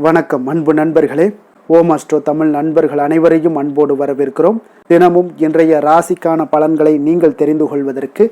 வணக்கம் அன்பு நண்பர்களே. ஓம் அஸ்ட்ரோ தமிழ் நண்பர்கள் அனைவரையும் அன்போடு வரவேற்கிறோம். தினமும் இன்றைய ராசிக்கான பலன்களை நீங்கள் தெரிந்து கொள்வதற்கு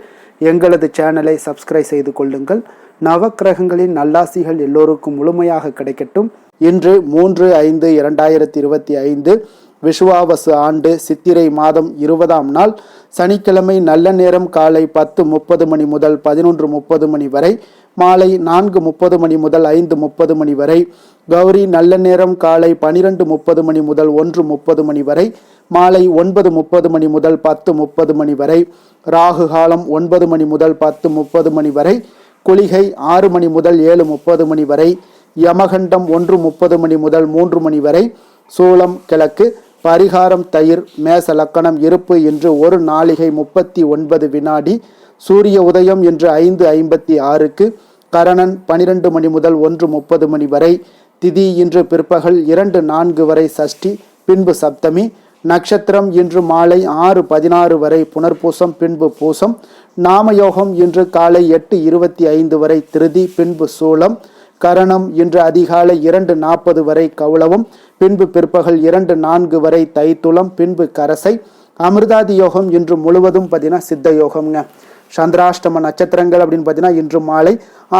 எங்களது சேனலை சப்ஸ்கிரைப் செய்து கொள்ளுங்கள். நவக்கிரகங்களின் நல்லாசிகள் எல்லோருக்கும் முழுமையாக கிடைக்கட்டும். இன்று 3/5/2025 விஷுவாவசு ஆண்டு சித்திரை மாதம் 20ஆம் நாள் சனிக்கிழமை. நல்ல நேரம் காலை 10:30 மணி முதல் 11:30 மணி வரை, மாலை 4:30 மணி முதல் 5:30 மணி வரை. கௌரி நல்ல நேரம் காலை 12:30 மணி முதல் 1:30 மணி வரை, மாலை 9:30 மணி முதல் 10:30 மணி வரை. ராகு காலம் 9 மணி முதல் 10:30 மணி வரை. குளிகை 6 மணி முதல் 7:30 மணி வரை. யமகண்டம் 1:30 மணி முதல் 3 மணி வரை. சூலம் கிழக்கு. பரிகாரம் தயிர். மேச லக்கணம் இருப்பு இன்று 1 நாளிகை 39 வினாடி. சூரிய உதயம் இன்று 5:56க்கு. கரணன் 12 மணி முதல் 1:30 மணி வரை. திதி இன்று பிற்பகல் 2:04 வரை சஷ்டி, பின்பு சப்தமி. நட்சத்திரம் இன்று மாலை 6:16 வரை புனர்பூசம், பின்பு பூசம். நாமயோகம் இன்று காலை 8:25 வரை திருதி, பின்பு சூலம். கரணம் இன்று அதிகாலை 2:40 வரை கௌளவம், பின்பு பிற்பகல் 2:04 வரை தைத்துளம், பின்பு கரசை. அமிர்தாதி யோகம் இன்று முழுவதும் பார்த்தீங்கன்னா சித்த யோகம்ங்க. சந்திராஷ்டம நட்சத்திரங்கள் அப்படின்னு பார்த்தீங்கன்னா இன்று மாலை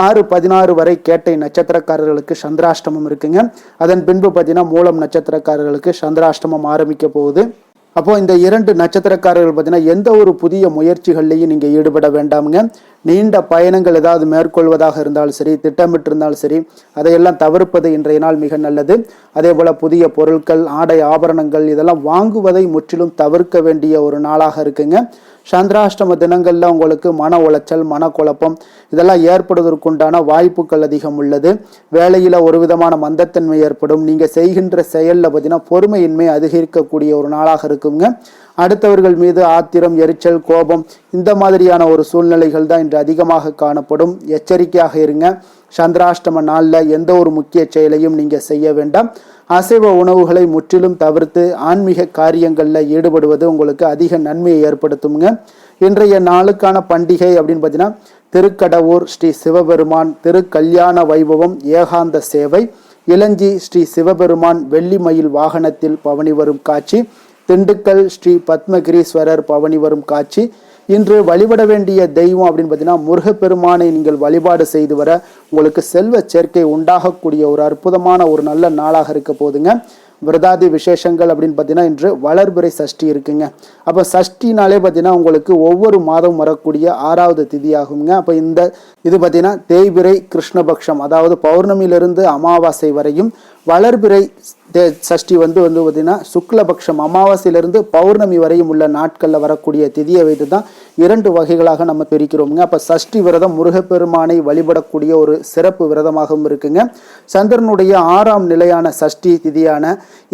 6:16 வரை கேட்டை நட்சத்திரக்காரர்களுக்கு சந்திராஷ்டமம் இருக்குங்க. அதன் பின்பு பார்த்தீங்கன்னா மூலம் நட்சத்திரக்காரர்களுக்கு சந்திராஷ்டமம் ஆரம்பிக்க போகுது. அப்போ இந்த 2 நட்சத்திரக்காரர்கள் பார்த்தீங்கன்னா எந்த ஒரு புதிய முயற்சிகள்லையும் நீங்கள் ஈடுபட வேண்டாமுங்க. நீண்ட பயணங்கள் ஏதாவது மேற்கொள்வதாக இருந்தாலும் சரி, திட்டமிட்டிருந்தாலும் சரி, அதையெல்லாம் தவிர்ப்பது இன்றைய நாள் மிக நல்லது. அதே போல் புதிய பொருட்கள், ஆடை ஆபரணங்கள் இதெல்லாம் வாங்குவதை முற்றிலும் தவிர்க்க வேண்டிய ஒரு நாளாக இருக்குங்க. சந்திராஷ்டம தினங்களில் உங்களுக்கு மன உளைச்சல், மனக்குழப்பம் இதெல்லாம் ஏற்படுவதற்குண்டான வாய்ப்புகள் அதிகம் உள்ளது. வேலையில் ஒரு விதமான மந்தத்தன்மை ஏற்படும். நீங்கள் செய்கின்ற செயலில் பார்த்தீங்கன்னா பொறுமையின்மை அதிகரிக்கக்கூடிய ஒரு நாளாக இருக்குங்க. அடுத்தவர்கள் மீது ஆத்திரம், எரிச்சல், கோபம் இந்த மாதிரியான ஒரு சூழ்நிலைகள் தான் இன்று அதிகமாக காணப்படும். எச்சரிக்கையாக இருங்க. சந்திராஷ்டம நாளில் எந்த ஒரு முக்கிய செயலையும் நீங்கள் செய்ய வேண்டாம். அசைவ உணவுகளை முற்றிலும் தவிர்த்து ஆன்மீக காரியங்களில் ஈடுபடுவது உங்களுக்கு அதிக நன்மையை ஏற்படுத்துங்க. இன்றைய நாளுக்கான பண்டிகை அப்படின்னு பார்த்தீங்கன்னா திருக்கடவூர் ஸ்ரீ சிவபெருமான் திருக்கல்யாண வைபவம் ஏகாந்த சேவை. இளஞ்சி ஸ்ரீ சிவபெருமான் வெள்ளி மயில் வாகனத்தில் பவனி வரும் காட்சி. திண்டுக்கல் ஸ்ரீ பத்மகிரீஸ்வரர் பவனி வரும் காட்சி. இன்று வழிபட வேண்டிய தெய்வம் அப்படின்னு பார்த்தீங்கன்னா முருகப்பெருமானை நீங்கள் வழிபாடு செய்து வர உங்களுக்கு செல்வ சேர்க்கை உண்டாகக்கூடிய ஒரு அற்புதமான ஒரு நல்ல நாளாக இருக்க போதுங்க. விரதாதி விசேஷங்கள் அப்படின்னு பார்த்தீங்கன்னா இன்று வளர்பிறை சஷ்டி இருக்குங்க. அப்போ சஷ்டினாலே பார்த்தீங்கன்னா உங்களுக்கு ஒவ்வொரு மாதம் வரக்கூடிய 6வது திதி ஆகுங்க. அப்போ இது பார்த்தீங்கன்னா தேய்பிறை கிருஷ்ணபக்ஷம், அதாவது பௌர்ணமியிலிருந்து அமாவாசை வரையும். வளர்பிறை சஷ்டி வந்து பார்த்தீங்கன்னா சுக்லபக்ஷம், அமாவாசையிலிருந்து பௌர்ணமி வரையும் உள்ள நாட்களில் வரக்கூடிய திதியை வைத்து தான் 2 வகைகளாக நம்ம பிரிக்கிறோமுங்க. அப்போ சஷ்டி விரதம் முருகப்பெருமானை வழிபடக்கூடிய ஒரு சிறப்பு விரதமாகவும் இருக்குங்க. சந்திரனுடைய 6ஆம் நிலையான சஷ்டி திதியான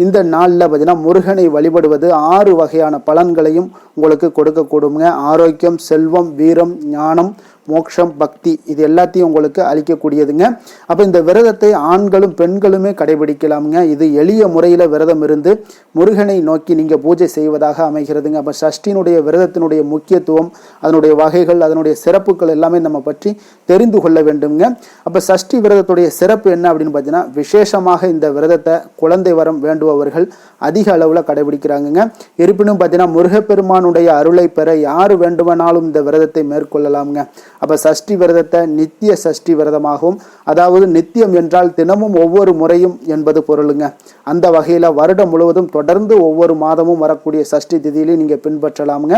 இந்த நாளில் பார்த்தீங்கன்னா முருகனை வழிபடுவது 6 வகையான பலன்களையும் உங்களுக்கு கொடுக்கக்கூடுங்க. ஆரோக்கியம், செல்வம், வீரம், ஞானம், மோட்சம், பக்தி இது எல்லாத்தையும் உங்களுக்கு அளிக்கக்கூடியதுங்க. அப்போ இந்த விரதத்தை ஆண்களும் பெண்களுமே கடைபிடிக்கலாமுங்க. இது எளிய முறையில் விரதம் இருந்து முருகனை நோக்கி நீங்கள் பூஜை செய்வதாக அமைகிறதுங்க. அப்போ சஷ்டினுடைய விரதத்தினுடைய முக்கியத்துவம், அதனுடைய வகைகள், அதனுடைய சிறப்புகள் எல்லாமே நம்ம பற்றி தெரிந்து கொள்ள வேண்டுங்க. அப்போ சஷ்டி விரதத்துடைய சிறப்பு என்ன அப்படின்னு பார்த்தீங்கன்னா விசேஷமாக இந்த விரதத்தை குழந்தை வரம் வேண்டுபவர்கள் அதிக அளவில் கடைபிடிக்கிறாங்க. இருப்பினும் பார்த்தீங்கன்னா முருகப்பெருமானுடைய அருளை பெற யார் வேண்டுமானாலும் இந்த விரதத்தை மேற்கொள்ளலாமுங்க. அப்போ சஷ்டி விரதத்தை நித்திய சஷ்டி விரதமாகவும், அதாவது நித்தியம் என்றால் தினமும் ஒவ்வொரு முறையும் என்பது பொருளுங்க. அந்த வகையில் வருடம் முழுவதும் தொடர்ந்து ஒவ்வொரு மாதமும் வரக்கூடிய சஷ்டி திதியிலையும் நீங்கள் பின்பற்றலாமுங்க.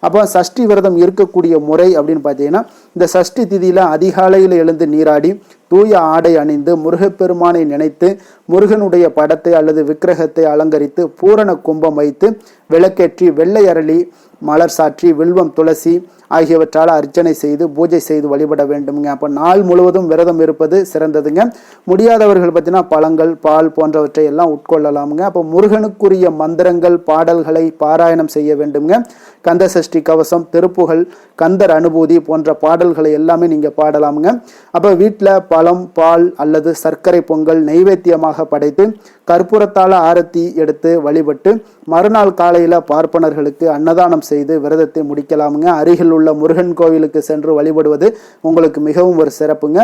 அப்போ சஷ்டி விரதம் இருக்கக்கூடிய முறை அப்படின்னு பார்த்தீங்கன்னா இந்த சஷ்டி திதியில் அதிகாலையில் எழுந்து நீராடி தூய ஆடை அணிந்து முருகப்பெருமானை நினைத்து முருகனுடைய படத்தை அல்லது விக்கிரகத்தை அலங்கரித்து பூரண கும்பம் வைத்து விளக்கேற்றி வெள்ளை அரளி மலர் சாற்றி வில்வம் துளசி ஆகியவற்றால் அர்ச்சனை செய்து பூஜை செய்து வழிபட வேண்டுங்க. அப்போ நாள் முழுவதும் விரதம் இருப்பது சிறந்ததுங்க. முடியாதவர்கள் பார்த்தீங்கன்னா பழங்கள், பால் போன்றவற்றை எல்லாம் உட்கொள்ளலாமுங்க. அப்போ முருகனுக்குரிய மந்திரங்கள், பாடல்களை பாராயணம் செய்ய வேண்டுங்க. கந்த சஷ்டி கவசம், திருப்புகழ், கந்தர் அனுபூதி போன்ற பாடல் பாடல்களை எல்லாமே நீங்கள் பாடலாமுங்க. அப்போ வீட்டில் பழம், பால் அல்லது சர்க்கரை பொங்கல் நைவேத்தியமாக படைத்து கற்பூரத்தால் ஆரத்தி எடுத்து வழிபட்டு மறுநாள் காலையில் பார்ப்பனர்களுக்கு அன்னதானம் செய்து விரதத்தை முடிக்கலாமுங்க. அருகில் உள்ள முருகன் கோவிலுக்கு சென்று வழிபடுவது உங்களுக்கு மிகவும் ஒரு சிறப்புங்க.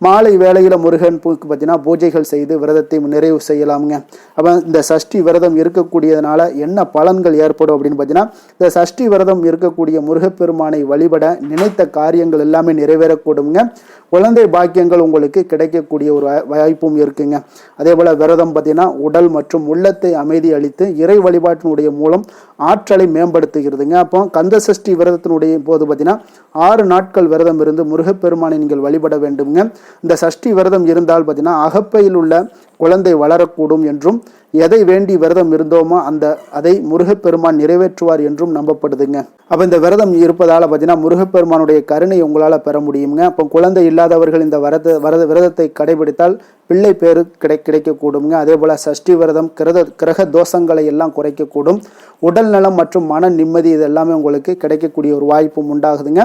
மாலை வேளையில் முருகன் பார்த்தீங்கன்னா பூஜைகள் செய்து விரதத்தை நிறைவு செய்யலாமுங்க. அப்போ இந்த சஷ்டி விரதம் இருக்கக்கூடியதுனால என்ன பலன்கள் ஏற்படும் அப்படின்னு பார்த்தீங்கன்னா, இந்த சஷ்டி விரதம் இருக்கக்கூடிய முருகப்பெருமானை வழிபட நினைத்த காரியங்கள் எல்லாமே நிறைவேறக்கூடுங்க. குழந்தை பாக்கியங்கள் உங்களுக்கு கிடைக்கக்கூடிய ஒரு வாய்ப்பும் இருக்குங்க. அதே போல் விரதம் பார்த்தீங்கன்னா உடல் மற்றும் உள்ளத்தை அமைதி அளித்து இறை வழிபாட்டினுடைய மூலம் ஆற்றலை மேம்படுத்துகிறதுங்க. அப்போ கந்த சஷ்டி விரதத்தினுடைய போது பார்த்தீங்கன்னா 6 நாட்கள் விரதம் இருந்து முருகப்பெருமானை நீங்கள் வழிபட வேண்டுங்க. இந்த சஷ்டி விரதம் இருந்தால் பார்த்தீங்கன்னா அகப்பையில் உள்ள குழந்தை வளரக்கூடும் என்றும், எதை வேண்டி விரதம் இருந்தோமோ அதை முருகப்பெருமான் நிறைவேற்றுவார் என்றும் நம்பப்படுதுங்க. அப்போ இந்த விரதம் இருப்பதால் பார்த்தீங்கன்னா முருகப்பெருமானுடைய கருணை உங்களால் பெற முடியுங்க. அப்போ குழந்தை இல்லாதவர்கள் இந்த விரதத்தை கடைபிடித்தால் பிள்ளை பேரு கிடைக்கக்கூடுங்க. அதே போல் சஷ்டி விரதம் கிரக தோஷங்களை எல்லாம் குறைக்கக்கூடும். உடல் நலம் மற்றும் மன நிம்மதி இது எல்லாமே உங்களுக்கு கிடைக்கக்கூடிய ஒரு வாய்ப்பும் உண்டாகுதுங்க.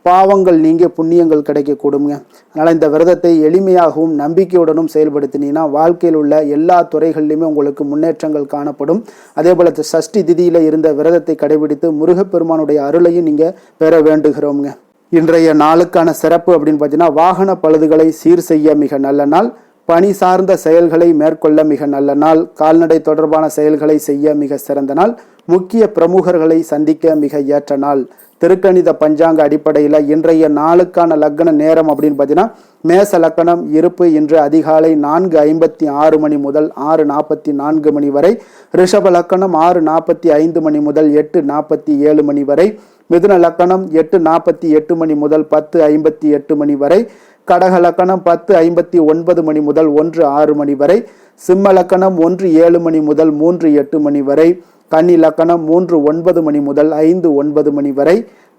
பாவங்கள் நீங்க புண்ணியங்கள் கிடைக்கக்கூடுங்க. அதனால் இந்த விரதத்தை எளிமையாகவும் நம்பிக்கையுடனும் செயல்படுத்தினீங்கன்னா வாழ்க்கையில் உள்ள எல்லா துறைகளிலுமே உங்களுக்கு முன்னேற்றங்கள் காணப்படும். அதே போல் சஷ்டி திதியில் இருந்த விரதத்தை கடைபிடித்து முருகப்பெருமானுடைய அருளையும் நீங்கள் பெற வேண்டுகிறோங்க. இன்றைய நாளுக்கான சிறப்பு அப்படின்னு பார்த்தீங்கன்னா, வாகன பழுதுகளை சீர் செய்ய மிக நல்ல நாள், பணி சார்ந்த செயல்களை மேற்கொள்ள மிக நல்ல நாள், கால்நடை தொடர்பான செயல்களை செய்ய மிக சிறந்த நாள், முக்கிய பிரமுகர்களை சந்திக்க மிக ஏற்ற நாள். திருக்கணித பஞ்சாங்க அடிப்படையில் இன்றைய நாளுக்கான லக்ன நேரம் அப்படின்னு பார்த்தீங்கன்னா, மேச லக்கணம் இருப்பு இன்று அதிகாலை 4:56 மணி முதல் 6:44 மணி வரை, ரிஷப லக்கணம் 6:45 மணி முதல் 8:47 மணி வரை, மிதுன லக்கணம் 8:48 மணி முதல் 10:58 மணி வரை, கடக லக்கணம் 10:59 மணி முதல் 1:06 மணி வரை, சிம்ம லக்கணம் 1:07 மணி முதல் 3:08 மணி வரை, கன்னி லக்கணம் 3:09 மணி முதல் 5:09 மணி வரை,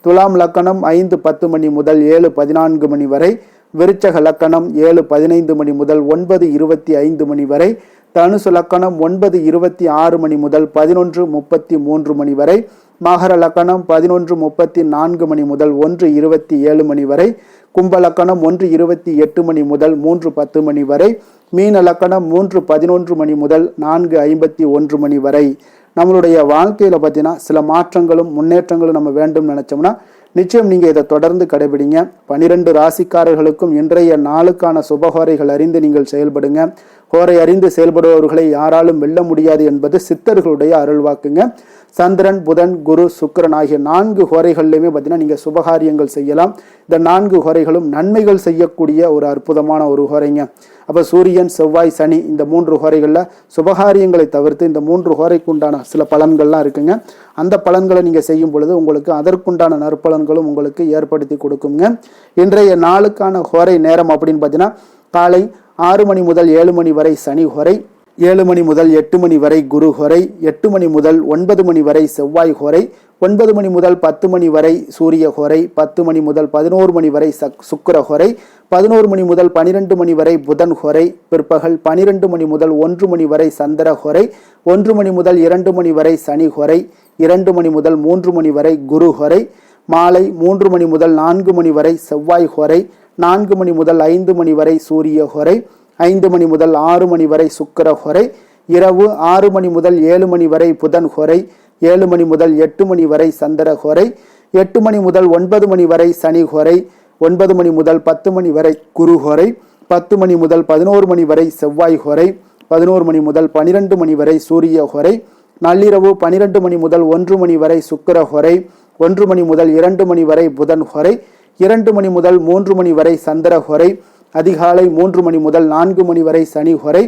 துலாம் லக்கணம் 5:10 மணி முதல் 7:14 மணி வரை, விருச்சக லக்கணம் 7:15 மணி முதல் 9:25 மணி வரை, தனுசு லக்கணம் 9:26 மணி முதல் 11:33 மணி வரை, மகர லக்கணம் 11:34 மணி முதல் 1:27 மணி வரை, கும்ப லக்கணம் 1:28 மணி முதல் 3:10 மணி வரை, மீன லக்கணம் 3:11 மணி முதல் 4:51 மணி வரை. நம்மளுடைய வாழ்க்கையில் பார்த்தீங்கன்னா சில மாற்றங்களும் முன்னேற்றங்களும் நம்ம வேண்டும் நினைச்சோம்னா நிச்சயம் நீங்கள் இதை தொடர்ந்து கடைபிடிங்க. 12 ராசிக்காரர்களுக்கும் இன்றைய நாளுக்கான சுபஹோரைகள் அறிந்து நீங்கள் செயல்படுங்க. ஹோரை அறிந்து செயல்படுபவர்களை யாராலும் வெல்ல முடியாது என்பது சித்தர்களுடைய அருள்வாக்குங்க. சந்திரன், புதன், குரு, சுக்கிரன் ஆகிய 4 ஹோரைகள்லையுமே பார்த்தீங்கன்னா நீங்கள் சுபகாரியங்கள் செய்யலாம். இந்த 4 ஹோரைகளும் நன்மைகள் செய்யக்கூடிய ஒரு அற்புதமான ஒரு ஹோரைங்க. அப்போ சூரியன், செவ்வாய், சனி இந்த 3 ஹோரைகளில் சுபகாரியங்களை தவிர்த்து இந்த 3 ஹோரைக்கு உண்டான சில பலன்கள்லாம் இருக்குங்க. அந்த பலன்களை நீங்கள் செய்யும் பொழுது உங்களுக்கு அதற்குண்டான நற்பலன்களும் உங்களுக்கு ஏற்படுத்தி கொடுக்குங்க. இன்றைய நாளுக்கான ஹோரை நேரம் அப்படின்னு பார்த்தீங்கன்னா, காலை 6 மணி முதல் 7 மணி வரை சனி ஹோரை, 7 மணி முதல் 8 மணி வரை குரு ஹோரை, 8 மணி முதல் 9 மணி வரை செவ்வாய் ஹோரை, 9 மணி முதல் 10 மணி வரை சூரிய ஹோரை, 10 மணி முதல் 11 மணி வரை சுக்கிர ஹோரை, 11 மணி முதல் 12 மணி வரை புதன் ஹோரை, பிற்பகல் 12 மணி முதல் 1 மணி வரை சந்திர ஹோரை, 1 மணி முதல் 2 மணி வரை சனி ஹோரை, 2 மணி முதல் 3 மணி வரை குரு ஹோரை, மாலை 3 மணி முதல் 4 மணி வரை செவ்வாய் ஹோரை, 4 மணி முதல் 5 மணி வரை சூரிய ஹோரை, 5 மணி முதல் 6 மணி வரை சுக்கிர ஹோரை, இரவு 6 மணி முதல் 7 மணி வரை புதன் ஹோரை, 7 மணி முதல் 8 மணி வரை சந்திர ஹோரை, 8 மணி முதல் 9 மணி வரை சனி ஹோரை, 9 மணி முதல் 10 மணி வரை குரு ஹோரை, 10 மணி முதல் 11 மணி வரை செவ்வாய் ஹோரை, 11 மணி முதல் 12 மணி வரை சூரிய ஹோரை, நள்ளிரவு 12 மணி முதல் 1 மணி வரை சுக்கிர ஹோரை, 1 மணி முதல் 2 மணி வரை புதன் ஹோரை, 2 மணி முதல் 3 மணி வரை சந்திர ஹோரை, அதிகாலை 3 மணி முதல் 4 மணி வரை சனி ஹோரை,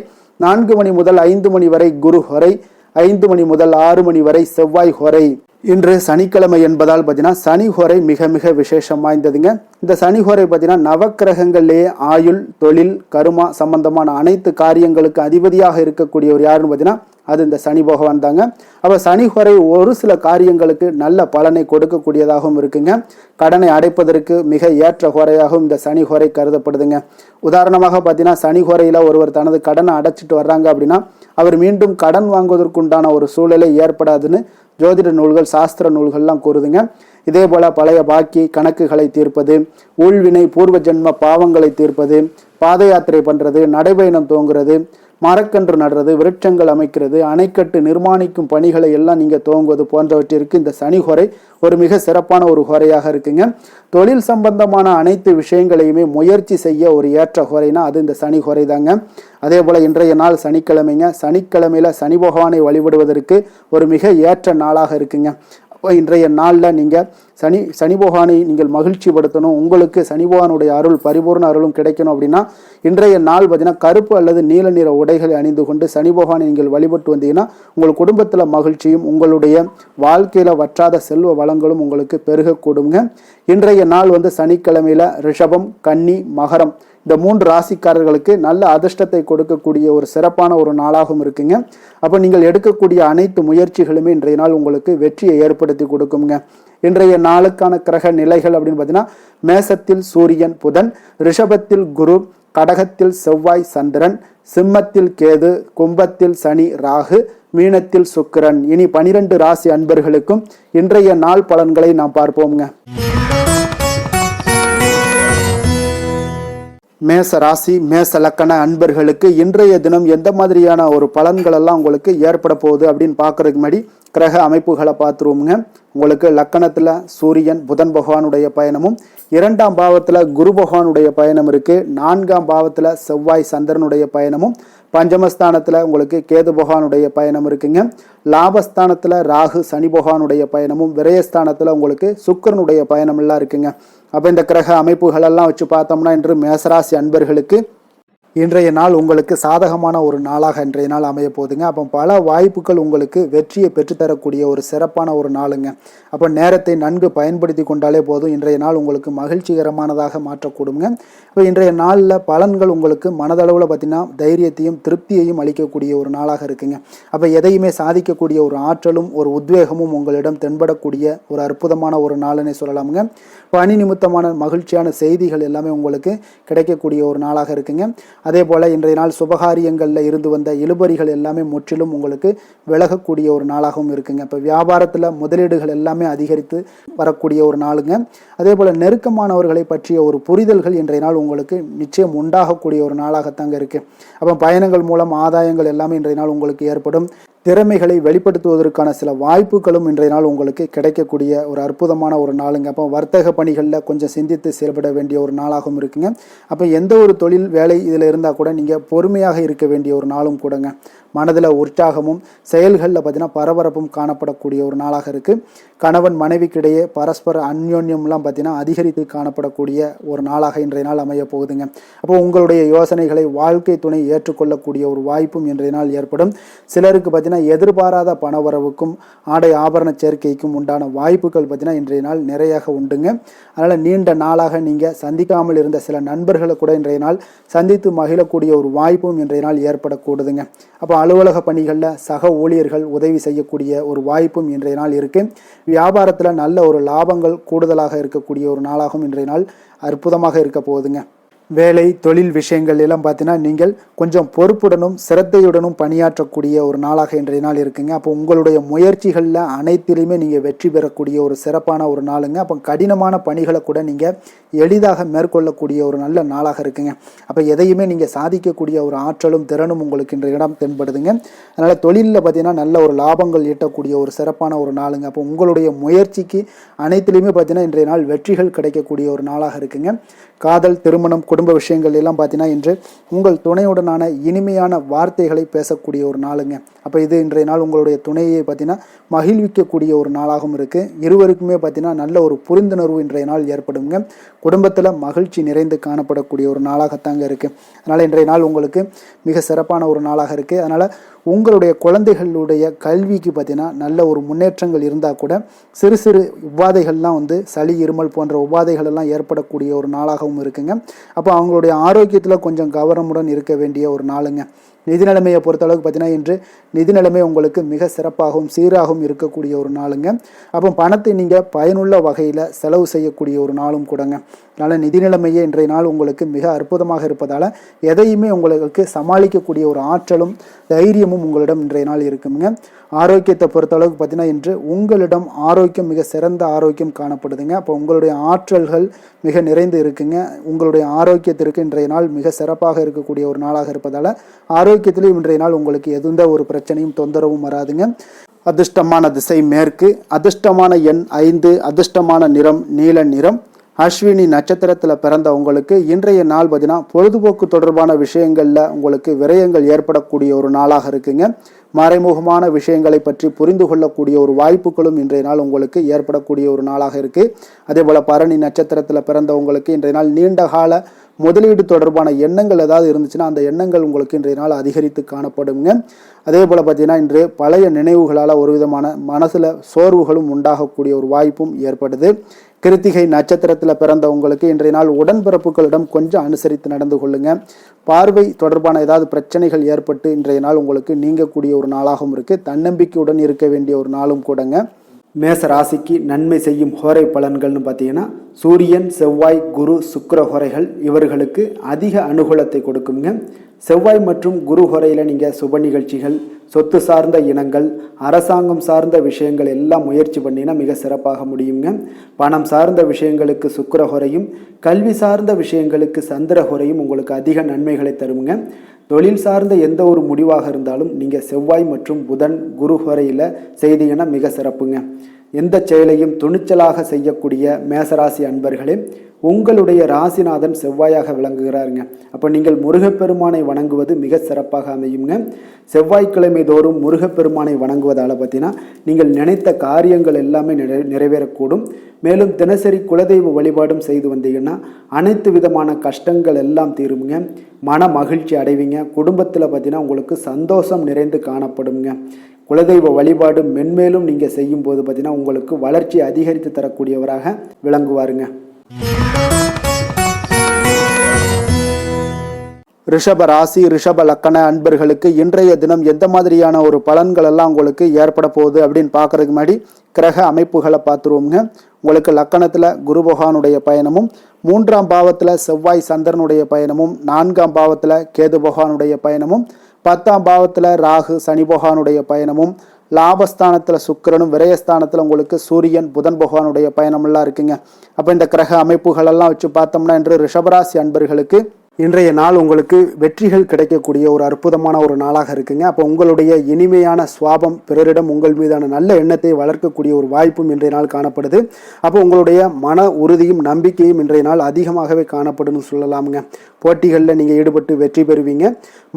4 மணி முதல் 5 மணி வரை குரு ஹோரை, 5 மணி முதல் 6 மணி வரை செவ்வாய் ஹோரை. இன்று சனிக்கிழமை என்பதால் பார்த்தீங்கன்னா சனி ஹோரை மிக மிக விசேஷம் வாய்ந்ததுங்க. இந்த சனி ஹோரை பார்த்தீங்கன்னா நவக்கிரகங்களிலேயே ஆயுள், தொழில், கருமா சம்பந்தமான அனைத்து காரியங்களுக்கு அதிபதியாக இருக்கக்கூடியவர் யாருன்னு பார்த்தீங்கன்னா அது இந்த சனி பகவான் தாங்க. அப்போ சனி ஹோரை ஒரு சில காரியங்களுக்கு நல்ல பலனை கொடுக்கக்கூடியதாகவும் இருக்குங்க. கடனை அடைப்பதற்கு மிக ஏற்ற ஹோரையாகவும் இந்த சனி ஹோரை கருதப்படுதுங்க. உதாரணமாக பார்த்தீங்கன்னா சனி ஹோரையில் ஒருவர் தனது கடனை அடைச்சிட்டு வர்றாங்க அப்படின்னா அவர் மீண்டும் கடன் வாங்குவதற்குண்டான ஒரு சூழலை ஏற்படாதுன்னு ஜோதிட நூல்கள், சாஸ்திர நூல்கள்லாம் கூறுதுங்க. இதே போல பழைய பாக்கி கணக்குகளை தீர்ப்பது, ஊழ்வினை பூர்வ ஜென்ம பாவங்களை தீர்ப்பது, பாத யாத்திரை பண்றது, நடைபயணம் துவங்குறது, மரக்கன்று நடுறது, விருட்சங்கள் அமைக்கிறது, அணைக்கட்டு நிர்மாணிக்கும் பணிகளை எல்லாம் நீங்க துவங்குவது போன்றவற்றிற்கு இந்த சனி ஹோரை ஒரு மிக சிறப்பான ஒரு ஹோரையாக இருக்குங்க. தொழில் சம்பந்தமான அனைத்து விஷயங்களையுமே முயற்சி செய்ய ஒரு ஏற்ற ஹோரைனா அது இந்த சனி ஹோரை தாங்க. அதே போல இன்றைய நாள் சனிக்கிழமைங்க. சனிக்கிழமையில சனி பகவானை வழிபடுவதற்கு ஒரு மிக ஏற்ற நாளாக இருக்குங்க. இன்றைய நாளில் நீங்கள் சனி பகவானை நீங்கள் மகிழ்ச்சி படுத்தணும், உங்களுக்கு சனி பகவானுடைய அருள் பரிபூர்ண அருளும் கிடைக்கணும் அப்படின்னா இன்றைய நாள் பார்த்தீங்கன்னா கருப்பு அல்லது நீல நிற உடைகளை அணிந்து கொண்டு சனி பகவானை நீங்கள் வழிபட்டு வந்தீங்கன்னா உங்கள் குடும்பத்தில் மகிழ்ச்சியும் உங்களுடைய வாழ்க்கையில் வற்றாத செல்வ வளங்களும் உங்களுக்கு பெருகக்கூடுங்க. இன்றைய நாள் சனிக்கிழமையில ரிஷபம், கன்னி, மகரம் இந்த 3 ராசிக்காரர்களுக்கு நல்ல அதிர்ஷ்டத்தை கொடுக்கக்கூடிய ஒரு சிறப்பான ஒரு நாளாகவும் இருக்குங்க. அப்போ நீங்கள் எடுக்கக்கூடிய அனைத்து முயற்சிகளுமே இன்றைய நாள் உங்களுக்கு வெற்றியை ஏற்படுத்தி கொடுக்குங்க. இன்றைய நாளுக்கான கிரக நிலைகள் அப்படின்னு பார்த்தீங்கன்னா மேசத்தில் சூரியன் புதன், ரிஷபத்தில் குரு, கடகத்தில் செவ்வாய் சந்திரன், சிம்மத்தில் கேது, கும்பத்தில் சனி ராகு, மீனத்தில் சுக்கிரன். இனி 12 ராசி அன்பர்களுக்கும் இன்றைய நாள் பலன்களை நாம் பார்ப்போம்ங்க. மேச ராசி மேச லக்கண அன்பர்களுக்கு இன்றைய தினம் எந்த மாதிரியான ஒரு பலன்கள் எல்லாம் உங்களுக்கு ஏற்பட போகுது அப்படின்னு பார்க்கறதுக்கு முன்னாடி கிரக அமைப்புகளை பார்த்துருவோங்க. உங்களுக்கு லக்கணத்துல சூரியன் புதன் பகவானுடைய பயணமும், 2ஆம் பாவத்துல குரு பகவானுடைய பயணம் இருக்கு, 4ஆம் பாவத்துல செவ்வாய் சந்திரனுடைய பயணமும், பஞ்சமஸ்தானத்துல உங்களுக்கு கேது பகவானுடைய பயணம் இருக்குங்க. லாபஸ்தானத்துல ராகு சனி பகவானுடைய பயணமும், விரயஸ்தானத்துல உங்களுக்கு சுக்கிரனுடைய பயணம் எல்லாம் இருக்குங்க. அப்போ இந்த கிரக அமைப்புகள் எல்லாம் வச்சு பார்த்தோம்னா இன்று மேசராசி அன்பர்களுக்கு இன்றைய நாள் உங்களுக்கு சாதகமான ஒரு நாளாக இன்றைய நாள் அமைய போகுதுங்க. அப்போ பல வாய்ப்புகள் உங்களுக்கு வெற்றியை பெற்றுத்தரக்கூடிய ஒரு சிறப்பான ஒரு நாளுங்க. அப்போ நேரத்தை நன்கு பயன்படுத்தி கொண்டாலே போதும், இன்றைய நாள் உங்களுக்கு மகிழ்ச்சிகரமானதாக மாற்றக்கூடுங்க. இப்போ இன்றைய நாளில் பலன்கள் உங்களுக்கு மனதளவில் பார்த்தீங்கன்னா தைரியத்தையும் திருப்தியையும் அளிக்கக்கூடிய ஒரு நாளாக இருக்குங்க. அப்போ எதையுமே சாதிக்கக்கூடிய ஒரு ஆற்றலும் ஒரு உத்வேகமும் உங்களிடம் தென்படக்கூடிய ஒரு அற்புதமான ஒரு நாளுன்னே சொல்லலாமுங்க. பணி நிமித்தமான மகிழ்ச்சியான செய்திகள் எல்லாமே உங்களுக்கு கிடைக்கக்கூடிய ஒரு நாளாக இருக்குங்க. அதே போல் இன்றைய நாள் சுபகாரியங்களில் இருந்து வந்த இழுபறிகள் எல்லாமே முற்றிலும் உங்களுக்கு விலகக்கூடிய ஒரு நாளாகவும் இருக்குங்க. இப்போ வியாபாரத்தில் முதலீடுகள் எல்லாமே அதிகரித்து வரக்கூடிய ஒரு நாளுங்க. அதே போல் நெருக்கமானவர்களை பற்றிய ஒரு புரிதல்கள் இன்றைய நாள் உங்களுக்கு நிச்சயம் உண்டாகக்கூடிய ஒரு நாளாகத்தாங்க இருக்குது. அப்போ பயணங்கள் மூலம் ஆதாயங்கள் எல்லாமே இன்றைய நாள் உங்களுக்கு ஏற்படும். திறமைகளை வெளிப்படுத்துவதற்கான சில வாய்ப்புகளும் இன்றைய நாள் உங்களுக்கு கிடைக்கக்கூடிய ஒரு அற்புதமான ஒரு நாளுங்க. அப்போ வர்த்தக பணிகளில் கொஞ்சம் சிந்தித்து செயல்பட வேண்டிய ஒரு நாளாகவும் இருக்குங்க. அப்போ எந்த ஒரு தொழில் வேலை இதில் இருந்தால் கூட நீங்கள் பொறுமையாக இருக்க வேண்டிய ஒரு நாளும் கூடங்க. மனதில் உற்சாகமும் செயல்களில் பார்த்தீங்கன்னா பரபரப்பும் காணப்படக்கூடிய ஒரு நாளாக இருக்குது. கணவன் மனைவிக்கிடையே பரஸ்பர அந்யோன்யம்லாம் பார்த்தீங்கன்னா அதிகரித்து காணப்படக்கூடிய ஒரு நாளாக இன்றைய நாள் அமைய போகுதுங்க. அப்போ உங்களுடைய யோசனைகளை வாழ்க்கை துணை ஏற்றுக்கொள்ளக்கூடிய ஒரு வாய்ப்பும் இன்றைய நாள் ஏற்படும். சிலருக்கு பார்த்தீங்கன்னா எதிர்பாராத பணவரவுக்கும் ஆடை ஆபரண சேர்க்கைக்கும் உண்டான வாய்ப்புகள் பார்த்தீங்கன்னா இன்றைய நாள் நிறையாக உண்டுங்க. அதனால் நீண்ட நாளாக நீங்கள் சந்திக்காமல் இருந்த சில நண்பர்களை கூட இன்றைய நாள் சந்தித்து மகிழக்கூடிய ஒரு வாய்ப்பும் இன்றைய நாள் ஏற்படக்கூடுதுங்க. அப்போ அலுவலக பணிகளில் சக ஊழியர்கள் உதவி செய்யக்கூடிய ஒரு வாய்ப்பும் இன்றைய நாள் இருக்குது. வியாபாரத்தில் நல்ல ஒரு லாபங்கள் கூடுதலாக இருக்கக்கூடிய ஒரு நாளாகவும் இன்றைய நாள் அற்புதமாக இருக்க போகுதுங்க. வேலை தொழில் விஷயங்கள் எல்லாம் பார்த்தீங்கன்னா நீங்கள் கொஞ்சம் பொறுப்புடனும் சிரத்தையுடனும் பணியாற்றக்கூடிய ஒரு நாளாக இன்றைய நாள் இருக்குங்க. அப்போ உங்களுடைய முயற்சிகளில் அனைத்திலையுமே நீங்கள் வெற்றி பெறக்கூடிய ஒரு சிறப்பான ஒரு நாளுங்க. அப்போ கடினமான பணிகளை கூட நீங்கள் எளிதாக மேற்கொள்ளக்கூடிய ஒரு நல்ல நாளாக இருக்குங்க. அப்போ எதையுமே நீங்கள் சாதிக்கக்கூடிய ஒரு ஆற்றலும் திறனும் உங்களுக்கு இன்றைய இடம் தென்படுதுங்க. அதனால் தொழிலில் பார்த்தீங்கன்னா நல்ல ஒரு லாபங்கள் ஈட்டக்கூடிய ஒரு சிறப்பான ஒரு நாளுங்க. அப்போ உங்களுடைய முயற்சிக்கு அனைத்திலையுமே பார்த்தீங்கன்னா இன்றைய நாள் வெற்றிகள் கிடைக்கக்கூடிய ஒரு நாளாக இருக்குங்க. காதல், திருமணம், குடும்ப விஷயங்கள் எல்லாம் பார்த்தீங்கன்னா இன்று உங்கள் துணையுடனான இனிமையான வார்த்தைகளை பேசக்கூடிய ஒரு நாளுங்க. அப்போ இது இன்றைய நாள் உங்களுடைய துணையை பார்த்தீங்கன்னா மகிழ்விக்கக்கூடிய ஒரு நாளாகவும் இருக்குது. இருவருக்குமே பார்த்தீங்கன்னா நல்ல ஒரு புரிந்துணர்வு இன்றைய நாள் ஏற்படுங்க. குடும்பத்தில் மகிழ்ச்சி நிறைந்து காணப்படக்கூடிய ஒரு நாளாகத்தாங்க இருக்குது. அதனால் இன்றைய நாள் உங்களுக்கு மிக சிறப்பான ஒரு நாளாக இருக்குது. அதனால் உங்களுடைய குழந்தைகளுடைய கல்விக்கு பார்த்தீங்கன்னா நல்ல ஒரு முன்னேற்றங்கள் இருந்தால் கூட சிறு சிறு உபாதைகள்லாம் சளி இருமல் போன்ற உபாதைகள் எல்லாம் ஏற்படக்கூடிய ஒரு நாளாகவும் இருக்குங்க. அப்போ அவங்களுடைய ஆரோக்கியத்தில் கொஞ்சம் கவனமுடன் இருக்க வேண்டிய ஒரு நாளுங்க. நிதி நிலைமையை பொறுத்தளவுக்கு பார்த்தீங்கன்னா இன்று நிதி நிலைமை உங்களுக்கு மிக சிறப்பாகவும் சீராகவும் இருக்கக்கூடிய ஒரு நாளுங்க. அப்போ பணத்தை நீங்கள் பயனுள்ள வகையில் செலவு செய்யக்கூடிய ஒரு நாளும் கூடங்க. அதனால் நிதி நிலைமையே இன்றைய நாள் உங்களுக்கு மிக அற்புதமாக இருப்பதால் எதையுமே உங்களுக்கு சமாளிக்கக்கூடிய ஒரு ஆற்றலும் தைரியமும் உங்களிடம் இன்றைய நாள் இருக்குங்க. ஆரோக்கியத்தை பொறுத்தளவுக்கு பார்த்தீங்கன்னா இன்று உங்களிடம் ஆரோக்கியம் மிக சிறந்த ஆரோக்கியம் காணப்படுதுங்க. அப்போ உங்களுடைய ஆற்றல்கள் மிக நிறைந்து இருக்குங்க. உங்களுடைய ஆரோக்கியத்திற்கு இன்றைய நாள் மிக சிறப்பாக இருக்கக்கூடிய ஒரு நாளாக இருப்பதால் ஆரோக்கியத்திலும் இன்றைய நாள் உங்களுக்கு எந்த ஒரு பிரச்சனையும் தொந்தரவும் வராதுங்க. அதிர்ஷ்டமான திசை மேற்கு, அதிர்ஷ்டமான எண் 5, அதிர்ஷ்டமான நிறம் நீல நிறம். அஸ்வினி நட்சத்திரத்தில் பிறந்த உங்களுக்கு இன்றைய நாள் பார்த்தீங்கன்னா பொழுதுபோக்கு தொடர்பான விஷயங்களில் உங்களுக்கு விரயங்கள் ஏற்படக்கூடிய ஒரு நாளாக இருக்குங்க. மறைமுகமான விஷயங்களை பற்றி புரிந்து கொள்ளக்கூடிய ஒரு வாய்ப்புகளும் இன்றைய நாள் உங்களுக்கு ஏற்படக்கூடிய ஒரு நாளாக இருக்குது. அதே போல் பரணி நட்சத்திரத்தில் பிறந்த உங்களுக்கு இன்றைய நாள் நீண்ட கால முதலீடு தொடர்பான எண்ணங்கள் ஏதாவது இருந்துச்சுன்னா அந்த எண்ணங்கள் உங்களுக்கு இன்றைய நாள் அதிகரித்து காணப்படுங்க. அதே போல் பார்த்தீங்கன்னா இன்று பழைய நினைவுகளால் ஒரு விதமான மனசில் சோர்வுகளும் உண்டாகக்கூடிய ஒரு வாய்ப்பும் ஏற்படுது. கிருத்திகை நட்சத்திரத்தில் பிறந்த உங்களுக்கு இன்றைய நாள் உடன்பிறப்புகளிடம் கொஞ்சம் அனுசரித்து நடந்து கொள்ளுங்க. பார்வை தொடர்பான ஏதாவது பிரச்சனைகள் ஏற்பட்டு இன்றைய நாள் உங்களுக்கு நீங்கக்கூடிய ஒரு நாளாகவும் இருக்குது. தன்னம்பிக்கையுடன் இருக்க வேண்டிய ஒரு நாளும் கூடங்க. மேச ராசிக்கு நன்மை செய்யும் ஹோரை பலன்கள்னு பார்த்தீங்கன்னா சூரியன், செவ்வாய், குரு, சுக்கிர ஹோரைகள் இவர்களுக்கு அதிக அனுகூலத்தை கொடுக்குங்க. செவ்வாய் மற்றும் குரு ஹோரையில் நீங்கள் சுப நிகழ்ச்சிகள், சொத்து சார்ந்த இனங்கள், அரசாங்கம் சார்ந்த விஷயங்கள் எல்லாம் முயற்சி பண்ணினா மிக சிறப்பாக முடியுங்க. பணம் சார்ந்த விஷயங்களுக்கு சுக்கிர ஹோரையும், கல்வி சார்ந்த விஷயங்களுக்கு சந்திர ஹோரையும் உங்களுக்கு அதிக நன்மைகளை தருங்க. தொழில் சார்ந்த எந்த ஒரு முடிவாக இருந்தாலும் நீங்கள் செவ்வாய் மற்றும் புதன், குரு ஹோரையில் செய்தீங்கன்னா மிக சிறப்புங்க. எந்த செயலையும் துணிச்சலாக செய்யக்கூடிய மேசராசி அன்பர்களே, உங்களுடைய ராசிநாதன் செவ்வாயாக விளங்குகிறாருங்க. அப்போ நீங்கள் முருகப்பெருமானை வணங்குவது மிக சிறப்பாக அமையுங்க. செவ்வாய்க்கிழமை தோறும் முருகப்பெருமானை வணங்குவதால் பார்த்தீங்கன்னா நீங்கள் நினைத்த காரியங்கள் எல்லாமே நிறைவேறக்கூடும். மேலும் தினசரி குலதெய்வ வழிபாடும் செய்து வந்தீங்கன்னா அனைத்து விதமான கஷ்டங்கள் எல்லாம் தீருமுங்க. மன மகிழ்ச்சி அடைவீங்க. குடும்பத்தில் பார்த்தீங்கன்னா உங்களுக்கு சந்தோஷம் நிறைந்து காணப்படுங்க. குலதெய்வ வழிபாடு மென்மேலும் நீங்கள் செய்யும் போது பார்த்தீங்கன்னா உங்களுக்கு வளர்ச்சி அதிகரித்து தரக்கூடியவராக விளங்குவாருங்க. ரிஷப ராசி, ரிஷப லக்கண அன்பர்களுக்கு இன்றைய தினம் எந்த மாதிரியான ஒரு பலன்கள் எல்லாம் உங்களுக்கு ஏற்பட போகுது அப்படின்னு பார்க்கறதுக்கு முன்னாடி கிரக அமைப்புகளை பார்த்துருவோங்க. உங்களுக்கு லக்கணத்தில் குரு பகவானுடைய பயணமும், 3ஆம் பாவத்தில் செவ்வாய் சந்திரனுடைய பயணமும், 4ஆம் பாவத்தில் கேது பகவானுடைய பயணமும், 10ஆம் பாவத்தில் ராகு சனி பகவானுடைய பயணமும், லாபஸ்தானத்தில் சுக்கிரனும், விரயஸ்தானத்தில் உங்களுக்கு சூரியன் புதன் பகவானுடைய பயணமெல்லாம் இருக்குங்க. அப்போ இந்த கிரக அமைப்புகளெல்லாம் வச்சு பார்த்தோம்னா இன்று ரிஷபராசி அன்பர்களுக்கு இன்றைய நாள் உங்களுக்கு வெற்றிகள் கிடைக்கக்கூடிய ஒரு அற்புதமான ஒரு நாளாக இருக்குங்க. அப்போ உங்களுடைய இனிமையான சுவாபம் பிறரிடம் உங்கள் மீதான நல்ல எண்ணத்தை வளர்க்கக்கூடிய ஒரு வாய்ப்பும் இன்றைய நாள் காணப்படுது. அப்போ உங்களுடைய மன உறுதியும் நம்பிக்கையும் இன்றைய நாள் அதிகமாகவே காணப்படும்னு சொல்லலாமுங்க. போட்டிகளில் நீங்கள் ஈடுபட்டு வெற்றி பெறுவீங்க.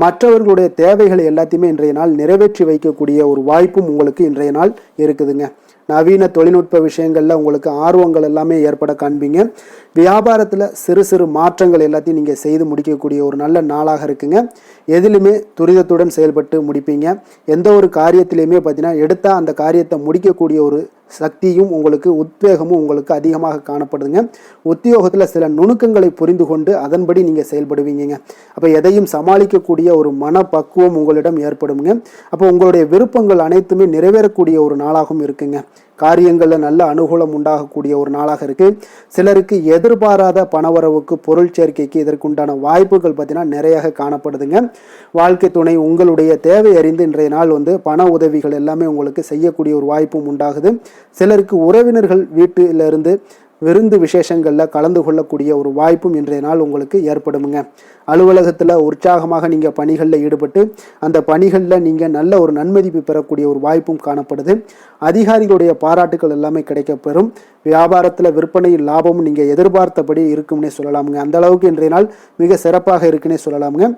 மற்றவர்களுடைய தேவைகளை எல்லாத்தையுமே இன்றைய நாள் நிறைவேற்றி வைக்கக்கூடிய ஒரு வாய்ப்பும் உங்களுக்கு இன்றைய நாள் இருக்குதுங்க. நவீன தொழில்நுட்ப விஷயங்களில் உங்களுக்கு ஆர்வங்கள் எல்லாமே ஏற்பட காண்பீங்க. வியாபாரத்தில் சிறு சிறு மாற்றங்கள் எல்லாத்தையும் நீங்கள் செய்து முடிக்கக்கூடிய ஒரு நல்ல நாளாக இருக்குங்க. எதிலுமே துரிதத்துடன் செயல்பட்டு முடிப்பீங்க. எந்த ஒரு காரியத்திலையுமே பார்த்தீங்கன்னா எடுத்தால் அந்த காரியத்தை முடிக்கக்கூடிய ஒரு சக்தியும் உங்களுக்கு உத்வேகமும் உங்களுக்கு அதிகமாக காணப்படுதுங்க. உத்தியோகத்தில் சில நுணுக்கங்களை புரிந்து கொண்டு அதன்படி நீங்கள் செயல்படுவீங்க. அப்போ எதையும் சமாளிக்கக்கூடிய ஒரு மனப்பக்குவம் உங்களிடம் ஏற்படுங்க. அப்போ உங்களுடைய விருப்பங்கள் அனைத்துமே நிறைவேறக்கூடிய ஒரு நாளாகவும் இருக்குங்க. காரியங்களில் நல்ல அனுகூலம் உண்டாகக்கூடிய ஒரு நாளாக இருக்குது. சிலருக்கு எதிர்பாராத பணவரவுக்கு, பொருள் சேர்க்கைக்கு இதற்குண்டான வாய்ப்புகள் பார்த்தீங்கன்னா நிறைய காணப்படுதுங்க. வாழ்க்கை துணை உங்களுடைய தேவை அறிந்து இன்றைய நாள் பண உதவிகள் எல்லாமே உங்களுக்கு செய்யக்கூடிய ஒரு வாய்ப்பும் உண்டாகுது. சிலருக்கு உறவினர்கள் வீட்டிலிருந்து விருந்து விசேஷங்களில் கலந்து கொள்ளக்கூடிய ஒரு வாய்ப்பும் இன்றைய நாள் உங்களுக்கு ஏற்படுமுங்க. அலுவலகத்தில் உற்சாகமாக நீங்கள் பணிகளில் ஈடுபட்டு அந்த பணிகளில் நீங்கள் நல்ல ஒரு நன்மதிப்பு பெறக்கூடிய ஒரு வாய்ப்பும் காணப்படுது. அதிகாரிகளுடைய பாராட்டுகள் எல்லாமே கிடைக்கப்பெறும். வியாபாரத்தில் விற்பனையில் லாபமும் நீங்கள் எதிர்பார்த்தபடி இருக்கும்னே சொல்லலாமுங்க. அந்த அளவுக்கு இன்றைய நாள் மிக சிறப்பாக இருக்குன்னே சொல்லலாமுங்க.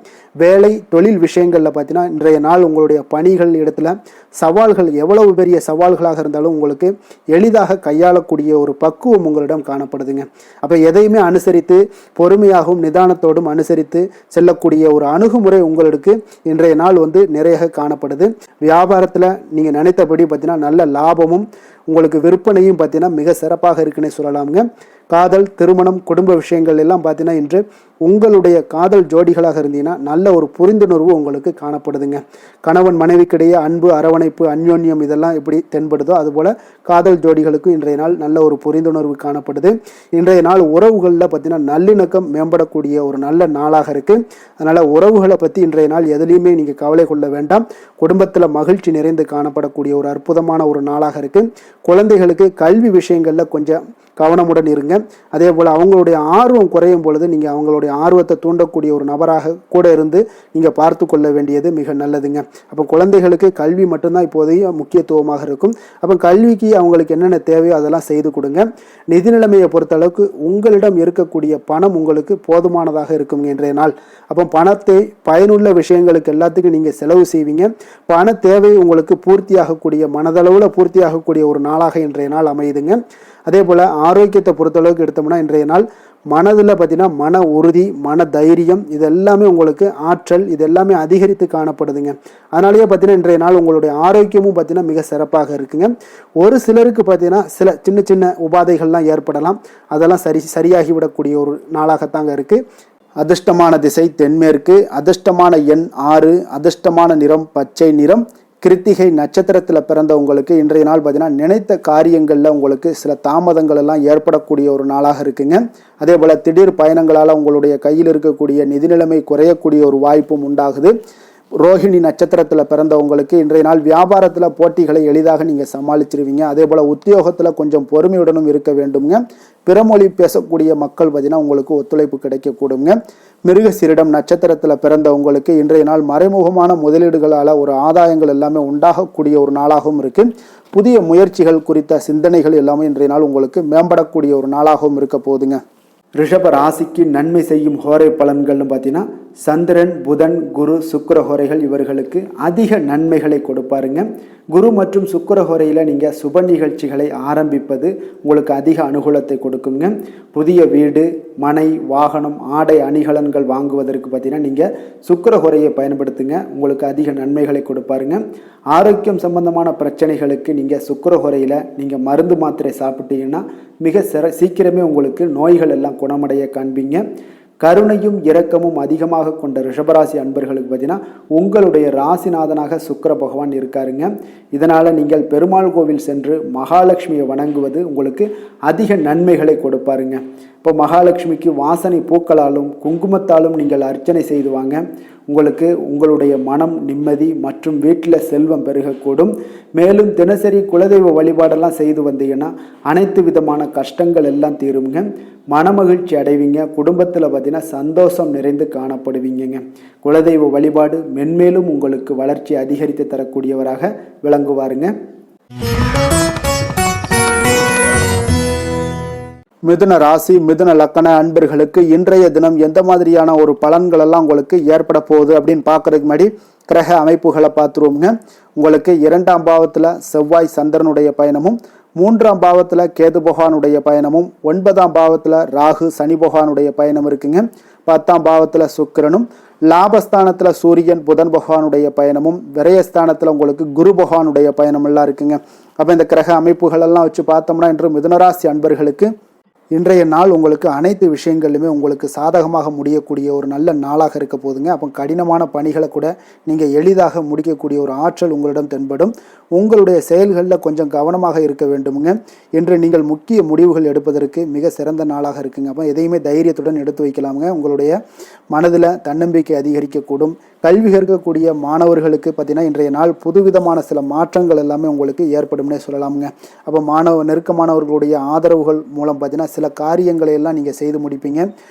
வேலை தொழில் விஷயங்களில் பார்த்தீங்கன்னா இன்றைய நாள் உங்களுடைய பணிகள் இடத்துல சவால்கள் எவ்வளவு பெரிய சவால்களாக இருந்தாலும் உங்களுக்கு எளிதாக கையாளக்கூடிய ஒரு பக்குவம் உங்களிடம் காணப்படுதுங்க. அப்போ எதையுமே அனுசரித்து பொறுமையாகவும் நிதானத்தோடும் அனுசரித்து செல்லக்கூடிய ஒரு அணுகுமுறை உங்களுக்கு இன்றைய நாள் நிறைய காணப்படுது. வியாபாரத்தில் நீங்கள் நினைத்தபடி பார்த்தீங்கன்னா நல்ல லாபமும் உங்களுக்கு விற்பனையும் பார்த்தீங்கன்னா மிக சிறப்பாக இருக்குன்னே சொல்லலாமுங்க. காதல், திருமணம், குடும்ப விஷயங்கள் எல்லாம் பார்த்தீங்கன்னா இன்று உங்களுடைய காதல் ஜோடிகளாக இருந்தீங்கன்னா நல்ல ஒரு புரிந்துணர்வு உங்களுக்கு காணப்படுதுங்க. கணவன் மனைவிக்கிடையே அன்பு, அரவணைப்பு, அந்யோன்யம் இதெல்லாம் எப்படி தென்படுதோ அதுபோல் காதல் ஜோடிகளுக்கு இன்றைய நாள் நல்ல ஒரு புரிந்துணர்வு காணப்படுது. இன்றைய நாள் உறவுகளில் பார்த்தீங்கன்னா நல்லிணக்கம் மேம்படக்கூடிய ஒரு நல்ல நாளாக இருக்குது. அதனால் உறவுகளை பற்றி இன்றைய நாள் எதுலேயுமே நீங்கள் கவலை கொள்ள வேண்டாம். குடும்பத்தில் மகிழ்ச்சி நிறைந்து காணப்படக்கூடிய ஒரு அற்புதமான ஒரு நாளாக இருக்குது. குழந்தைகளுக்கு கல்வி விஷயங்களில் கொஞ்சம் கவனமுடன் இருங்க. அதே போல் அவங்களுடைய ஆர்வம் குறையும் பொழுது நீங்கள் அவங்களுடைய ஆர்வத்தை தூண்டக்கூடிய ஒரு நபராக கூட இருந்து நீங்கள் பார்த்து கொள்ள வேண்டியது மிக நல்லதுங்க. அப்போ குழந்தைகளுக்கு கல்வி மட்டும்தான் இப்போதைய முக்கியத்துவமாக இருக்கும். அப்போ கல்விக்கு அவங்களுக்கு என்னென்ன தேவையோ அதெல்லாம் செய்து கொடுங்க. நிதி நிலைமையை பொறுத்தளவுக்கு உங்களிடம் இருக்கக்கூடிய பணம் உங்களுக்கு போதுமானதாக இருக்குங்க இன்றைய நாள். அப்போ பணத்தை பயனுள்ள விஷயங்களுக்கு எல்லாத்துக்கும் நீங்கள் செலவு செய்வீங்க. பண தேவை உங்களுக்கு பூர்த்தியாகக்கூடிய மனதளவில் பூர்த்தியாகக்கூடிய ஒரு நாளாக இன்றைய நாள் அமையுதுங்க. அதே போல் ஆரோக்கியத்தை பொறுத்தளவுக்கு எடுத்தோம்னா இன்றைய நாள் மனதில் பார்த்தீங்கன்னா மன உறுதி, மன தைரியம் இது எல்லாமே உங்களுக்கு ஆற்றல் இது எல்லாமே அதிகரித்து காணப்படுதுங்க. அதனாலேயே பார்த்தீங்கன்னா இன்றைய நாள் உங்களுடைய ஆரோக்கியமும் பார்த்தீங்கன்னா மிக சிறப்பாக இருக்குங்க. ஒரு சிலருக்கு பார்த்தீங்கன்னா சில சின்ன சின்ன உபாதைகள்லாம் ஏற்படலாம். அதெல்லாம் சரியாகிவிடக்கூடிய ஒரு நாளாகத்தாங்க இருக்குது. அதிர்ஷ்டமான திசை தென்மேற்கு, அதிர்ஷ்டமான எண் 6, அதிர்ஷ்டமான நிறம் பச்சை நிறம். கிருத்திகை நட்சத்திரத்தில் பிறந்த உங்களுக்கு இன்றைய நாள் பார்த்தீங்கன்னா நினைத்த காரியங்களில் உங்களுக்கு சில தாமதங்கள் எல்லாம் ஏற்படக்கூடிய ஒரு நாளாக இருக்குங்க. அதே போல் திடீர் பயணங்களால் உங்களுடைய கையில் இருக்கக்கூடிய நிதி நிலைமை குறையக்கூடிய ஒரு வாய்ப்பும் உண்டாகுது. ரோஹிணி நட்சத்திரத்தில் பிறந்தவங்களுக்கு இன்றைய நாள் வியாபாரத்தில் போட்டிகளை எளிதாக நீங்கள் சமாளிச்சிருவீங்க. அதே போல் உத்தியோகத்தில் கொஞ்சம் பொறுமையுடனும் இருக்க வேண்டுங்க. பிறமொழி பேசக்கூடிய மக்கள் பார்த்தீங்கன்னா உங்களுக்கு ஒத்துழைப்பு கிடைக்கக்கூடுங்க. மிருகசீரிடம் நட்சத்திரத்தில் பிறந்த உங்களுக்கு இன்றைய நாள் மறைமுகமான முதலீடுகளால் ஒரு ஆதாயங்கள் எல்லாமே உண்டாகக்கூடிய ஒரு நாளாகவும் இருக்குது. புதிய முயற்சிகள் குறித்த சிந்தனைகள் எல்லாமே இன்றைய நாள் உங்களுக்கு மேம்படக்கூடிய ஒரு நாளாகவும் இருக்க போகுதுங்க. ரிஷப ராசிக்கு நன்மை செய்யும் ஹோரை பலன்கள்னு பார்த்தீங்கன்னா சந்திரன், புதன், குரு, சுக்கிர ஹோரைகள் இவர்களுக்கு அதிக நன்மைகளை கொடுப்பாருங்க. குரு மற்றும் சுக்கிர ஹோரையில் நீங்கள் சுப நிகழ்ச்சிகளை ஆரம்பிப்பது உங்களுக்கு அதிக அனுகூலத்தை கொடுக்குங்க. புதிய வீடு, மனை, வாகனம், ஆடை அணிகலன்கள் வாங்குவதற்கு பார்த்தீங்கன்னா நீங்கள் சுக்கிர ஹோரையை பயன்படுத்துங்க. உங்களுக்கு அதிக நன்மைகளை கொடுப்பாருங்க. ஆரோக்கியம் சம்பந்தமான பிரச்சனைகளுக்கு நீங்கள் சுக்கிர ஹோரையில் நீங்கள் மருந்து மாத்திரை சாப்பிட்டீங்கன்னா மிக சீக்கிரமே உங்களுக்கு நோய்கள் எல்லாம் குணமடைய காண்பீங்க. கருணையும் இரக்கமும் அதிகமாக கொண்ட ரிஷபராசி அன்பர்களுக்கு பார்த்தீங்கன்னா உங்களுடைய ராசிநாதனாக சுக்கிர பகவான் இருக்காருங்க. இதனால் நீங்கள் பெருமாள் கோவில் சென்று மகாலட்சுமியை வணங்குவது உங்களுக்கு அதிக நன்மைகளை கொடுப்பாருங்க. இப்போ மகாலட்சுமிக்கு வாசனை பூக்களாலும் குங்குமத்தாலும் நீங்கள் அர்ச்சனை செய்து வாங்க. உங்களுக்கு உங்களுடைய மனம் நிம்மதி மற்றும் வீட்டில் செல்வம் பெருகக்கூடும். மேலும் தினசரி குலதெய்வ வழிபாடெல்லாம் செய்து வந்தீங்கன்னா அனைத்து விதமான கஷ்டங்கள் எல்லாம் தீருங்க. மனமகிழ்ச்சி அடைவீங்க. குடும்பத்தில் பார்த்தீங்கன்னா சந்தோஷம் நிறைந்து காணப்படுவீங்க. குலதெய்வ வழிபாடு மென்மேலும் உங்களுக்கு வளர்ச்சி அதிகரித்து தரக்கூடியவராக விளங்குவாருங்க. மிதுன ராசி, மிதுன லக்கண அன்பர்களுக்கு இன்றைய தினம் எந்த மாதிரியான ஒரு பலன்கள் எல்லாம் உங்களுக்கு ஏற்பட போகுது அப்படின்னு பார்க்கறதுக்கு முன்னாடி கிரக அமைப்புகளை பார்த்துருவோங்க. உங்களுக்கு 2ஆம் பாவத்தில் செவ்வாய் சந்திரனுடைய பயணமும், 3ஆம் பாவத்தில் கேது பகவானுடைய பயணமும், 9ஆம் பாவத்தில் ராகு சனி பகவானுடைய பயணம் இருக்குங்க. 10ஆம் பாவத்தில் சுக்கிரனும், லாபஸ்தானத்தில் சூரியன் புதன் பகவானுடைய பயணமும், விரயஸ்தானத்தில் உங்களுக்கு குரு பகவானுடைய பயணம் எல்லாம் இருக்குங்க. அப்போ இந்த கிரக அமைப்புகள் எல்லாம் வச்சு பார்த்தோம்னா இன்று மிதுனராசி அன்பர்களுக்கு இன்றைய நாள் உங்களுக்கு அனைத்து விஷயங்களிலுமே உங்களுக்கு சாதகமாக முடியக்கூடிய ஒரு நல்ல நாளாக இருக்க போதுங்க. அப்போ கடினமான பணிகளை கூட நீங்கள் எளிதாக முடிக்கக்கூடிய ஒரு ஆற்றல் உங்களிடம் தென்படும். உங்களுடைய செயல்களில் கொஞ்சம் கவனமாக இருக்க வேண்டுமுங்க. இன்று நீங்கள் முக்கிய முடிவுகள் எடுப்பதற்கு மிக சிறந்த நாளாக இருக்குங்க. அப்போ எதையுமே தைரியத்துடன் எடுத்து வைக்கலாமுங்க. உங்களுடைய மனதில் தன்னம்பிக்கை அதிகரிக்கக்கூடும். கல்வி கற்கக்கூடிய மாணவர்களுக்கு பார்த்தீங்கன்னா இன்றைய நாள் புதுவிதமான சில மாற்றங்கள் எல்லாமே உங்களுக்கு ஏற்படும்னே சொல்லலாமுங்க. அப்போ நெருக்கமானவர்களுடைய ஆதரவுகள் மூலம் பார்த்தீங்கன்னா சில காரியங்களை எல்லாம் நீங்கள் செய்து முடிப்பீங்க.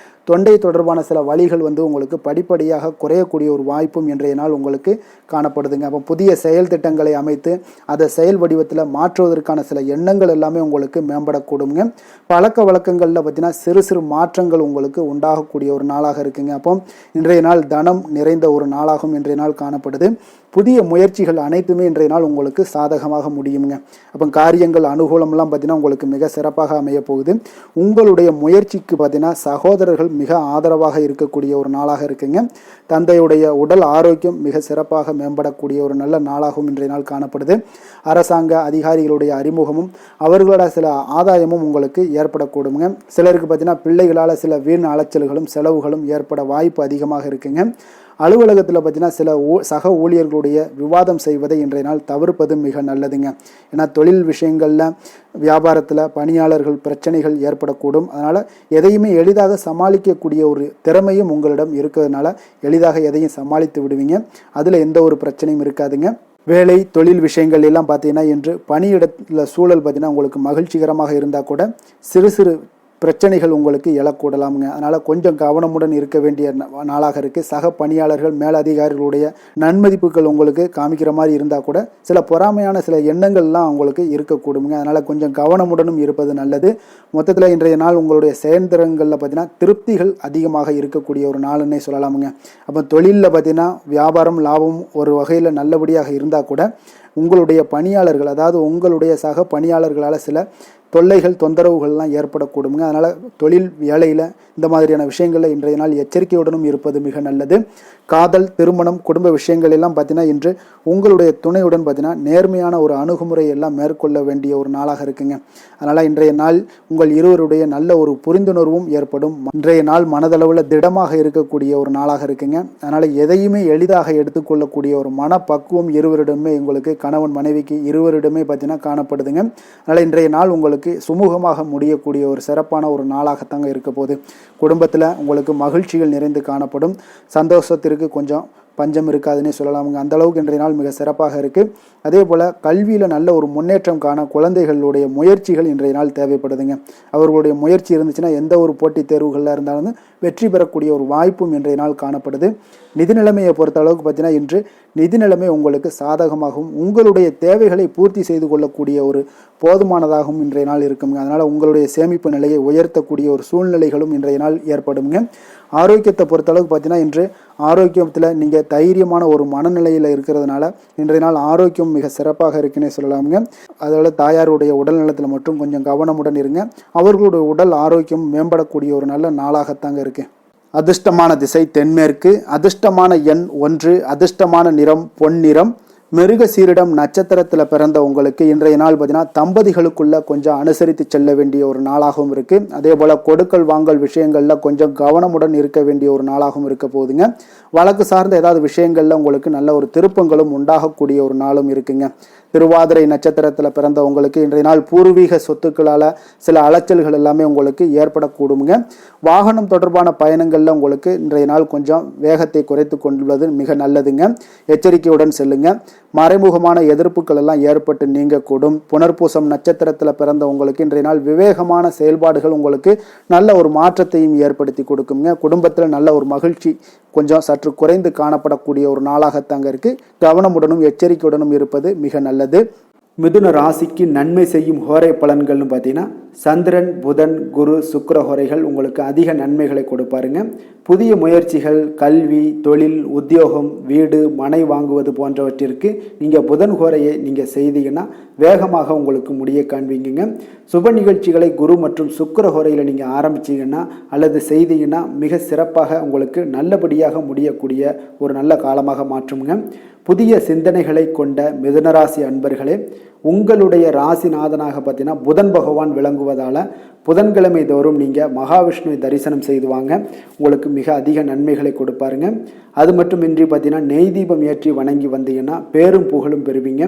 தொண்டை தொடர்பான சில வழிகள் உங்களுக்கு படிப்படியாக குறையக்கூடிய ஒரு வாய்ப்பும் இன்றைய நாள் உங்களுக்கு காணப்படுதுங்க. அப்போ புதிய செயல் திட்டங்களை அமைத்து அதை செயல் வடிவத்தில் மாற்றுவதற்கான சில எண்ணங்கள் எல்லாமே உங்களுக்கு மேம்படக்கூடுங்க. பழக்க வழக்கங்களில் பார்த்தீங்கன்னா சிறு சிறு மாற்றங்கள் உங்களுக்கு உண்டாகக்கூடிய ஒரு நாளாக இருக்குங்க. அப்போ இன்றைய நாள் தனம் நிறைந்த ஒரு நாளாகவும் இன்றைய நாள் காணப்படுது. புதிய முயற்சிகள் அனைத்துமே இன்றைய நாள் உங்களுக்கு சாதகமாக முடியுங்க. அப்போ காரியங்கள் அனுகூலம்லாம் பார்த்தீங்கன்னா உங்களுக்கு மிக சிறப்பாக அமைய போகுது. உங்களுடைய முயற்சிக்கு பார்த்தீங்கன்னா சகோதரர்கள் மிக ஆதரவாக இருக்கக்கூடிய ஒரு நாளாக இருக்குங்க. தந்தையுடைய உடல் ஆரோக்கியம் மிக சிறப்பாக மேம்படக்கூடிய ஒரு நல்ல நாளாகவும் இன்றைய நாள் காணப்படுது. அரசாங்க அதிகாரிகளுடைய அறிமுகமும் அவர்களோட சில ஆதாயமும் உங்களுக்கு ஏற்படக்கூடுங்க. சிலருக்கு பார்த்தீங்கன்னா பிள்ளைகளால் சில வீண் அலைச்சல்களும் செலவுகளும் ஏற்பட வாய்ப்பு அதிகமாக இருக்குங்க. அலுவலகத்தில் பார்த்தீங்கன்னா சில சக ஊழியர்களுடைய விவாதம் செய்வதை இன்றைய நாள் தவிர்ப்பது மிக நல்லதுங்க. ஏன்னா தொழில் விஷயங்களில் வியாபாரத்தில் பணியாளர்கள் பிரச்சனைகள் ஏற்படக்கூடும். அதனால் எதையுமே எளிதாக சமாளிக்கக்கூடிய ஒரு திறமையும் உங்களிடம் இருக்கிறதுனால எளிதாக எதையும் சமாளித்து விடுவீங்க. அதில் எந்த ஒரு பிரச்சனையும் இருக்காதுங்க. வேலை தொழில் விஷயங்கள் எல்லாம் பார்த்தீங்கன்னா இன்று பணியிடத்தில் சூழல் பார்த்தீங்கன்னா உங்களுக்கு மகிழ்ச்சிகரமாக இருந்தால் கூட சிறு சிறு பிரச்சனைகள் உங்களுக்கு எழக்கூடலாமுங்க. அதனால் கொஞ்சம் கவனமுடன் இருக்க வேண்டிய நாளாக இருக்குது. சக பணியாளர்கள் மேலதிகாரிகளுடைய நன்மதிப்புகள் உங்களுக்கு காமிக்கிற மாதிரி இருந்தால் கூட சில பொறாமையான சில எண்ணங்கள்லாம் உங்களுக்கு இருக்கக்கூடுங்க. அதனால் கொஞ்சம் கவனமுடனும் இருப்பது நல்லது. மொத்தத்தில் இன்றைய நாள் உங்களுடைய செயல்திறன்களில் பார்த்தீங்கன்னா திருப்திகள் அதிகமாக இருக்கக்கூடிய ஒரு நாளுன்னே சொல்லலாமுங்க. அப்போ தொழிலில் பார்த்தீங்கன்னா வியாபாரம் லாபம் ஒரு வகையில் நல்லபடியாக இருந்தால் கூட உங்களுடைய பணியாளர்கள் அதாவது உங்களுடைய சக பணியாளர்களால் சில தொல்லைகள் தொந்தரவுகள்லாம் ஏற்படக்கூடுங்க. அதனால் தொழில் வேலையில் இந்த மாதிரியான விஷயங்களில் இன்றைய நாள் எச்சரிக்கையுடனும் இருப்பது மிக நல்லது. காதல் திருமணம் குடும்ப விஷயங்கள் எல்லாம் பார்த்தீங்கன்னா இன்று உங்களுடைய துணையுடன் பார்த்தீங்கன்னா நேர்மையான ஒரு அணுகுமுறை எல்லாம் மேற்கொள்ள வேண்டிய ஒரு நாளாக இருக்குங்க. அதனால் இன்றைய நாள் உங்கள் இருவருடைய நல்ல ஒரு புரிந்துணர்வும் ஏற்படும். இன்றைய நாள் மனதளவில் திடமாக இருக்கக்கூடிய ஒரு நாளாக இருக்குங்க. அதனால் எதையுமே எளிதாக எடுத்துக்கொள்ளக்கூடிய ஒரு மனப்பக்குவம் இருவரிடமே உங்களுக்கு கணவன் மனைவிக்கு இருவரிடமே பார்த்தீங்கன்னா காணப்படுதுங்க. அதனால் இன்றைய நாள் உங்களுக்கு சுமூகமாக முடியக்கூடிய ஒரு சிறப்பான ஒரு நாளாகத்தாங்க இருக்க போகுது. குடும்பத்தில் உங்களுக்கு மகிழ்ச்சிகள் நிறைந்து காணப்படும். சந்தோஷத்திற்கு கொஞ்சம் பஞ்சம் இருக்காதுன்னே சொல்லலாமுங்க. அந்த அளவுக்கு இன்றைய நாள் மிக சிறப்பாக இருக்குது. அதே போல் கல்வியில் நல்ல ஒரு முன்னேற்றம் காண குழந்தைகளுடைய முயற்சிகள் இன்றைய நாள் தேவைப்படுதுங்க. அவர்களுடைய முயற்சி இருந்துச்சுன்னா எந்த ஒரு போட்டித் தேர்வுகளில் இருந்தாலும் வெற்றி பெறக்கூடிய ஒரு வாய்ப்பும் இன்றைய நாள் காணப்படுது. நிதி நிலைமையை பொறுத்த அளவுக்கு பார்த்தீங்கன்னா இன்று நிதி நிலைமை உங்களுக்கு சாதகமாகவும் உங்களுடைய தேவைகளை பூர்த்தி செய்து கொள்ளக்கூடிய ஒரு போதுமானதாகவும் இன்றைய நாள் இருக்குங்க. அதனால் உங்களுடைய சேமிப்பு நிலையை உயர்த்தக்கூடிய ஒரு சூழ்நிலைகளும் இன்றைய நாள் ஏற்படுங்க. ஆரோக்கியத்தை பொறுத்தளவுக்கு பார்த்தீங்கன்னா இன்று ஆரோக்கியத்தில் நீங்கள் தைரியமான ஒரு மனநிலையில் இருக்கிறதுனால இன்றைய நாள் ஆரோக்கியம் மிக சிறப்பாக இருக்குன்னே சொல்லலாமுங்க. அதோட தாயாருடைய உடல் நலத்தில் மட்டும் கொஞ்சம் கவனமுடன் இருங்க. அவர்களுடைய உடல் ஆரோக்கியம் மேம்படக்கூடிய ஒரு நல்ல நாளாகத்தாங்க இருக்கு. அதிர்ஷ்டமான திசை தென்மேற்கு, அதிர்ஷ்டமான எண் 1, அதிர்ஷ்டமான நிறம் பொன்னிறம். மிருக சீரிடம் நட்சத்திரத்தில் பிறந்த உங்களுக்கு இன்றைய நாள் பார்த்தீங்கன்னா தம்பதிகளுக்குள்ள கொஞ்சம் அனுசரித்து செல்ல வேண்டிய ஒரு நாளாகவும் இருக்குது. அதே போல் கொடுக்கல் வாங்கல் விஷயங்களில் கொஞ்சம் கவனமுடன் இருக்க வேண்டிய ஒரு நாளாகவும் இருக்க போகுதுங்க. வழக்கு சார்ந்த ஏதாவது விஷயங்களில் உங்களுக்கு நல்ல ஒரு திருப்பங்களும் உண்டாகக்கூடிய ஒரு நாளும் இருக்குங்க. திருவாதிரை நட்சத்திரத்தில் பிறந்த உங்களுக்கு இன்றைய நாள் பூர்வீக சொத்துக்களால் சில அலைச்சல்கள் எல்லாமே உங்களுக்கு ஏற்படக்கூடுங்க. வாகனம் தொடர்பான பயணங்களில் உங்களுக்கு இன்றைய நாள் கொஞ்சம் வேகத்தை குறைத்து கொள்வது மிக நல்லதுங்க. எச்சரிக்கையுடன் செல்லுங்க. மறைமுகமான எதிர்ப்புகள் எல்லாம் ஏற்பட்டு நீங்கக்கூடும். புனர்பூசம் நட்சத்திரத்தில் பிறந்த உங்களுக்கு இன்றைய நாள் விவேகமான செயல்பாடுகள் உங்களுக்கு நல்ல ஒரு மாற்றத்தையும் ஏற்படுத்தி கொடுக்குங்க. குடும்பத்தில் நல்ல ஒரு மகிழ்ச்சி கொஞ்சம் சற்று குறைந்து காணப்படக்கூடிய ஒரு நாளாகத்தாங்க இருக்கு. கவனமுடனும் எச்சரிக்கையுடனும் இருப்பது மிக நல்லது. மிதுன ராசிக்கு நன்மை செய்யும் ஹோரை பலன்கள்னு பார்த்தீங்கன்னா சந்திரன் புதன் குரு சுக்கிர ஹோரைகள் உங்களுக்கு அதிக நன்மைகளை கொடுப்பாருங்க. புதிய முயற்சிகள் கல்வி தொழில் உத்தியோகம் வீடு மனை வாங்குவது போன்றவற்றிற்கு நீங்கள் புதன் ஹோரையை நீங்கள் செய்தீங்கன்னா வேகமாக உங்களுக்கு முடிய காண்பீங்க. சுப நிகழ்ச்சிகளை குரு மற்றும் சுக்கிர ஹோரையில் நீங்கள் ஆரம்பிச்சிங்கன்னா அல்லது செய்தீங்கன்னா மிக சிறப்பாக உங்களுக்கு நல்லபடியாக முடியக்கூடிய ஒரு நல்ல காலமாக மாற்றுங்க. புதிய சிந்தனைகளை கொண்ட மிதுனராசி அன்பர்களே, உங்களுடைய ராசிநாதனாக பார்த்தீங்கன்னா புதன் பகவான் விளங்குவதால் புதன்கிழமை தோறும் நீங்கள் மகாவிஷ்ணுவை தரிசனம் செய்து வாங்க. உங்களுக்கு மிக அதிக நன்மைகளை கொடுப்பாருங்க. அது மட்டுமின்றி பார்த்தீங்கன்னா நெய் தீபம் ஏற்றி வணங்கி வந்தீங்கன்னா பேரும் புகழும் பெறுவீங்க.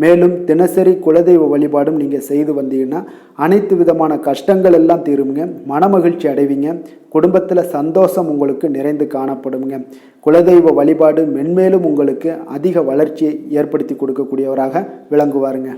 மேலும் தினசரி குலதெய்வ வழிபாடும் நீங்கள் செய்து வந்தீங்கன்னா அனைத்து விதமான கஷ்டங்கள் எல்லாம் தீருங்க. மனமகிழ்ச்சி அடைவீங்க. குடும்பத்தில் சந்தோஷம் உங்களுக்கு நிறைந்து காணப்படுங்க. குலதெய்வ வழிபாடு மென்மேலும் உங்களுக்கு அதிக வளர்ச்சியை ஏற்படுத்தி கொடுக்கக்கூடியவராக விளங்குவாருங்க.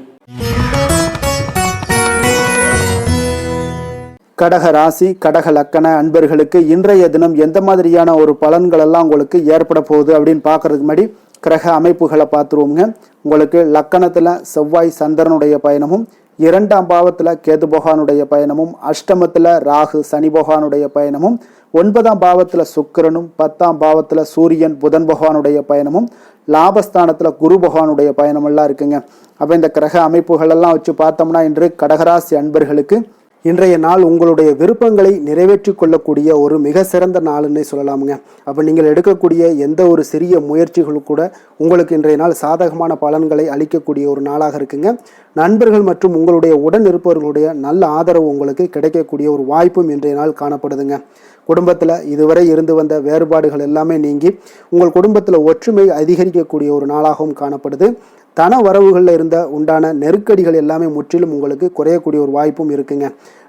கடக ராசி கடக லக்கண அன்பர்களுக்கு இன்றைய தினம் எந்த மாதிரியான ஒரு பலன்கள் எல்லாம் உங்களுக்கு ஏற்பட போகுது அப்படின்னு பார்க்கறதுக்கு முன்னாடி கிரக அமைப்புகளை பார்த்துருவோங்க. உங்களுக்கு லக்கணத்தில் செவ்வாய் சந்திரனுடைய பயணமும், 2ஆம் பாவத்தில் கேது பகவானுடைய பயணமும், அஷ்டமத்தில் ராகு சனி பகவானுடைய பயணமும், 9ஆம் பாவத்தில் சுக்கிரனும், 10ஆம் பாவத்தில் சூரியன் புதன் பகவானுடைய பயணமும், லாபஸ்தானத்தில் குரு பகவானுடைய பயணமெல்லாம் இருக்குங்க. அப்போ இந்த கிரக அமைப்புகளெல்லாம் வச்சு பார்த்தோம்னா இன்று கடகராசி அன்பர்களுக்கு இன்றைய நாள் உங்களுடைய விருப்பங்களை நிறைவேற்றிக் கொள்ளக்கூடிய ஒரு மிக சிறந்த நாள்னே சொல்லலாமுங்க. அப்போ நீங்கள் எடுக்கக்கூடிய எந்த ஒரு சிறிய முயற்சிகளும் கூட உங்களுக்கு இன்றைய நாள் சாதகமான பலன்களை அளிக்கக்கூடிய ஒரு நாளாக இருக்குங்க. நண்பர்கள் மற்றும் உங்களுடைய உடன் இருப்பவர்களுடைய நல்ல ஆதரவு உங்களுக்கு கிடைக்கக்கூடிய ஒரு வாய்ப்பும் இன்றைய நாள் காணப்படுதுங்க. குடும்பத்தில் இதுவரை இருந்து வந்த வேறுபாடுகள் எல்லாமே நீங்கி உங்கள் குடும்பத்தில் ஒற்றுமை அதிகரிக்கக்கூடிய ஒரு நாளாகவும் காணப்படுது. தன வரவுகளில் இருந்த உண்டான நெருக்கடிகள் எல்லாமே முற்றிலும் உங்களுக்கு குறையக்கூடிய ஒரு வாய்ப்பும் இருக்குங்க.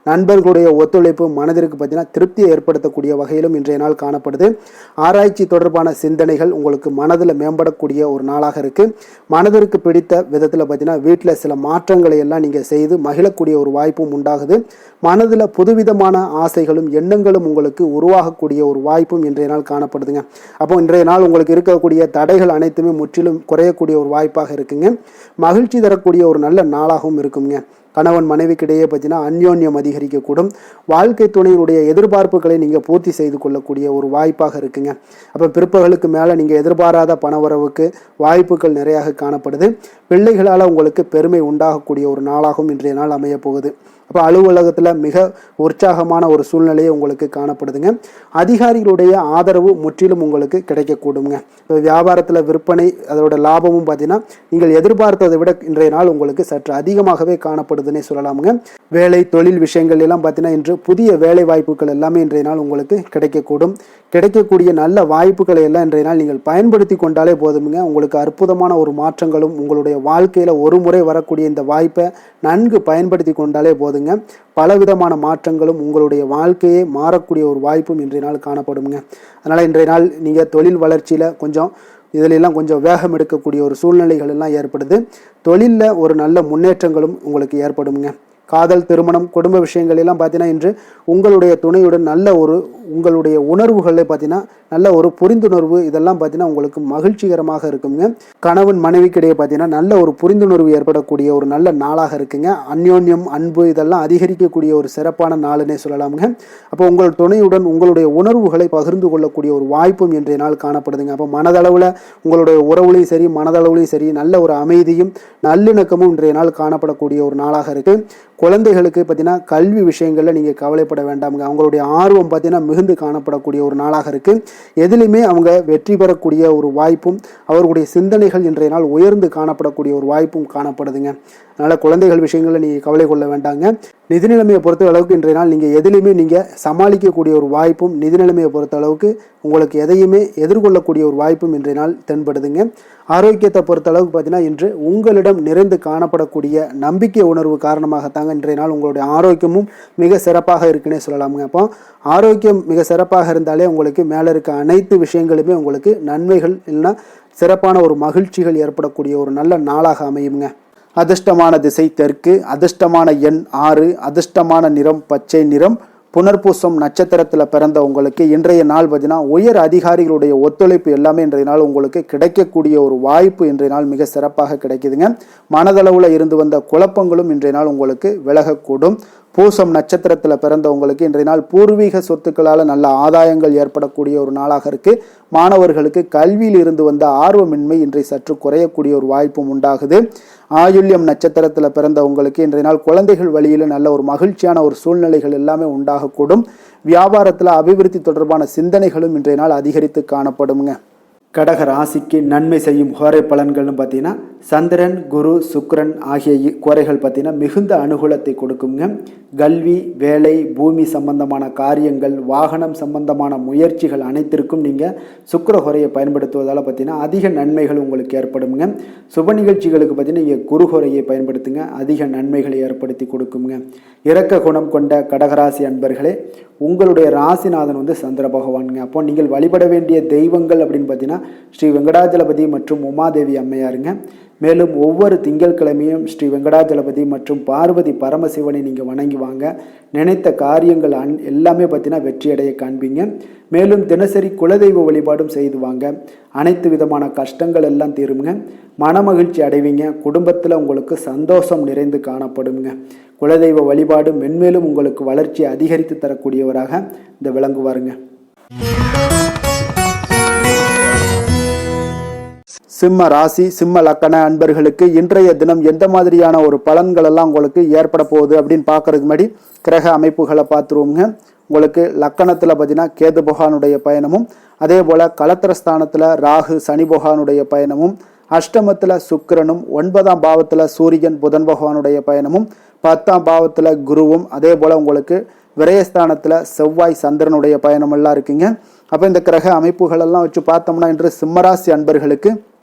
நண்பர்களுடைய ஒத்துழைப்பு மனதிற்கு பார்த்தீங்கன்னா திருப்தியை ஏற்படுத்தக்கூடிய வகையிலும் இன்றைய நாள் காணப்படுது. ஆராய்ச்சி தொடர்பான சிந்தனைகள் உங்களுக்கு மனதில் மேம்படக்கூடிய ஒரு நாளாக இருக்குது. மனதிற்கு பிடித்த விதத்தில் பார்த்தீங்கன்னா வீட்டில் சில மாற்றங்களை எல்லாம் நீங்கள் செய்து மகிழக்கூடிய ஒரு வாய்ப்பும் உண்டாகுது. மனதில் புதுவிதமான ஆசைகளும் எண்ணங்களும் உங்களுக்கு உருவாகக்கூடிய ஒரு வாய்ப்பும் இன்றைய நாள் காணப்படுதுங்க. அப்போ இன்றைய நாள் உங்களுக்கு இருக்கக்கூடிய தடைகள் அனைத்துமே முற்றிலும் குறையக்கூடிய ஒரு வாய்ப்பாக இருக்குங்க. மகிழ்ச்சி தரக்கூடிய ஒரு நல்ல நாளாகவும் இருக்குங்க. கணவன் மனைவிக்கிடையே பார்த்தீங்கன்னா அந்யோன்யம் அதிகரிக்கக்கூடும். வாழ்க்கை துணையினுடைய எதிர்பார்ப்புகளை நீங்கள் பூர்த்தி செய்து கொள்ளக்கூடிய ஒரு வாய்ப்பாக இருக்குங்க. அப்போ பிற்பகலுக்கு மேலே நீங்கள் எதிர்பாராத பணவரவுக்கு வாய்ப்புகள் நிறையாக காணப்படுது. பிள்ளைகளால் உங்களுக்கு பெருமை உண்டாகக்கூடிய ஒரு நாளாகவும் இன்றைய நாள் அமைய போகுது. அப்போ அலுவலகத்தில் மிக உற்சாகமான ஒரு சூழ்நிலையை உங்களுக்கு காணப்படுதுங்க. அதிகாரிகளுடைய ஆதரவு முற்றிலும் உங்களுக்கு கிடைக்கக்கூடுங்க. இப்போ வியாபாரத்தில் விற்பனை அதோட லாபமும் பார்த்தீங்கன்னா நீங்கள் எதிர்பார்த்ததை விட இன்றைய நாள் உங்களுக்கு சற்று அதிகமாகவே காணப்படுதுன்னே சொல்லலாமுங்க. வேலை தொழில் விஷயங்கள் எல்லாம் பார்த்தீங்கன்னா இன்று புதிய வேலை வாய்ப்புகள் எல்லாமே இன்றைய நாள் உங்களுக்கு கிடைக்கக்கூடும். கிடைக்கக்கூடிய நல்ல வாய்ப்புகளை எல்லாம் இன்றைய நாள் நீங்கள் பயன்படுத்தி கொண்டாலே போதுமுங்க. உங்களுக்கு அற்புதமான ஒரு மாற்றங்களும் உங்களுடைய வாழ்க்கையில் ஒரு முறை வரக்கூடிய இந்த வாய்ப்பை நன்கு பயன்படுத்தி கொண்டாலே போதுங்க. பலவிதமான மாற்றங்களும் உங்களுடைய வாழ்க்கையே மாறக்கூடிய ஒரு வாய்ப்பும் இன்றைய நாள் காணப்படுங்க. அதனால் இன்றைய நாள் நீங்கள் தொழில் வளர்ச்சியில் இதிலெல்லாம் கொஞ்சம் வேகம் எடுக்கக்கூடிய ஒரு சூழ்நிலைகள் எல்லாம் ஏற்படுது. தொழிலில் ஒரு நல்ல முன்னேற்றங்களும் உங்களுக்கு ஏற்படுங்க. காதல், திருமணம், குடும்ப விஷயங்கள் எல்லாம் பார்த்தீங்கன்னா இன்று உங்களுடைய துணையுடன் நல்ல ஒரு உங்களுடைய உணர்வுகளில் பார்த்தீங்கன்னா நல்ல ஒரு புரிந்துணர்வு இதெல்லாம் பார்த்தீங்கன்னா உங்களுக்கு மகிழ்ச்சிகரமாக இருக்குங்க. கணவன் மனைவிக்கிடையே பார்த்தீங்கன்னா நல்ல ஒரு புரிந்துணர்வு ஏற்படக்கூடிய ஒரு நல்ல நாளாக இருக்குங்க. அந்யோன்யம், அன்பு இதெல்லாம் அதிகரிக்கக்கூடிய ஒரு சிறப்பான நாளுன்னே சொல்லலாமுங்க. அப்போ உங்கள் துணையுடன் உங்களுடைய உணர்வுகளை பகிர்ந்து கொள்ளக்கூடிய ஒரு வாய்ப்பும் இன்றைய நாள் காணப்படுதுங்க. அப்போ மனதளவில் உங்களுடைய உறவுலையும் சரி மனதளவுலையும் சரி நல்ல ஒரு அமைதியும் நல்லிணக்கமும் இன்றைய நாள் காணப்படக்கூடிய ஒரு நாளாக இருக்குது. குழந்தைகளுக்கு பார்த்தீங்கன்னா கல்வி விஷயங்களில் நீங்கள் கவலைப்பட வேண்டாமுங்க. அவங்களுடைய ஆர்வம் பார்த்தீங்கன்னா மிகுந்து காணப்படக்கூடிய ஒரு நாளாக இருக்குது. எதிலுமே அவங்க வெற்றி பெறக்கூடிய ஒரு வாய்ப்பும் அவர்களுடைய சிந்தனைகள் இன்றைய நாள் உயர்ந்து காணப்படக்கூடிய ஒரு வாய்ப்பும் காணப்படுதுங்க. அதனால் குழந்தைகள் விஷயங்களில் நீங்கள் கவலை கொள்ள வேண்டாங்க. நிதி நிலைமையை பொறுத்த அளவுக்கு இன்றைய நாள் நீங்கள் எதிலுமே நீங்கள் சமாளிக்கக்கூடிய ஒரு வாய்ப்பும் நிதி நிலைமையை பொறுத்த அளவுக்கு உங்களுக்கு எதையுமே எதிர்கொள்ளக்கூடிய ஒரு வாய்ப்பும் இன்றைய நாள் தென்படுதுங்க. ஆரோக்கியத்தை பொறுத்த அளவுக்கு பார்த்தீங்கன்னா இன்று உங்களிடம் நிறைந்து காணப்படக்கூடிய நம்பிக்கை உணர்வு காரணமாகத்தாங்க இன்றைய நாள் உங்களுடைய ஆரோக்கியமும் மிக சிறப்பாக இருக்குன்னே சொல்லலாமுங்க. அப்போ ஆரோக்கியம் மிக சிறப்பாக இருந்தாலே உங்களுக்கு மேலே இருக்க அனைத்து விஷயங்களுமே உங்களுக்கு நன்மைகள் இல்லைன்னா சிறப்பான ஒரு மகிழ்ச்சிகள் ஏற்படக்கூடிய ஒரு நல்ல நாளாக அமையுங்க. அதிர்ஷ்டமான திசை தெற்கு, அதிர்ஷ்டமான எண் 6, அதிர்ஷ்டமான நிறம் பச்சை நிறம். புனர்பூசம் நட்சத்திரத்தில் பிறந்த உங்களுக்கு இன்றைய நாள் பார்த்தீங்கன்னா உயர் அதிகாரிகளுடைய ஒத்துழைப்பு எல்லாமே இன்றைய நாள் உங்களுக்கு கிடைக்கக்கூடிய ஒரு வாய்ப்பு இன்றைய நாள் மிக சிறப்பாக கிடைக்குதுங்க. மனதளவில் இருந்து வந்த குழப்பங்களும் இன்றைய நாள் உங்களுக்கு விலகக்கூடும். பூசம் நட்சத்திரத்தில் பிறந்தவங்களுக்கு இன்றைய நாள் பூர்வீக சொத்துக்களால் நல்ல ஆதாயங்கள் ஏற்படக்கூடிய ஒரு நாளாக இருக்குது. மாணவர்களுக்கு கல்வியில் இருந்து வந்த ஆர்வமின்மை இன்றைய சற்று குறையக்கூடிய ஒரு வாய்ப்பும் உண்டாகுது. ஆயுள்யம் நட்சத்திரத்தில் பிறந்தவங்களுக்கு இன்றைய நாள் குழந்தைகள் வழியில் நல்ல ஒரு மகிழ்ச்சியான ஒரு சூழ்நிலைகள் எல்லாமே உண்டாகக்கூடும். வியாபாரத்தில் அபிவிருத்தி தொடர்பான சிந்தனைகளும் இன்றைய நாள் அதிகரித்து காணப்படுங்க. கடக ராசிக்கு நன்மை செய்யும் கோரை பலன்கள்னு பார்த்தீங்கன்னா சந்திரன், குரு, சுக்கிரன் ஆகிய கோரைகள் பார்த்தீங்கன்னா மிகுந்த அனுகூலத்தை கொடுக்குங்க. கல்வி, வேலை, பூமி சம்பந்தமான காரியங்கள், வாகனம் சம்பந்தமான முயற்சிகள் அனைத்திற்கும் நீங்கள் சுக்கிர கோரையை பயன்படுத்துவதால் பார்த்தீங்கன்னா அதிக நன்மைகள் உங்களுக்கு ஏற்படுங்க. சுப நிகழ்ச்சிகளுக்கு பார்த்தீங்கன்னா நீங்கள் குரு கோரையை பயன்படுத்துங்க, அதிக நன்மைகளை ஏற்படுத்தி கொடுக்குங்க. இரக்க குணம் கொண்ட கடகராசி அன்பர்களே, உங்களுடைய ராசிநாதன் சந்திர பகவானுங்க. அப்போ நீங்கள் வழிபட வேண்டிய தெய்வங்கள் அப்படின்னு பார்த்தீங்கன்னா ஸ்ரீ வெங்கடாஜலபதி மற்றும் உமாதேவி அம்மையாருங்க. மேலும் ஒவ்வொரு திங்கட்கிழமையும் ஸ்ரீ வெங்கடாஜலபதி மற்றும் பார்வதி பரமசிவனை நீங்கள் வணங்கி வாங்க. நினைத்த காரியங்கள் எல்லாமே பார்த்தீங்கன்னா வெற்றியடைய காண்பீங்க. மேலும் தினசரி குலதெய்வ வழிபாடும் செய்து வாங்க. அனைத்து விதமான கஷ்டங்கள் எல்லாம் தீருங்க. மனமகிழ்ச்சி அடைவீங்க. குடும்பத்தில் உங்களுக்கு சந்தோஷம் நிறைந்து காணப்படுங்க. குலதெய்வ வழிபாடு மென்மேலும் உங்களுக்கு வளர்ச்சி அதிகரித்து தரக்கூடியவராக இந்த விளங்குவாருங்க. சிம்ம ராசி சிம்ம லக்கண அன்பர்களுக்கு இன்றைய தினம் எந்த மாதிரியான ஒரு பலன்கள் எல்லாம் உங்களுக்கு ஏற்பட போகுது அப்படின்னு பார்க்கறதுக்கு முன்னாடி கிரக அமைப்புகளை பார்த்துருவோங்க. உங்களுக்கு லக்கணத்தில் பார்த்தீங்கன்னா கேது பகவானுடைய பயணமும், அதே போல் கலத்திரஸ்தானத்தில் ராகு சனி பகவானுடைய பயணமும், அஷ்டமத்தில் சுக்கிரனும், 9ஆம் பாவத்தில் சூரியன் புதன் பகவானுடைய பயணமும், 10ஆம் பாவத்தில் குருவும், அதே போல் உங்களுக்கு விரயஸ்தானத்தில் செவ்வாய் சந்திரனுடைய பயணம் எல்லாம் இருக்குங்க. அப்போ இந்த கிரக அமைப்புகள் எல்லாம் வச்சு பார்த்தோம்னா இன்று சிம்மராசி அன்பர்களுக்கு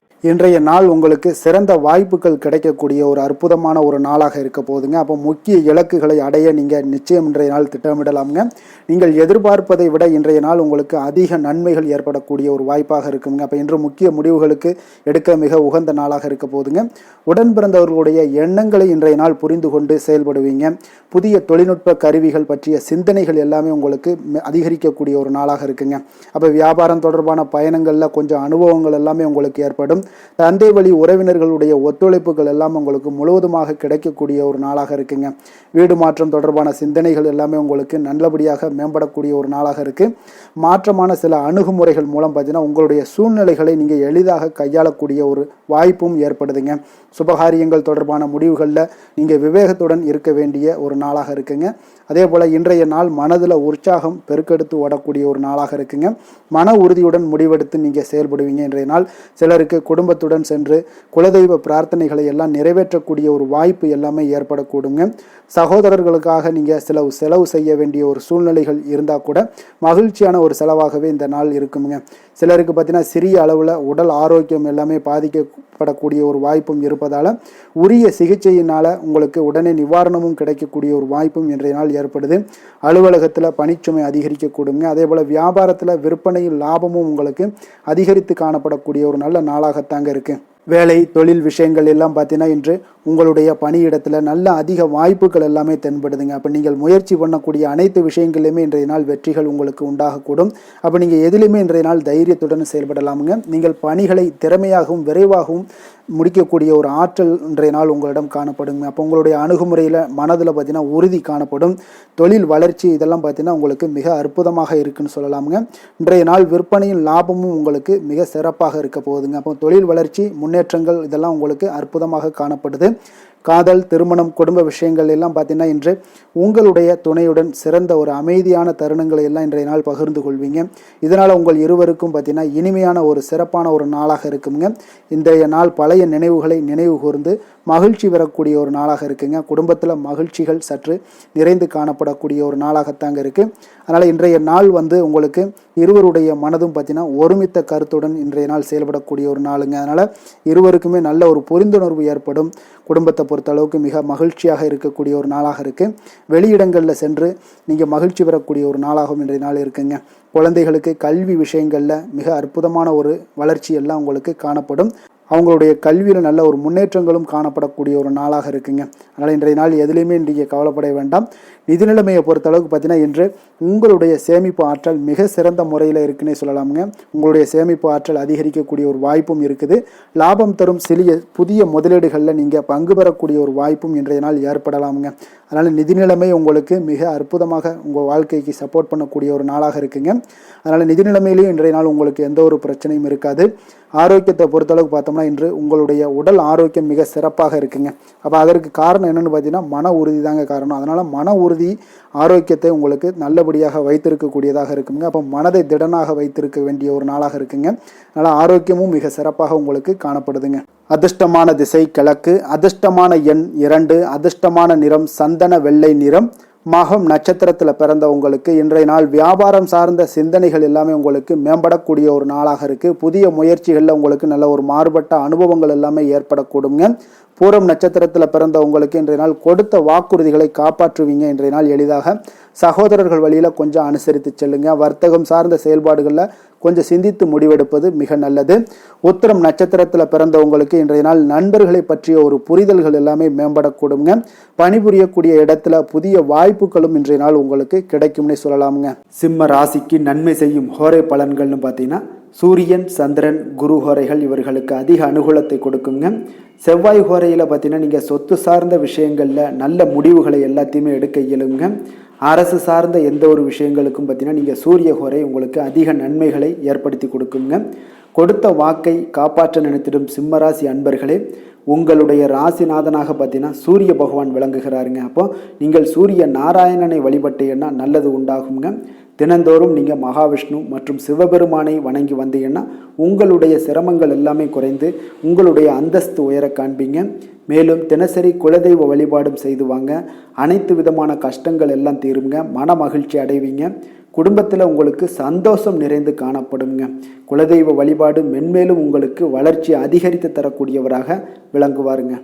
இன்றைய நாள் உங்களுக்கு சிறந்த வாய்ப்புகள் கிடைக்கக்கூடிய ஒரு அற்புதமான ஒரு நாளாக இருக்க போகுதுங்க. அப்போ முக்கிய இலக்குகளை அடைய நீங்கள் நிச்சயம் இன்றைய நாள் திட்டமிடலாமுங்க. நீங்கள் எதிர்பார்ப்பதை விட இன்றைய நாள் உங்களுக்கு அதிக நன்மைகள் ஏற்படக்கூடிய ஒரு வாய்ப்பாக இருக்குங்க. அப்போ இன்று முக்கிய முடிவுகளுக்கு எடுக்க மிக உகந்த நாளாக இருக்க போகுதுங்க. உடன் பிறந்தவர்களுடைய எண்ணங்களை இன்றைய நாள் புரிந்து கொண்டு செயல்படுவீங்க. புதிய தொழில்நுட்ப கருவிகள் பற்றிய சிந்தனைகள் எல்லாமே உங்களுக்கு அதிகரிக்கக்கூடிய ஒரு நாளாக இருக்குங்க. அப்போ வியாபாரம் தொடர்பான பயணங்களில் கொஞ்சம் அனுபவங்கள் எல்லாமே உங்களுக்கு ஏற்படும். தந்தை வழி உறவினர்களுடைய ஒத்துழைப்புகள் எல்லாம் உங்களுக்கு முழுவதுமாக கிடைக்கக்கூடிய ஒரு நாளாக இருக்குங்க. வீடு மாற்றம் தொடர்பான சிந்தனைகள் எல்லாமே உங்களுக்கு நல்லபடியாக மேம்படக்கூடிய ஒரு நாளாக இருக்கு. மாற்றமான சில அணுகுமுறைகள் மூலம் பார்த்தீங்கன்னா உங்களுடைய சூழ்நிலைகளை நீங்கள் எளிதாக கையாளக்கூடிய ஒரு வாய்ப்பும் ஏற்படுதுங்க. சுபகாரியங்கள் தொடர்பான முடிவுகளில் நீங்கள் விவேகத்துடன் இருக்க வேண்டிய ஒரு நாளாக இருக்குங்க. அதே போல் இன்றைய நாள் மனதில் உற்சாகம் பெருக்கெடுத்து ஓடக்கூடிய ஒரு நாளாக இருக்குங்க. மன உறுதியுடன் முடிவெடுத்து நீங்கள் செயல்படுவீங்க. இன்றைய நாள் சிலருக்கு குடும்பத்துடன் சென்று குலதெய்வ பிரார்த்தனைகளை எல்லாம் நிறைவேற்றக்கூடிய ஒரு வாய்ப்பு எல்லாமே ஏற்படக்கூடுங்க. சகோதரர்களுக்காக நீங்கள் செலவு செய்ய வேண்டிய ஒரு சூழ்நிலைகள் இருந்தால் கூட மகிழ்ச்சியான ஒரு செலவாகவே இந்த நாள் இருக்குங்க. சிலருக்கு பார்த்தீங்கன்னா சிறிய அளவில் உடல் ஆரோக்கியம் எல்லாமே பாதிக்கப்படக்கூடிய ஒரு வாய்ப்பும் இருப்பதால் உரிய சிகிச்சையினால் உங்களுக்கு உடனே நிவாரணமும் கிடைக்கக்கூடிய ஒரு வாய்ப்பும் இன்றைய நாள் ஏற்படுது. அலுவலகத்தில் பணிச்சுமை அதிகரிக்கக்கூடுங்க. அதே போல் வியாபாரத்தில் விற்பனையில் லாபமும் உங்களுக்கு அதிகரித்து காணப்படக்கூடிய ஒரு நல்ல நாளாகத்தாங்க இருக்குது. வேலை தொழில் விஷயங்கள் எல்லாம் பார்த்தீங்கன்னா இன்று உங்களுடைய பணியிடத்தில் நல்ல அதிக வாய்ப்புகள் எல்லாமே தென்படுதுங்க. அப்போ நீங்கள் முயற்சி பண்ணக்கூடிய அனைத்து விஷயங்களையுமே இன்றைய நாள் வெற்றிகள் உங்களுக்கு உண்டாகக்கூடும். அப்போ நீங்கள் எதிலுமே இன்றைய நாள் தைரியத்துடன் செயல்படலாமுங்க. நீங்கள் பணிகளை திறமையாகவும் விரைவாகவும் முடிக்கக்கூடிய ஒரு ஆற்றல் இன்றைய நாள் உங்களிடம் காணப்படுங்க. அப்போ உங்களுடைய அணுகுமுறையில் மனதில் பார்த்தீங்கன்னா உறுதி காணப்படும். தொழில் வளர்ச்சி இதெல்லாம் பார்த்தீங்கன்னா உங்களுக்கு மிக அற்புதமாக இருக்குன்னு சொல்லலாமுங்க. இன்றைய நாள் விற்பனையும் லாபமும் உங்களுக்கு மிக சிறப்பாக இருக்க போகுதுங்க. அப்போ தொழில் வளர்ச்சி முன்னேற்றங்கள் இதெல்லாம் உங்களுக்கு அற்புதமாக காணப்படுது. காதல் திருமணம் குடும்ப விஷயங்கள் எல்லாம் பார்த்தீங்கன்னா இன்று உங்களுடைய துணையுடன் சிறந்த ஒரு அமைதியான தருணங்களை எல்லாம் இன்றைய நாள் பகிர்ந்து கொள்வீங்க. இதனால் உங்கள் இருவருக்கும் பார்த்தீங்கன்னா இனிமையான ஒரு சிறப்பான ஒரு நாளாக இருக்குங்க. இன்றைய நாள் பழைய நினைவுகளை நினைவு கூர்ந்து மகிழ்ச்சி பெறக்கூடிய ஒரு நாளாக இருக்குங்க. குடும்பத்தில் மகிழ்ச்சிகள் சற்று நிறைந்து காணப்படக்கூடிய ஒரு நாளாகத்தாங்க இருக்குது. அதனால் இன்றைய நாள் உங்களுக்கு இருவருடைய மனதும் பார்த்தீங்கன்னா ஒருமித்த கருத்துடன் இன்றைய நாள் செயல்படக்கூடிய ஒரு நாளுங்க. அதனால் இருவருக்குமே நல்ல ஒரு புரிந்துணர்வு ஏற்படும். குடும்பத்தை பொறுத்த அளவுக்கு மிக மகிழ்ச்சியாக இருக்கக்கூடிய ஒரு நாளாக இருக்குது. வெளியிடங்களில் சென்று நீங்கள் மகிழ்ச்சி பெறக்கூடிய ஒரு நாளாகவும் இன்றைய நாள் இருக்குங்க. குழந்தைகளுக்கு கல்வி விஷயங்களில் மிக அற்புதமான ஒரு வளர்ச்சி எல்லாம் உங்களுக்கு காணப்படும். அவங்களுடைய கல்வியில் நல்ல ஒரு முன்னேற்றங்களும் காணப்படக்கூடிய ஒரு நாளாக இருக்குங்க. அதனால் இன்றைய நாள் எதுலேயுமே இன்றைக்கு கவலைப்பட வேண்டாம். நிதி நிலைமையை பொறுத்த அளவுக்கு பார்த்தீங்கன்னா இன்று உங்களுடைய சேமிப்பு ஆற்றல் மிக சிறந்த முறையில் இருக்குன்னே சொல்லலாமுங்க. உங்களுடைய சேமிப்பு ஆற்றல் அதிகரிக்கக்கூடிய ஒரு வாய்ப்பும் இருக்குது. லாபம் தரும் புதிய முதலீடுகளில் நீங்கள் பங்கு பெறக்கூடிய ஒரு வாய்ப்பும் இன்றைய நாள் ஏற்படலாமுங்க. அதனால் நிதி நிலைமை உங்களுக்கு மிக அற்புதமாக உங்கள் வாழ்க்கைக்கு சப்போர்ட் பண்ணக்கூடிய ஒரு நாளாக இருக்குங்க. அதனால் நிதி நிலைமையிலையும் இன்றைய நாள் உங்களுக்கு எந்த ஒரு பிரச்சனையும் இருக்காது. ஆரோக்கியத்தை பொறுத்தளவுக்கு பார்த்தோம்னா இன்று உங்களுடைய உடல் ஆரோக்கியம் மிக சிறப்பாக இருக்குங்க. அப்போ அதற்கு காரணம் என்னென்னு பார்த்தீங்கன்னா மன உறுதி தாங்க காரணம். அதனால் மன உறுதி ஆரோக்கியத்தை உங்களுக்கு நல்லபடியாக வைத்திருக்கக்கூடியதாக இருக்குங்க. அப்போ மனதை திடனாக வைத்திருக்க வேண்டிய ஒரு நாளாக இருக்குங்க. அதனால் ஆரோக்கியமும் மிக சிறப்பாக உங்களுக்கு காணப்படுதுங்க. அதிர்ஷ்டமான திசை கிழக்கு, அதிர்ஷ்டமான எண் 2, அதிர்ஷ்டமான நிறம் சந்தன வெள்ளை நிறம். மகம் நட்சத்திரத்தில் பிறந்த உங்களுக்கு இன்றைய நாள் வியாபாரம் சார்ந்த சிந்தனைகள் எல்லாமே உங்களுக்கு மேம்படக்கூடிய ஒரு நாளாக இருக்குது. புதிய முயற்சிகளில் உங்களுக்கு நல்ல ஒரு மாறுபட்ட அனுபவங்கள் எல்லாமே ஏற்படக்கூடுங்க. பூரம் நட்சத்திரத்தில் பிறந்த உங்களுக்கு இன்றைய நாள் கொடுத்த வாக்குறுதிகளை காப்பாற்றுவீங்க. இன்றைய நாள் எளிதாக சகோதரர்கள் வழியில் கொஞ்சம் அனுசரித்து செல்லுங்க. வர்த்தகம் சார்ந்த செயல்பாடுகளில் கொஞ்சம் சிந்தித்து முடிவெடுப்பது மிக நல்லது. உத்திரம் நட்சத்திரத்தில் பிறந்த உங்களுக்கு இன்றைய நாள் நண்பர்களை பற்றிய ஒரு புரிதல்கள் எல்லாமே மேம்படக்கூடுங்க. பணிபுரியக்கூடிய இடத்துல புதிய வாய்ப்புகளும் இன்றைய நாள் உங்களுக்கு கிடைக்கும்னே சொல்லலாமுங்க. சிம்ம ராசிக்கு நன்மை செய்யும் ஹோரை பலன்கள்னு பார்த்தீங்கன்னா சூரியன் சந்திரன் குரு ஹோரைகள் இவர்களுக்கு அதிக அனுகூலத்தை கொடுக்குங்க. செவ்வாய் ஹோரையில் பார்த்தீங்கன்னா நீங்கள் சொத்து சார்ந்த விஷயங்களில் நல்ல முடிவுகளை எல்லாத்தையுமே எடுக்க இயலுங்க. அரசு சார்ந்த எந்த ஒரு விஷயங்களுக்கும் பார்த்தீங்கன்னா நீங்கள் சூரிய ஹோரை உங்களுக்கு அதிக நன்மைகளை ஏற்படுத்தி கொடுக்குங்க. கொடுத்த வாக்கை காப்பாற்ற நினைத்திடும் சிம்மராசி அன்பர்களே, உங்களுடைய ராசிநாதனாக பார்த்தீங்கன்னா சூரிய பகவான் விளங்குகிறாருங்க. அப்போ நீங்கள் சூரிய நாராயணனை வழிபட்டீங்கன்னா நல்லது உண்டாகுங்க. தினந்தோறும் நீங்கள் மகாவிஷ்ணு மற்றும் சிவபெருமானை வணங்கி வந்தீங்கன்னா உங்களுடைய சிரமங்கள் எல்லாமே குறைந்து உங்களுடைய அந்தஸ்து உயர காண்பீங்க. மேலும் தினசரி குலதெய்வ வழிபாடும் செய்து வாங்க. அனைத்து விதமான கஷ்டங்கள் எல்லாம் தீருங்க. மன மகிழ்ச்சி அடைவீங்க. குடும்பத்தில் உங்களுக்கு சந்தோஷம் நிறைந்து காணப்படுங்க. குலதெய்வ வழிபாடு மென்மேலும் உங்களுக்கு வளர்ச்சி அதிகரித்து தரக்கூடியவராக விளங்குவாருங்க.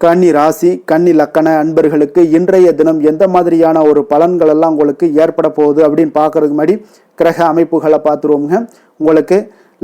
கன்னி ராசி கன்னி லக்கண அன்பர்களுக்கு இன்றைய தினம் எந்த மாதிரியான ஒரு பலன்கள் எல்லாம் உங்களுக்கு ஏற்பட போகுது அப்படின்னு பார்க்கறதுக்கு முன்னாடி கிரக அமைப்புகளை பார்த்துருவோங்க. உங்களுக்கு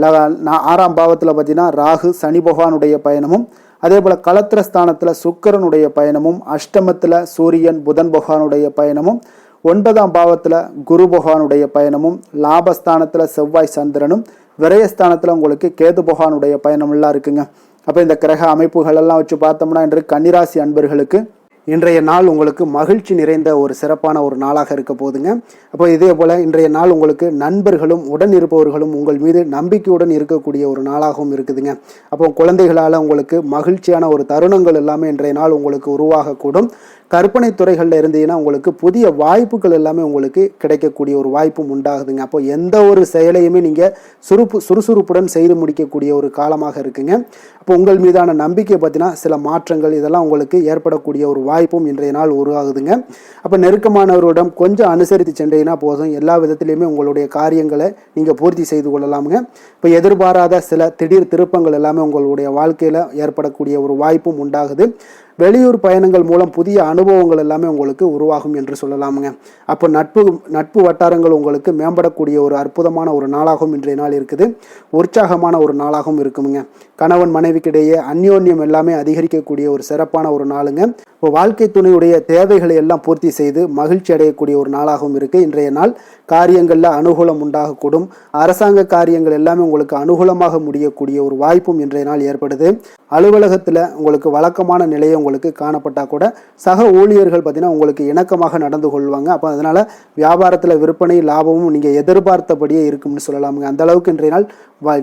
6ஆம் பாவத்தில் பார்த்தீங்கன்னா ராகு சனி பகவானுடைய பயணமும், அதே போல் களத்திரஸ்தானத்தில் சுக்கிரனுடைய பயணமும், அஷ்டமத்தில் சூரியன் புதன் பகவானுடைய பயணமும், 9ஆம் பாவத்தில் குரு பகவானுடைய பயணமும், லாபஸ்தானத்தில் செவ்வாய் சந்திரனும், விரயஸ்தானத்தில் உங்களுக்கு கேது பகவானுடைய பயணமெல்லாம் இருக்குங்க. அப்போ இந்த கிரக அமைப்புகள் எல்லாம் வச்சு பார்த்தோம்னா இன்று கன்னிராசி அன்பர்களுக்கு இன்றைய நாள் உங்களுக்கு மகிழ்ச்சி நிறைந்த ஒரு சிறப்பான ஒரு நாளாக இருக்க போகுதுங்க. அப்போ இதே போல் இன்றைய நாள் உங்களுக்கு நண்பர்களும் உடன் இருப்பவர்களும் உங்கள் மீது நம்பிக்கையுடன் இருக்கக்கூடிய ஒரு நாளாகவும் இருக்குதுங்க. அப்போ குழந்தைகளால் உங்களுக்கு மகிழ்ச்சியான ஒரு தருணங்கள் எல்லாமே இன்றைய நாள் உங்களுக்கு உருவாகக்கூடும். கற்பனை துறைகளில் இருந்தீங்கன்னா உங்களுக்கு புதிய வாய்ப்புகள் எல்லாமே உங்களுக்கு கிடைக்கக்கூடிய ஒரு வாய்ப்பும் உண்டாகுதுங்க. அப்போ எந்த ஒரு செயலையுமே நீங்கள் சுறுசுறுப்புடன் செய்து முடிக்கக்கூடிய ஒரு காலமாக இருக்குங்க. அப்போ உங்கள் மீதான நம்பிக்கை பார்த்தீங்கன்னா சில மாற்றங்கள் இதெல்லாம் உங்களுக்கு ஏற்படக்கூடிய ஒரு வாய்ப்பும் இன்றைய நாள் உருவாகுதுங்க. அப்போ நெருக்கமானவரிடம் கொஞ்சம் அனுசரித்து சென்றீங்கன்னா போதும், எல்லா விதத்திலையுமே உங்களுடைய காரியங்களை நீங்கள் பூர்த்தி செய்து கொள்ளலாமுங்க. இப்போ எதிர்பாராத சில திடீர் திருப்பங்கள் எல்லாமே உங்களுடைய வாழ்க்கையில் ஏற்படக்கூடிய ஒரு வாய்ப்பும் உண்டாகுது. வெளியூர் பயணங்கள் மூலம் புதிய அனுபவங்கள் எல்லாமே உங்களுக்கு உருவாகும் என்று சொல்லலாமுங்க. அப்போ நட்பு வட்டாரங்கள் உங்களுக்கு மேம்படக்கூடிய ஒரு அற்புதமான ஒரு நாளாகவும் இன்றைய நாள் இருக்குது. உற்சாகமான ஒரு நாளாகவும் இருக்குமுங்க. கணவன் மனைவிக்கிடையே அந்யோன்யம் எல்லாமே அதிகரிக்கக்கூடிய ஒரு சிறப்பான ஒரு நாளுங்க. இப்போ வாழ்க்கை துணையுடைய தேவைகளை எல்லாம் பூர்த்தி செய்து மகிழ்ச்சி அடையக்கூடிய ஒரு நாளாகவும் இருக்குது இன்றைய நாள். காரியங்களில் அனுகூலம் உண்டாகக்கூடும். அரசாங்க காரியங்கள் எல்லாமே உங்களுக்கு அனுகூலமாக முடியக்கூடிய ஒரு வாய்ப்பும் இன்றைய நாள் ஏற்படுது. அலுவலகத்தில் உங்களுக்கு வழக்கமான நிலையை உங்களுக்கு காணப்பட்டால் கூட சக ஊழியர்கள் பார்த்தீங்கன்னா உங்களுக்கு இணக்கமாக நடந்து கொள்வாங்க. அப்போ அதனால் வியாபாரத்தில் விற்பனை லாபமும் நீங்கள் எதிர்பார்த்தபடியே இருக்கும்னு சொல்லலாமுங்க. அந்த அளவுக்கு இன்றைய நாள்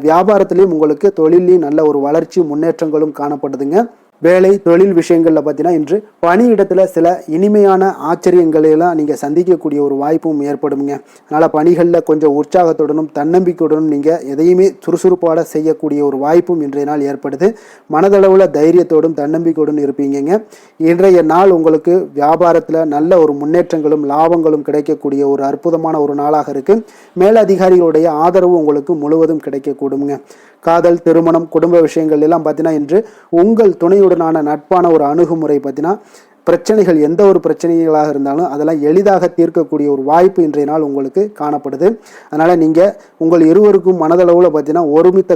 வியாபாரத்திலையும் உங்களுக்கு தொழிலையும் நல்ல ஒரு வளர்ச்சி முன்னேற்றங்களும் காணப்படுதுங்க. வேலை தொழில் விஷயங்களில் பார்த்தீங்கன்னா இன்று பணியிடத்தில் சில இனிமையான ஆச்சரியங்களையெல்லாம் நீங்கள் சந்திக்கக்கூடிய ஒரு வாய்ப்பும் ஏற்படுங்க. அதனால் பணிகளில் கொஞ்சம் உற்சாகத்துடனும் தன்னம்பிக்கையுடனும் நீங்கள் எதையுமே சுறுசுறுப்பாட செய்யக்கூடிய ஒரு வாய்ப்பும் இன்றைய நாள் ஏற்படுது. மனதளவில் தைரியத்தோடும் தன்னம்பிக்கையுடன் இருப்பீங்க. இன்றைய நாள் உங்களுக்கு வியாபாரத்தில் நல்ல ஒரு முன்னேற்றங்களும் லாபங்களும் கிடைக்கக்கூடிய ஒரு அற்புதமான ஒரு நாளாக இருக்குது. மேலதிகாரிகளுடைய ஆதரவு உங்களுக்கு முழுவதும் கிடைக்கக்கூடுங்க. காதல், திருமணம், குடும்ப விஷயங்கள் எல்லாம் பார்த்தீங்கன்னா இன்று உங்கள் துணையுடனான நட்பான ஒரு அணுகுமுறை பார்த்தீங்கன்னா பிரச்சனைகள் எந்த ஒரு பிரச்சனைகளாக இருந்தாலும் அதெல்லாம் எளிதாக தீர்க்கக்கூடிய ஒரு வாய்ப்பு இன்றைய நாள் உங்களுக்கு காணப்படுது. அதனால் நீங்கள் உங்கள் இருவருக்கும் மனதளவில் பார்த்தீங்கன்னா ஒருமித்த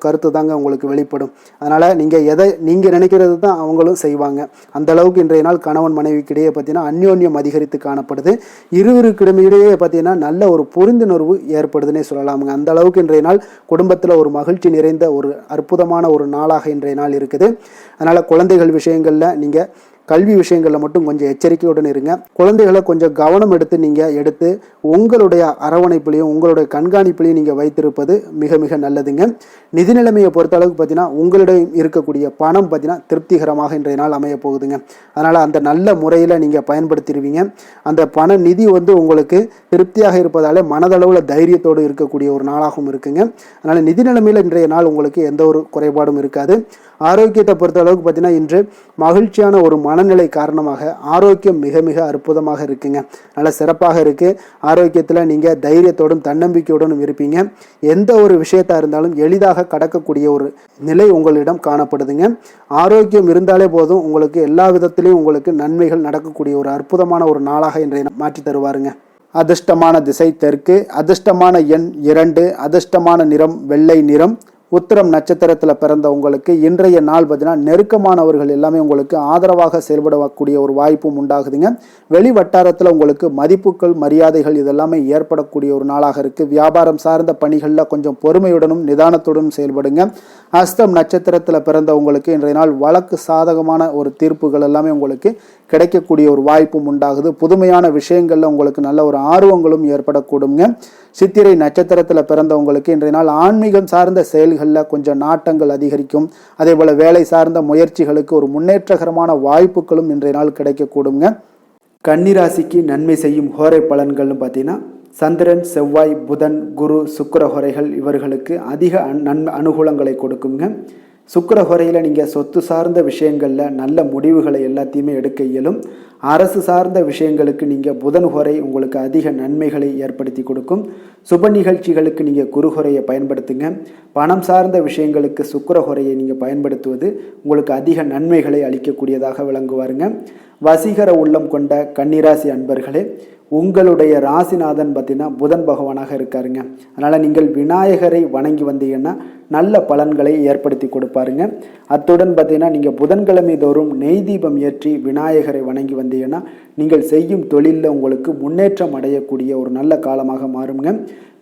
கருத்து தாங்க உங்களுக்கு வெளிப்படும். அதனால் நீங்கள் எதை நீங்கள் நினைக்கிறது தான் அவங்களும் செய்வாங்க. அந்த அளவுக்கு இன்றைய நாள் கணவன் மனைவிக்கிடையே பார்த்தீங்கன்னா அந்யோன்யம் அதிகரித்து காணப்படுது. இருவருக்கிடையே பார்த்தீங்கன்னா நல்ல ஒரு புரிந்துணர்வு ஏற்படுதுன்னே சொல்லலாமுங்க. அந்த அளவுக்கு இன்றைய நாள் குடும்பத்தில் ஒரு மகிழ்ச்சி நிறைந்த ஒரு அற்புதமான ஒரு நாளாக இன்றைய நாள் இருக்குது. அதனால் குழந்தைகள் விஷயங்களில் நீங்கள் கல்வி விஷயங்களில் மட்டும் கொஞ்சம் எச்சரிக்கையுடன் இருங்க. குழந்தைகளை கொஞ்சம் கவனம் எடுத்து உங்களுடைய அரவணைப்புலையும் உங்களுடைய கண்காணிப்புலையும் நீங்கள் வைத்திருப்பது மிக மிக நல்லதுங்க. நிதி நிலைமையை பொறுத்த அளவுக்கு பார்த்தீங்கன்னா உங்களிடம் இருக்கக்கூடிய பணம் பார்த்தீங்கன்னா திருப்திகரமாக இன்றைய நாள் அமைய போகுதுங்க. அதனால் அந்த நல்ல முறையில் நீங்கள் பயன்படுத்திடுவீங்க. அந்த பண நிதி உங்களுக்கு திருப்தியாக இருப்பதாலே மனதளவில் தைரியத்தோடு இருக்கக்கூடிய ஒரு நாளாகவும் இருக்குங்க. அதனால் நிதி நிலைமையில் இன்றைய நாள் உங்களுக்கு எந்த ஒரு குறைபாடும் இருக்காது. ஆரோக்கியத்தை பொறுத்த அளவுக்கு பார்த்தீங்கன்னா இன்று மகிழ்ச்சியான ஒரு மனநிலை காரணமாக ஆரோக்கியம் மிக மிக அற்புதமாக இருக்குங்க. நல்ல சிறப்பாக இருக்குது. ஆரோக்கியத்தில் நீங்கள் தைரியத்தோடும் தன்னம்பிக்கையோடும் இருப்பீங்க. எந்த ஒரு விஷயத்தா இருந்தாலும் எளிதாக கடக்கக்கூடிய ஒரு நிலை உங்களிடம் காணப்படுதுங்க. ஆரோக்கியம் இருந்தாலே போதும், உங்களுக்கு எல்லா விதத்திலையும் உங்களுக்கு நன்மைகள் நடக்கக்கூடிய ஒரு அற்புதமான ஒரு நாளாக இன்றைய மாற்றி தருவாருங்க. அதிர்ஷ்டமான திசை தெற்கு, அதிர்ஷ்டமான எண் 2, அதிர்ஷ்டமான நிறம் வெள்ளை நிறம், உத்திரம் நட்சத்திரத்தில் பிறந்த உங்களுக்கு இன்றைய நாள் பார்த்தீங்கன்னா நெருக்கமானவர்கள் எல்லாமே உங்களுக்கு ஆதரவாக செயல்படக்கூடிய ஒரு வாய்ப்பும் உண்டாகுதுங்க. வெளி வட்டாரத்தில் உங்களுக்கு மதிப்புகள் மரியாதைகள் இதெல்லாமே ஏற்படக்கூடிய ஒரு நாளாக இருக்குது. வியாபாரம் சார்ந்த பணிகளில் கொஞ்சம் பொறுமையுடனும் நிதானத்துடனும் செயல்படுங்க. அஸ்தம் நட்சத்திரத்தில் பிறந்த உங்களுக்கு இன்றைய நாள் வழக்கு சாதகமான ஒரு தீர்ப்புகள் எல்லாமே உங்களுக்கு கிடைக்கக்கூடிய ஒரு வாய்ப்பும் உண்டாகுது. புதுமையான விஷயங்கள்ல உங்களுக்கு நல்ல ஒரு ஆர்வங்களும் ஏற்படக்கூடுங்க. சித்திரை நட்சத்திரத்தில் பிறந்தவங்களுக்கு இன்றைய நாள் ஆன்மீகம் சார்ந்த செயல்களில் கொஞ்சம் நாட்டங்கள் அதிகரிக்கும். அதே போல் வேலை சார்ந்த முயற்சிகளுக்கு ஒரு முன்னேற்றகரமான வாய்ப்புகளும் இன்றைய நாள் கிடைக்கக்கூடுங்க. கன்னிராசிக்கு நன்மை செய்யும் ஹோரை பலன்கள்னு பார்த்தீங்கன்னா சந்திரன், செவ்வாய், புதன், குரு, சுக்கிர ஹோரைகள் இவர்களுக்கு அதிக அனுகூலங்களை கொடுக்குங்க. சுக்கிர ஹோரையில் நீங்கள் சொத்து சார்ந்த விஷயங்களில் நல்ல முடிவுகளை எல்லாத்தையுமே எடுக்க இயலும். அரசு சார்ந்த விஷயங்களுக்கு நீங்கள் புதன் ஹோரை உங்களுக்கு அதிக நன்மைகளை ஏற்படுத்தி கொடுக்கும். சுப நிகழ்ச்சிகளுக்கு நீங்கள் குரு ஹோரையை பயன்படுத்துங்க. பணம் சார்ந்த விஷயங்களுக்கு சுக்கிர ஹோரையை நீங்கள் பயன்படுத்துவது உங்களுக்கு அதிக நன்மைகளை அளிக்கக்கூடியதாக விளங்குவாருங்க. வசீகர உள்ளம் கொண்ட கன்னிராசி அன்பர்களே, உங்களுடைய ராசிநாதன் பார்த்தீங்கன்னா புதன் பகவானாக இருக்காருங்க. அதனால் நீங்கள் விநாயகரை வணங்கி வந்தீங்கன்னா நல்ல பலன்களை ஏற்படுத்தி கொடுப்பாருங்க. அத்துடன் பார்த்தீங்கன்னா நீங்கள் புதன்கிழமை தோறும் நெய் தீபம் ஏற்றி விநாயகரை வணங்கி வந்தீங்கன்னா நீங்கள் செய்யும் தொழிலில் உங்களுக்கு முன்னேற்றம் அடையக்கூடிய ஒரு நல்ல காலமாக மாறுங்க.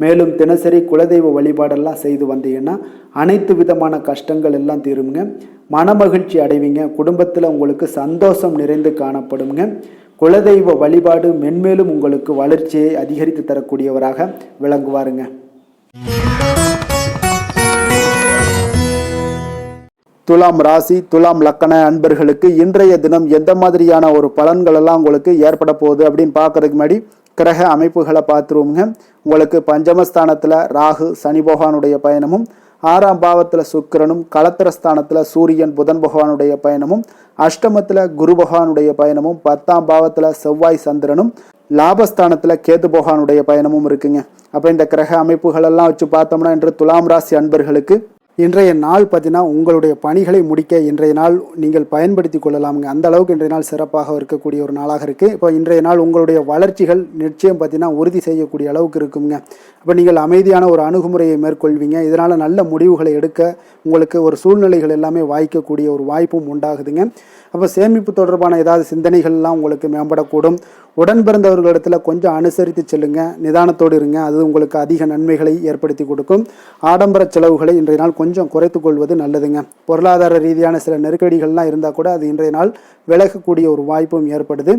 மேலும் தினசரி குலதெய்வ வழிபாடெல்லாம் செய்து வந்தீங்கன்னா அனைத்து விதமான கஷ்டங்கள் எல்லாம் தீருங்க. மனமகிழ்ச்சி அடைவீங்க. குடும்பத்தில் உங்களுக்கு சந்தோஷம் நிறைந்து காணப்படுங்க. குலதெய்வ வழிபாடு மென்மேலும் உங்களுக்கு வளர்ச்சியை அதிகரித்து தரக்கூடியவராக விளங்குவாருங்க. துலாம் ராசி, துலாம் லக்கண அன்பர்களுக்கு இன்றைய தினம் எந்த மாதிரியான ஒரு பலன்கள் எல்லாம் உங்களுக்கு ஏற்பட போகுது அப்படின்னு பார்க்கறதுக்கு முன்னாடி கிரக அமைப்புகளை பார்த்துருவோங்க. உங்களுக்கு பஞ்சமஸ்தானத்தில் ராகு சனி பகவானுடைய பயணமும், 6ஆம் பாவத்தில் சுக்கிரனும், களத்திரஸ்தானத்தில் சூரியன் புதன் பகவானுடைய பயணமும், அஷ்டமத்தில் குரு பகவானுடைய பயணமும், 10ஆம் பாவத்தில் செவ்வாய் சந்திரனும், லாபஸ்தானத்தில் கேது பகவானுடைய பயணமும் இருக்குங்க. அப்போ இந்த கிரக அமைப்புகள் எல்லாம் வச்சு பார்த்தோம்னா இன்று துலாம் ராசி அன்பர்களுக்கு இன்றைய நாள் பார்த்தீங்கன்னா உங்களுடைய பணிகளை முடிக்க இன்றைய நாள் நீங்கள் பயன்படுத்தி கொள்ளலாமுங்க. அந்த அளவுக்கு இன்றைய நாள் சிறப்பாக இருக்கக்கூடிய ஒரு நாளாக இருக்குது. இப்போ இன்றைய நாள் உங்களுடைய வளர்ச்சிகள் நிச்சயம் பார்த்தீங்கன்னா உறுதி செய்யக்கூடிய அளவுக்கு இருக்குங்க. அப்போ நீங்கள் அமைதியான ஒரு அணுகுமுறையை மேற்கொள்வீங்க. இதனால் நல்ல முடிவுகளை எடுக்க உங்களுக்கு ஒரு சூழ்நிலைகள் எல்லாமே வாய்க்கக்கூடிய ஒரு வாய்ப்பும் உண்டாகுதுங்க. அப்போ சேமிப்பு தொடர்பான ஏதாவது சிந்தனைகள்லாம் உங்களுக்கு மேம்படக்கூடும். உடன் பிறந்தவர்களிடத்தில் கொஞ்சம் அனுசரித்து செல்லுங்க, நிதானத்தோடு இருங்க. அது உங்களுக்கு அதிக நன்மைகளை ஏற்படுத்தி கொடுக்கும். ஆடம்பர செலவுகளை இன்றைய நாள் கொஞ்சம் குறைத்து கொள்வது நல்லதுங்க. பொருளாதார ரீதியான சில நெருக்கடிகள்லாம் இருந்தால் கூட அது இன்றைய நாள் விலகக்கூடிய ஒரு வாய்ப்பும் ஏற்படுது.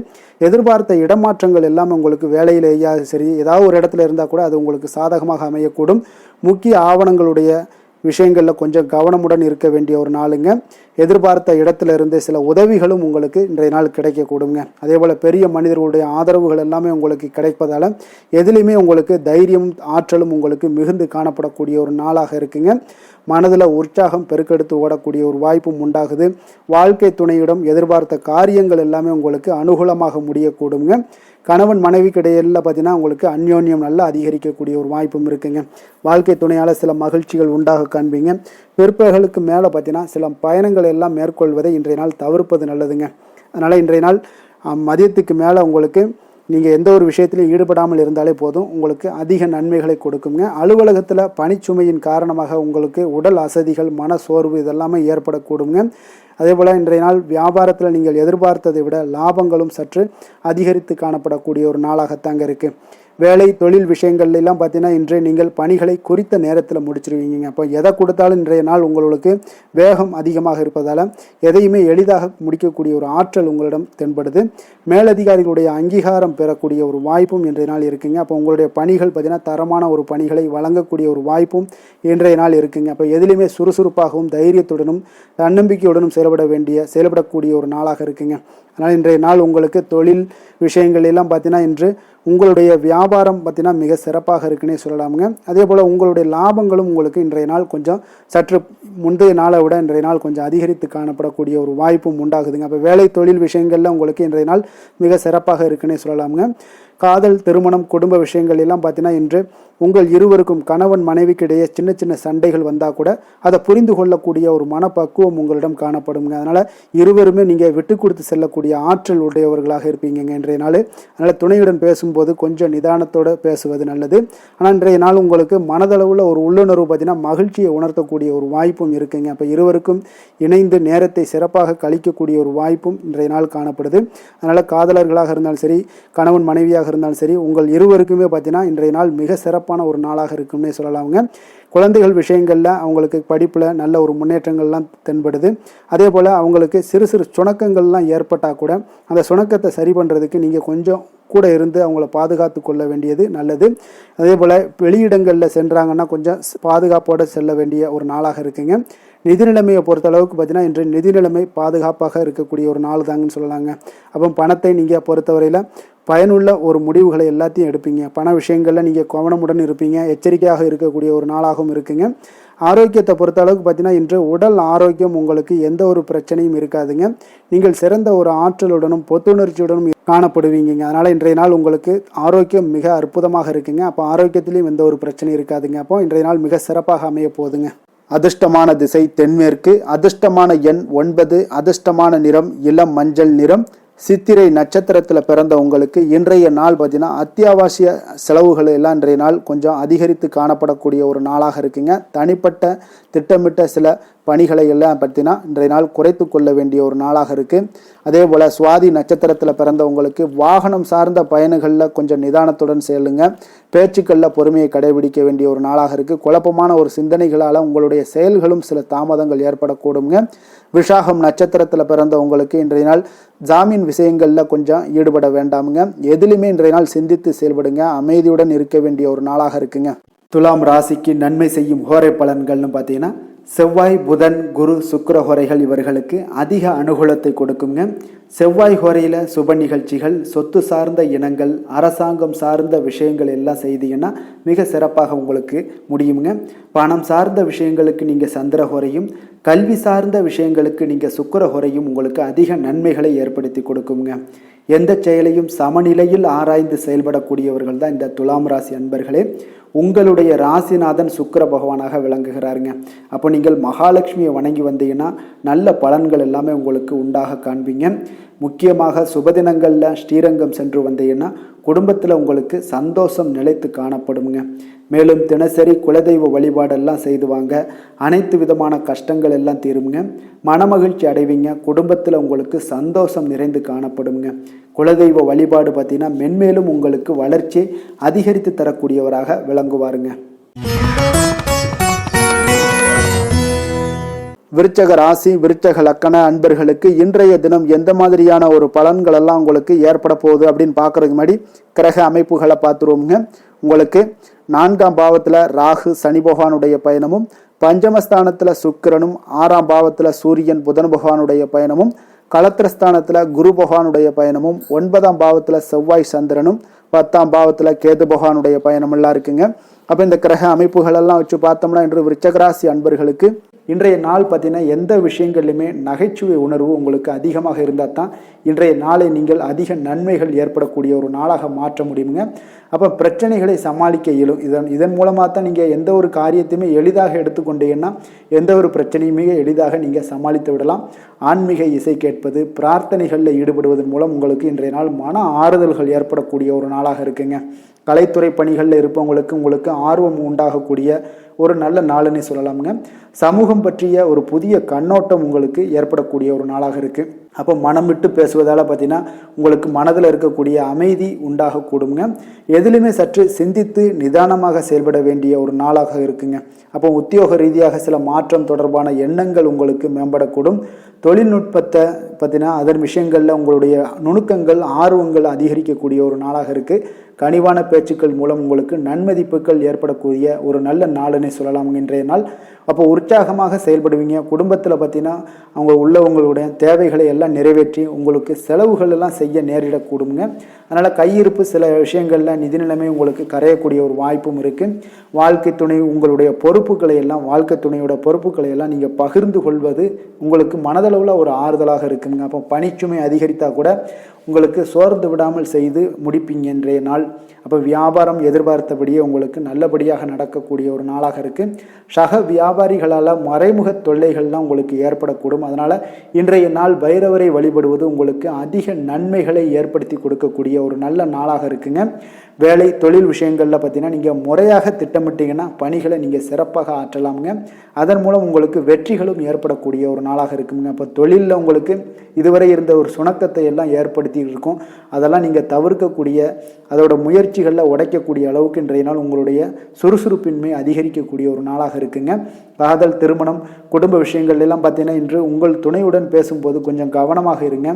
எதிர்பார்த்த இடமாற்றங்கள் எல்லாம் உங்களுக்கு வேலையிலேயே சரி ஏதாவது ஒரு இடத்துல இருந்தால் கூட அது உங்களுக்கு சாதகமாக அமையக்கூடும். முக்கிய ஆவணங்களுடைய விஷயங்களில் கொஞ்சம் கவனமுடன் இருக்க வேண்டிய ஒரு நாளுங்க. எதிர்பார்த்த இடத்துல இருந்து சில உதவிகளும் உங்களுக்கு இன்றைய நாள் கிடைக்கக்கூடுங்க. அதே போல் பெரிய மனிதர்களுடைய ஆதரவுகள் எல்லாமே உங்களுக்கு கிடைப்பதால் எதுலேயுமே உங்களுக்கு தைரியம் ஆற்றலும் உங்களுக்கு மிகுந்து காணப்படக்கூடிய ஒரு நாளாக இருக்குங்க. மனதில் உற்சாகம் பெருக்கெடுத்து ஓடக்கூடிய ஒரு வாய்ப்பும் உண்டாகுது. வாழ்க்கை துணையிடம் எதிர்பார்த்த காரியங்கள் எல்லாமே உங்களுக்கு அனுகூலமாக முடியக்கூடுங்க. கணவன் மனைவிக்கு இடையில பார்த்தீங்கன்னா உங்களுக்கு அந்யோன்யம் நல்லா அதிகரிக்கக்கூடிய ஒரு வாய்ப்பும் இருக்குங்க. வாழ்க்கை துணையால் சில மகிழ்ச்சிகள் உண்டாக காண்பீங்க. பிற்பகலுக்கு மேலே பார்த்தீங்கன்னா சில பயணங்கள் எல்லாம் மேற்கொள்வதை இன்றைய நாள் தவிர்ப்பது நல்லதுங்க. அதனால் இன்றைய நாள் மதியத்துக்கு மேலே உங்களுக்கு நீங்கள் எந்த ஒரு விஷயத்திலையும் ஈடுபடாமல் இருந்தாலே போதும், உங்களுக்கு அதிக நன்மைகளை கொடுக்குங்க. அலுவலகத்தில் பணிச்சுமையின் காரணமாக உங்களுக்கு உடல் அசதிகள், மன சோர்வு இதெல்லாமே ஏற்படக்கூடுங்க. அதே போல் இன்றைய நாள் வியாபாரத்தில் நீங்கள் எதிர்பார்த்ததை விட லாபங்களும் சற்று அதிகரித்து காணப்படக்கூடிய ஒரு நாளாகத்தாங்க இருக்குது. வேலை தொழில் விஷயங்கள்லாம் பார்த்தீங்கன்னா இன்று நீங்கள் பணிகளை குறித்த நேரத்தில் முடிச்சிருவீங்க. அப்போ எதை கொடுத்தாலும் இன்றைய நாள் உங்களுக்கு வேகம் அதிகமாக இருப்பதால் எதையுமே எளிதாக முடிக்கக்கூடிய ஒரு ஆற்றல் உங்களிடம் தென்படுது. மேலதிகாரிகளுடைய அங்கீகாரம் பெறக்கூடிய ஒரு வாய்ப்பும் இன்றைய நாள் இருக்குங்க. அப்போ உங்களுடைய பணிகள் பார்த்தீங்கன்னா தரமான ஒரு பணிகளை வழங்கக்கூடிய ஒரு வாய்ப்பும் இன்றைய நாள் இருக்குங்க. அப்போ எதிலுமே சுறுசுறுப்பாகவும் தைரியத்துடனும் தன்னம்பிக்கையுடனும் செயல்படக்கூடிய ஒரு நாளாக இருக்குங்க. அதனால் இன்றைய நாள் உங்களுக்கு தொழில் விஷயங்கள் எல்லாம் பார்த்தீங்கன்னா இன்று உங்களுடைய வியாபாரம் பார்த்தீங்கன்னா மிக சிறப்பாக இருக்குன்னே சொல்லலாமுங்க. அதே போல் உங்களுடைய லாபங்களும் உங்களுக்கு இன்றைய நாள் கொஞ்சம் சற்று முந்தைய நாளை விட இன்றைய நாள் கொஞ்சம் அதிகரித்து காணப்படக்கூடிய ஒரு வாய்ப்பும் உண்டாகுதுங்க. அப்போ வேலை தொழில் விஷயங்களில் உங்களுக்கு இன்றைய நாள் மிக சிறப்பாக இருக்குன்னே சொல்லலாமுங்க. காதல், திருமணம், குடும்ப விஷயங்கள் எல்லாம் பார்த்தீங்கன்னா இன்று உங்கள் இருவருக்கும் கணவன் மனைவிக்கு இடையே சின்ன சின்ன சண்டைகள் வந்தால் கூட அதை புரிந்து கொள்ளக்கூடிய ஒரு மனப்பக்குவம் உங்களிடம் காணப்படுங்க. அதனால் இருவருமே நீங்கள் விட்டு கொடுத்து செல்லக்கூடிய ஆற்றல் உடையவர்களாக இருப்பீங்க இன்றைய நாள். அதனால் துணையுடன் பேசும்போது கொஞ்சம் நிதானம் நிதானத்தோடு பேசுவது நல்லது. ஆனால் இன்றைய நாள் உங்களுக்கு மனதளவில் ஒரு உள்ளுணர்வு பார்த்தீங்கன்னா மகிழ்ச்சியை உணர்த்தக்கூடிய ஒரு வாய்ப்பும் இருக்குங்க. அப்போ இருவருக்கும் இணைந்து நேரத்தை சிறப்பாக கழிக்கக்கூடிய ஒரு வாய்ப்பும் இன்றைய நாள் காணப்படுது. அதனால் காதலர்களாக இருந்தாலும் சரி, கணவன் மனைவியாக இருந்தாலும் சரி, உங்கள் இருவருக்குமே பார்த்தீங்கன்னா இன்றைய நாள் மிக சிறப்பான ஒரு நாளாக இருக்கும்னே சொல்லலாமுங்க. குழந்தைகள் விஷயங்களில் அவங்களுக்கு படிப்பில் நல்ல ஒரு முன்னேற்றங்கள்லாம் தென்படுது. அதே போல் அவங்களுக்கு சிறு சிறு சுணக்கங்கள்லாம் ஏற்பட்டால் கூட அந்த சுணக்கத்தை சரி பண்ணுறதுக்கு நீங்கள் கொஞ்சம் கூட இருந்து அவங்கள பாதுகாத்து கொள்ள வேண்டியது நல்லது. அதே போல் வெளியிடங்களில் சென்றாங்கன்னா கொஞ்சம் பாதுகாப்போடு செல்ல வேண்டிய ஒரு நாளாக இருக்குங்க. நிதி நிலைமையை பொறுத்தளவுக்கு பார்த்தீங்கன்னா இன்று நிதி நிலைமை பாதுகாப்பாக இருக்கக்கூடிய ஒரு நாள் தாங்கன்னு சொல்லலாங்க. அப்போ பணத்தை நீங்கள் பொறுத்தவரையில் பயனுள்ள ஒரு முடிவுகளை எல்லாத்தையும் எடுப்பீங்க. பண விஷயங்களில் நீங்கள் கவனமுடன் இருப்பீங்க. எச்சரிக்கையாக இருக்கக்கூடிய ஒரு நாளாகவும் இருக்குங்க. ஆரோக்கியத்தை பொறுத்த அளவுக்கு பார்த்தீங்கன்னா இன்று உடல் ஆரோக்கியம் உங்களுக்கு எந்த ஒரு பிரச்சனையும் இருக்காதுங்க. நீங்கள் சிறந்த ஒரு ஆற்றலுடனும் புத்துணர்ச்சியுடனும் காணப்படுவீங்க. அதனால் இன்றைய நாள் உங்களுக்கு ஆரோக்கியம் மிக அற்புதமாக இருக்குங்க. அப்போ ஆரோக்கியத்திலையும் எந்த ஒரு பிரச்சனையும் இருக்காதுங்க. அப்போ இன்றைய நாள் மிக சிறப்பாக அமைய போகுதுங்க. அதிர்ஷ்டமான திசை தென்மேற்கு, அதிர்ஷ்டமான எண் 9, அதிர்ஷ்டமான நிறம் இளம் மஞ்சள் நிறம். சித்திரை நட்சத்திரத்தில் பிறந்த உங்களுக்கு இன்றைய நாள் பார்த்தீங்கன்னா அத்தியாவசிய செலவுகள் எல்லாம் இன்றைய நாள் கொஞ்சம் அதிகரித்து காணப்படக்கூடிய ஒரு நாளாக இருக்குங்க. தனிப்பட்ட திட்டமிட்ட சில பணிகளை எல்லாம் பார்த்தீங்கன்னா இன்றைய நாள் குறைத்து கொள்ள வேண்டிய ஒரு நாளாக இருக்குது. அதே போல் சுவாதி நட்சத்திரத்தில் பிறந்தவங்களுக்கு வாகனம் சார்ந்த பயணங்களில் கொஞ்சம் நிதானத்துடன் செல்லுங்க. பேச்சுக்களில் பொறுமையை கடைபிடிக்க வேண்டிய ஒரு நாளாக இருக்குது. குழப்பமான ஒரு சிந்தனைகளால் உங்களுடைய செயல்களும் சில தாமதங்கள் ஏற்படக்கூடுங்க. விஷாகம் நட்சத்திரத்தில் பிறந்தவங்களுக்கு இன்றைய நாள் ஜாமீன் விஷயங்களில் கொஞ்சம் ஈடுபட வேண்டாமுங்க. எதிலுமே இன்றைய நாள் சிந்தித்து செயல்படுங்க. அமைதியுடன் இருக்க வேண்டிய ஒரு நாளாக இருக்குங்க. துலாம் ராசிக்கு நன்மை செய்யும் ஹோரை பலன்கள்னு பார்த்தீங்கன்னா செவ்வாய், புதன், குரு, சுக்கிர ஹோரைகள் இவர்களுக்கு அதிக அனுகூலத்தை கொடுக்குங்க. செவ்வாய் ஹோரையில் சுப நிகழ்ச்சிகள், சொத்து சார்ந்த இனங்கள், அரசாங்கம் சார்ந்த விஷயங்கள் எல்லாம் செய்தீங்கன்னா மிக சிறப்பாக உங்களுக்கு முடியுங்க. பணம் சார்ந்த விஷயங்களுக்கு நீங்கள் சந்திர ஹோரையும், கல்வி சார்ந்த விஷயங்களுக்கு நீங்கள் சுக்கிர ஹோரையும் உங்களுக்கு அதிக நன்மைகளை ஏற்படுத்தி கொடுக்குங்க. எந்த செயலையும் சமநிலையில் ஆராய்ந்து செயல்படக்கூடியவர்கள் தான் இந்த துலாம் ராசி அன்பர்களே. உங்களுடைய ராசிநாதன் சுக்கிர பகவானாக விளங்குகிறாருங்க. அப்போ நீங்கள் மகாலட்சுமியை வணங்கி வந்தீங்கன்னா நல்ல பலன்கள் எல்லாமே உங்களுக்கு உண்டாக காண்பீங்க. முக்கியமாக சுபதினங்களில் ஸ்ரீரங்கம் சென்று வந்தீங்கன்னா குடும்பத்தில் உங்களுக்கு சந்தோஷம் நிலைத்து காணப்படுங்க. மேலும் தினசரி குலதெய்வ வழிபாடெல்லாம் செய்து வாங்க. அனைத்து விதமான கஷ்டங்கள் எல்லாம் தீருங்க. மனமகிழ்ச்சி அடைவீங்க. குடும்பத்தில் உங்களுக்கு சந்தோஷம் நிறைந்து காணப்படுங்க. குலதெய்வ வழிபாடு பார்த்தீங்கன்னா மென்மேலும் உங்களுக்கு வளர்ச்சி அதிகரித்து தரக்கூடியவராக விளங்குவாருங்க. விருச்சக ராசி, விருச்சக லக்கண அன்பர்களுக்கு இன்றைய தினம் எந்த மாதிரியான ஒரு பலன்கள் எல்லாம் உங்களுக்கு ஏற்பட போகுது அப்படின்னு பார்க்கறதுக்கு முன்னாடி கிரக அமைப்புகளை பார்த்துருவோங்க. உங்களுக்கு 4ஆம் பாவத்தில் ராகு சனி பகவானுடைய பயணமும், பஞ்சமஸ்தானத்தில் சுக்கிரனும், 6ஆம் பாவத்தில் சூரியன் புதன் பகவானுடைய பயணமும், களத்திரஸ்தானத்தில் குரு பகவானுடைய பயணமும், 9ஆம் பாவத்தில் செவ்வாய் சந்திரனும், 10ஆம் பாவத்தில் கேது பகவானுடைய பயணமெல்லாம் இருக்குங்க. அப்போ இந்த கிரக அமைப்புகளெல்லாம் வச்சு பார்த்தோம்னா இன்று விருச்சகராசி அன்பர்களுக்கு இன்றைய நாள் பார்த்தீங்கன்னா எந்த விஷயங்கள்லையுமே நகைச்சுவை உணர்வு உங்களுக்கு அதிகமாக இருந்தால் தான் இன்றைய நாளை நீங்கள் அதிக நன்மைகள் ஏற்படக்கூடிய ஒரு நாளாக மாற்ற முடியுங்க. அப்போ பிரச்சனைகளை சமாளிக்க இயலும். இதன் மூலமாக தான் நீங்கள் எந்த ஒரு காரியத்தையுமே எளிதாக எடுத்துக்கொண்டீங்கன்னா எந்த ஒரு பிரச்சனையுமே எளிதாக நீங்கள் சமாளித்து விடலாம். ஆன்மீக இசை கேட்பது, பிரார்த்தனைகளில் ஈடுபடுவதன் மூலம் உங்களுக்கு இன்றைய நாள் மன ஆறுதல்கள் ஏற்படக்கூடிய ஒரு நாளாக இருக்குங்க. கலைத்துறை பணிகளில் இருப்பவங்களுக்கு உங்களுக்கு ஆர்வம் உண்டாகக்கூடிய ஒரு நல்ல நாளுன்னு சொல்லலாமுங்க. சமூகம் பற்றிய ஒரு புதிய கண்ணோட்டம் உங்களுக்கு ஏற்படக்கூடிய ஒரு நாளாக இருக்குது. அப்போ மனம் விட்டு பேசுவதால் பார்த்தீங்கன்னா உங்களுக்கு மனதில் இருக்கக்கூடிய அமைதி உண்டாகக்கூடுங்க. எதிலுமே சற்று சிந்தித்து நிதானமாக செயல்பட வேண்டிய ஒரு நாளாக இருக்குங்க. அப்போ உத்தியோக ரீதியாக சில மாற்றம் தொடர்பான எண்ணங்கள் உங்களுக்கு மேம்படக்கூடும். தொழில்நுட்பத்தை பார்த்தீங்கன்னா அதன் விஷயங்களில் உங்களுடைய நுணுக்கங்கள், ஆர்வங்கள் அதிகரிக்கக்கூடிய ஒரு நாளாக இருக்குது. கனிவான பேச்சுக்கள் மூலம் உங்களுக்கு நன்மதிப்புகள் ஏற்படக்கூடிய ஒரு நல்ல நாளுன்னு சொல்லலாம் இன்றைய நாள். அப்போ உற்சாகமாக செயல்படுவீங்க. குடும்பத்தில் பார்த்தீங்கன்னா அவங்க உள்ளவங்களுடைய தேவைகளை எல்லாம் நிறைவேற்றி உங்களுக்கு செலவுகள் எல்லாம் செய்ய நேரிடக்கூடுங்க. அதனால் கையிருப்பு சில விஷயங்களில் நிதி நிலைமை உங்களுக்கு கரையக்கூடிய ஒரு வாய்ப்பும் இருக்குது. வாழ்க்கை துணை உங்களுடைய பொறுப்புகளை எல்லாம் வாழ்க்கை துணையோட பொறுப்புகளை எல்லாம் நீங்கள் பகிர்ந்து கொள்வது உங்களுக்கு மனதளவில் ஒரு ஆறுதலாக இருக்குங்க. அப்போ பணிச்சுமை அதிகரித்தால் கூட உங்களுக்கு சோர்ந்து விடாமல் செய்து முடிப்பீங்க இன்றைய நாள். அப்போ வியாபாரம் எதிர்பார்த்தபடியே உங்களுக்கு நல்லபடியாக நடக்கக்கூடிய ஒரு நாளாக இருக்குது. சக வியாபாரிகளால் மறைமுக தொல்லைகள்லாம் உங்களுக்கு ஏற்படக்கூடும். அதனால் இன்றைய நாள் பைரவரை வழிபடுவது உங்களுக்கு அதிக நன்மைகளை ஏற்படுத்தி கொடுக்கக்கூடிய ஒரு நல்ல நாளாக இருக்குங்க. வேலை தொழில் விஷயங்களில் பார்த்தீங்கன்னா நீங்கள் முறையாக திட்டமிட்டீங்கன்னா பணிகளை நீங்கள் சிறப்பாக ஆற்றலாமுங்க. அதன் மூலம் உங்களுக்கு வெற்றிகளும் ஏற்படக்கூடிய ஒரு நாளாக இருக்குங்க. அப்போ தொழிலில் உங்களுக்கு இதுவரை இருந்த ஒரு சுணக்கத்தை எல்லாம் ஏற்படுத்தி இருக்கும். அதெல்லாம் நீங்கள் தவிர்க்கக்கூடிய, அதோட முயற்சிகளில் உடைக்கக்கூடிய அளவுக்கு இன்றைய நாள் உங்களுடைய சுறுசுறுப்பின்மை அதிகரிக்கக்கூடிய ஒரு நாளாக இருக்குங்க. காதல், திருமணம், குடும்ப விஷயங்கள் எல்லாம் பார்த்தீங்கன்னா இன்று உங்கள் துணையுடன் பேசும்போது கொஞ்சம் கவனமாக இருங்க.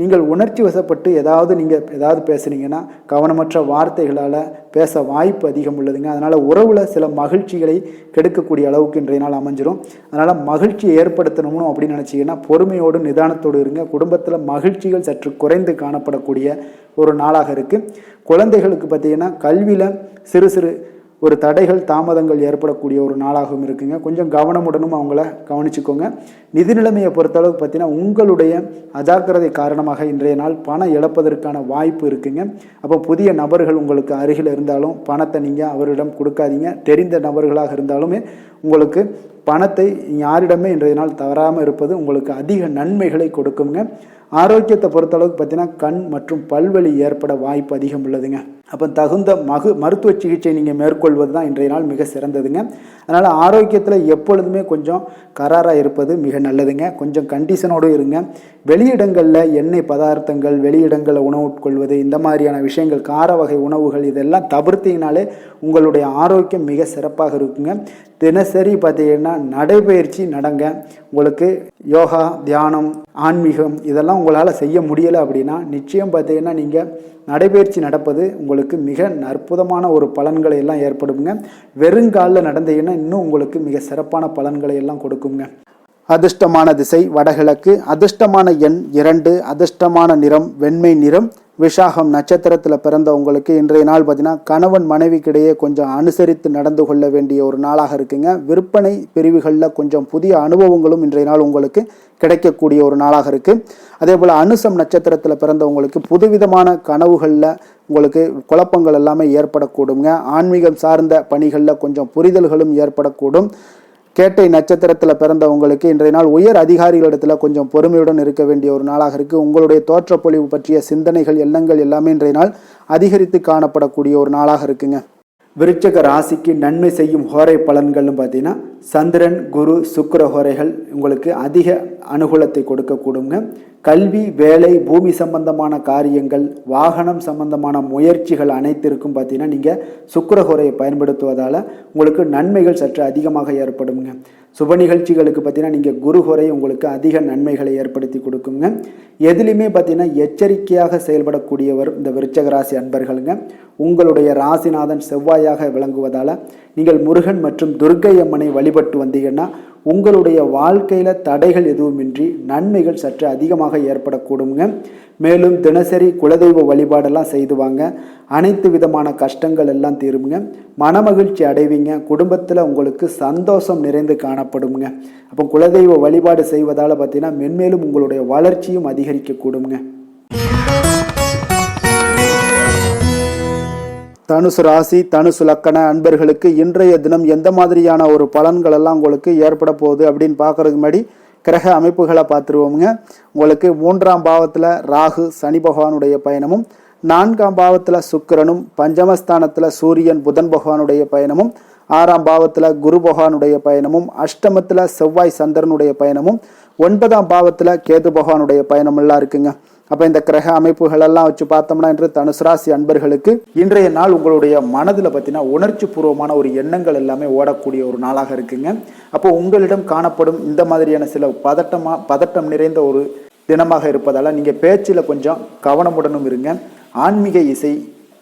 நீங்கள் உணர்ச்சி வசப்பட்டு ஏதாவது பேசுனீங்கன்னா கவனமற்ற வார்த்தைகளால் பேச வாய்ப்பு அதிகம் உள்ளதுங்க. அதனால் உறவில் சில மகிழ்ச்சிகளை கெடுக்கக்கூடிய அளவுக்கு இன்றைய நாள் அமைஞ்சிரும். அதனால் மகிழ்ச்சியை ஏற்படுத்தணும்னு அப்படின்னு நினச்சிங்கன்னா பொறுமையோடு நிதானத்தோடு இருங்க. குடும்பத்தில் மகிழ்ச்சிகள் சற்று குறைந்து காணப்படக்கூடிய ஒரு நாளாக இருக்குது. குழந்தைகளுக்கு பார்த்தீங்கன்னா கல்வியில் சிறு சிறு ஒரு தடைகள், தாமதங்கள் ஏற்படக்கூடிய ஒரு நாளாகவும் இருக்குங்க. கொஞ்சம் கவனமுடனும் அவங்கள கவனிச்சுக்கோங்க. நிதி நிலைமையை பொறுத்தளவுக்கு பார்த்தீங்கன்னா உங்களுடைய அஜாக்கிரதை காரணமாக இன்றைய நாள் பணம் இழப்பதற்கான வாய்ப்பு இருக்குங்க. அப்போ புதிய நபர்கள் உங்களுக்கு அருகில் இருந்தாலும் பணத்தை நீங்கள் அவரிடம் கொடுக்காதீங்க. தெரிந்த நபர்களாக இருந்தாலுமே உங்களுக்கு பணத்தை யாரிடமே இன்றைய நாள் தவறாமல் இருப்பது உங்களுக்கு அதிக நன்மைகளை கொடுக்குங்க. ஆரோக்கியத்தை பொறுத்தளவுக்கு பார்த்தீங்கன்னா கண் மற்றும் பல்வலி ஏற்பட வாய்ப்பு அதிகம் உள்ளதுங்க. அப்போ தகுந்த மருத்துவ சிகிச்சை நீங்கள் மேற்கொள்வது தான் இன்றைய நாள் மிக சிறந்ததுங்க. அதனால் ஆரோக்கியத்தில் எப்பொழுதுமே கொஞ்சம் கராராக இருப்பது மிக நல்லதுங்க. கொஞ்சம் கண்டிஷனோடு இருங்க. வெளியிடங்களில் எண்ணெய் பதார்த்தங்கள், வெளியிடங்களில் உணவு உட்கொள்வது, இந்த மாதிரியான விஷயங்கள், கார வகை உணவுகள் இதெல்லாம் தவிர்த்தீங்கனாலே உங்களுடைய ஆரோக்கியம் மிக சிறப்பாக இருக்குங்க. தினசரி பார்த்தீங்கன்னா நடைபயிற்சி நடங்க. உங்களுக்கு யோகா, தியானம், ஆன்மீகம் இதெல்லாம் உங்களால் செய்ய முடியலை அப்படின்னா நிச்சயம் பார்த்தீங்கன்னா நீங்கள் நடைபயிற்சி நடப்பது உங்களுக்கு மிக அற்புதமான ஒரு பலன்களை எல்லாம் ஏற்படுங்க. வெறுங்காலில் நடந்தீங்கன்னா இன்னும் உங்களுக்கு மிக சிறப்பான பலன்களை எல்லாம் கொடுக்குங்க. அதிர்ஷ்டமான திசை வடகிழக்கு, அதிர்ஷ்டமான எண் 2, அதிர்ஷ்டமான நிறம் வெண்மை நிறம். விஷாகம் நட்சத்திரத்தில் பிறந்த உங்களுக்கு இன்றைய நாள் பார்த்தீங்கன்னா கணவன் மனைவிக்கிடையே கொஞ்சம் அனுசரித்து நடந்து கொள்ள வேண்டிய ஒரு நாளாக இருக்குங்க. விற்பனை பிரிவுகளில் கொஞ்சம் புதிய அனுபவங்களும் இன்றைய நாள் உங்களுக்கு கிடைக்கக்கூடிய ஒரு நாளாக இருக்குது. அதே போல் அனுசம் நட்சத்திரத்தில் பிறந்தவங்களுக்கு புதுவிதமான கனவுகளில் உங்களுக்கு குழப்பங்கள் எல்லாமே ஏற்படக்கூடுங்க. ஆன்மீகம் சார்ந்த பணிகளில் கொஞ்சம் புரிதல்களும் ஏற்படக்கூடும். கேட்டை நட்சத்திரத்தில் பிறந்தவங்களுக்கு இன்றைய நாள் உயர் அதிகாரிகளிடத்தில் கொஞ்சம் பொறுமையுடன் இருக்க வேண்டிய ஒரு நாளாக இருக்குது. உங்களுடைய தோற்றப்பொழிவு பற்றிய சிந்தனைகள், எண்ணங்கள் எல்லாமே இன்றைய நாள் அதிகரித்து காணப்படக்கூடிய ஒரு நாளாக இருக்குங்க. விருச்சக ராசிக்கு நன்மை செய்யும் ஹோரை பலன்கள்னு பார்த்தீங்கன்னா சந்திரன், குரு, சுக்கிர ஹோரைகள் உங்களுக்கு அதிக அனுகூலத்தை கொடுக்கக்கூடுங்க. கல்வி, வேலை, பூமி சம்பந்தமான காரியங்கள், வாகனம் சம்பந்தமான முயற்சிகள் அனைத்திற்கும் பார்த்தீங்கன்னா நீங்கள் சுக்கிர ஹோரையை பயன்படுத்துவதால் உங்களுக்கு நன்மைகள் சற்று அதிகமாக ஏற்படுங்க. சுப நிகழ்ச்சிகளுக்கு பார்த்தீங்கன்னா நீங்கள் குரு ஹோரை உங்களுக்கு அதிக நன்மைகளை ஏற்படுத்தி கொடுக்குங்க. எதுலையுமே பார்த்தீங்கன்னா எச்சரிக்கையாக செயல்படக்கூடியவர் இந்த விருச்சக ராசி அன்பர்களுங்க. உங்களுடைய ராசிநாதன் செவ்வாயாக விளங்குவதால் நீங்கள் முருகன் மற்றும் துர்க்கை அம்மனை வழிபட்டு வந்தீங்கன்னா உங்களுடைய வாழ்க்கையில் தடைகள் எதுவுமின்றி நன்மைகள் சற்று அதிகமாக ஏற்படக்கூடுங்க. மேலும் தினசரி குலதெய்வ வழிபாடெல்லாம் செய்து வாங்க. அனைத்து விதமான கஷ்டங்கள் எல்லாம் தீருங்க. மனமகிழ்ச்சி அடைவீங்க. குடும்பத்தில் உங்களுக்கு சந்தோஷம் நிறைந்து காணப்படுங்க. அப்போ குலதெய்வ வழிபாடு செய்வதால் பார்த்தீங்கன்னா மென்மேலும் உங்களுடைய வளர்ச்சியும் அதிகரிக்கக்கூடுங்க. தனுசு ராசி, தனுசு லக்கண அன்பர்களுக்கு இன்றைய தினம் எந்த மாதிரியான ஒரு பலன்கள் எல்லாம் உங்களுக்கு ஏற்பட போகுது அப்படின்னு பார்க்கறதுக்கு முன்னாடி கிரக அமைப்புகளை பார்த்துருவோங்க. உங்களுக்கு 3ஆம் பாவத்தில் ராகு சனி பகவானுடைய பயணமும், 4ஆம் பாவத்தில் சுக்கிரனும், பஞ்சமஸ்தானத்தில் சூரியன் புதன் பகவானுடைய பயணமும், 6ஆம் பாவத்தில் குரு பகவானுடைய பயணமும், அஷ்டமத்தில் செவ்வாய் சந்திரனுடைய பயணமும், 9ஆம் பாவத்தில் கேது பகவானுடைய பயணமெல்லாம் இருக்குங்க. அப்போ இந்த கிரக அமைப்புகள் எல்லாம் வச்சு பார்த்தோம்னா இன்று தனுசு ராசி அன்பர்களுக்கு இன்றைய நாள் உங்களுடைய மனதில் பார்த்தீங்கன்னா உணர்ச்சி பூர்வமான ஒரு எண்ணங்கள் எல்லாமே ஓடக்கூடிய ஒரு நாளாக இருக்குங்க. அப்போ உங்களிடம் காணப்படும் இந்த மாதிரியான சில பதட்டம் நிறைந்த ஒரு தினமாக இருப்பதால் நீங்கள் பேச்சில் கொஞ்சம் கவனமுடனும் இருங்க. ஆன்மீக இசை,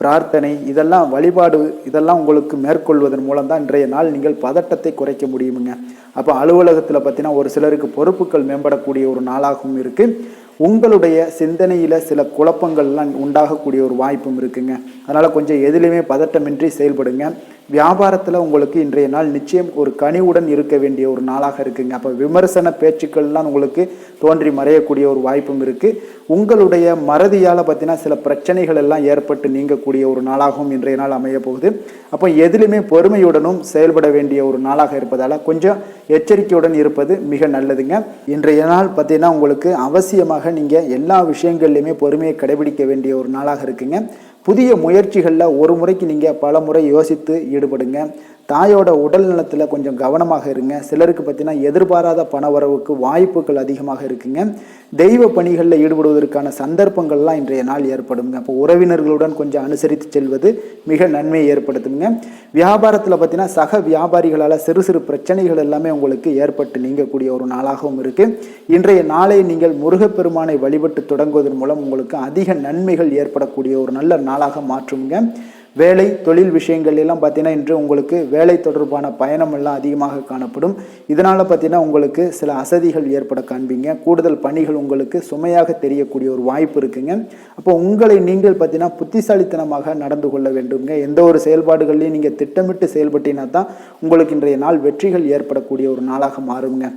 பிரார்த்தனை, இதெல்லாம் வழிபாடு இதெல்லாம் உங்களுக்கு மேற்கொள்வதன் மூலம் தான் இன்றைய நாள் நீங்கள் பதட்டத்தை குறைக்க முடியுமுங்க. அப்போ அலுவலகத்தில் பார்த்தீங்கன்னா ஒரு சிலருக்கு பொறுப்புகள் மேம்படக்கூடிய ஒரு நாளாகவும் இருக்குது. உங்களுடைய சிந்தனையில் சில குழப்பங்கள்லாம் உண்டாகக்கூடிய ஒரு வாய்ப்பும் இருக்குங்க. அதனால் கொஞ்சம் எதிலுமே பதட்டமின்றி செயல்படுங்க. வியாபாரத்தில் உங்களுக்கு இன்றைய நாள் நிச்சயம் ஒரு கனிவுடன் இருக்க வேண்டிய ஒரு நாளாக இருக்குங்க. அப்போ விமர்சன பேச்சுக்கள்லாம் உங்களுக்கு தோன்றி மறையக்கூடிய ஒரு வாய்ப்பும் இருக்குது. உங்களுடைய மறதியால் பார்த்தீங்கன்னா சில பிரச்சனைகள் எல்லாம் ஏற்பட்டு நீங்கக்கூடிய ஒரு நாளாகவும் இன்றைய நாள் அமைய போகுது. அப்போ எதிலுமே பொறுமையுடனும் செயல்பட வேண்டிய ஒரு நாளாக இருப்பதால் கொஞ்சம் எச்சரிக்கையுடன் இருப்பது மிக நல்லதுங்க. இன்றைய நாள் பார்த்தீங்கன்னா உங்களுக்கு அவசியமாக நீங்கள் எல்லா விஷயங்கள்லையுமே பொறுமையை கடைபிடிக்க வேண்டிய ஒரு நாளாக இருக்குங்க. புதிய முயற்சிகளில் ஒரு முறைக்கு நீங்கள் பல முறை யோசித்து ஈடுபடுங்க. தாயோட உடல் நலத்தில் கொஞ்சம் கவனமாக இருங்க. சிலருக்கு பார்த்தீங்கன்னா எதிர்பாராத பண வரவுக்கு வாய்ப்புகள் அதிகமாக இருக்குங்க. தெய்வ பணிகளில் ஈடுபடுவதற்கான சந்தர்ப்பங்கள்லாம் இன்றைய நாள் ஏற்படுங்க. அப்போ உறவினர்களுடன் கொஞ்சம் அனுசரித்து செல்வது மிக நன்மையை ஏற்படுத்துங்க. வியாபாரத்தில் பார்த்தீங்கன்னா சக வியாபாரிகளால் சிறு சிறு பிரச்சனைகள் எல்லாமே உங்களுக்கு ஏற்பட்டு நீங்கக்கூடிய ஒரு நாளாகவும் இருக்குது. இன்றைய நாளை நீங்கள் முருகப்பெருமானை வழிபட்டு தொடங்குவதன் மூலம் உங்களுக்கு அதிக நன்மைகள் ஏற்படக்கூடிய ஒரு நல்ல நாளாக மாற்றுங்க. வேலை தொழில் விஷயங்கள் எல்லாம் பார்த்தீங்கன்னா இன்று உங்களுக்கு வேலை தொடர்பான பயணம் எல்லாம் அதிகமாக காணப்படும். இதனால் பார்த்தீங்கன்னா உங்களுக்கு சில அசதிகள் ஏற்பட காண்பீங்க. கூடுதல் பணிகள் உங்களுக்கு சுமையாக தெரியக்கூடிய ஒரு வாய்ப்பு இருக்குங்க. அப்போ உங்களை நீங்கள் பார்த்தீங்கன்னா புத்திசாலித்தனமாக நடந்து கொள்ள வேண்டுங்க. எந்த ஒரு செயல்பாடுகள்லையும் நீங்கள் திட்டமிட்டு செயல்பட்டீங்கன்னா தான் உங்களுக்கு இன்றைய நாள் வெற்றிகள் ஏற்படக்கூடிய ஒரு நாளாக மாறுங்க.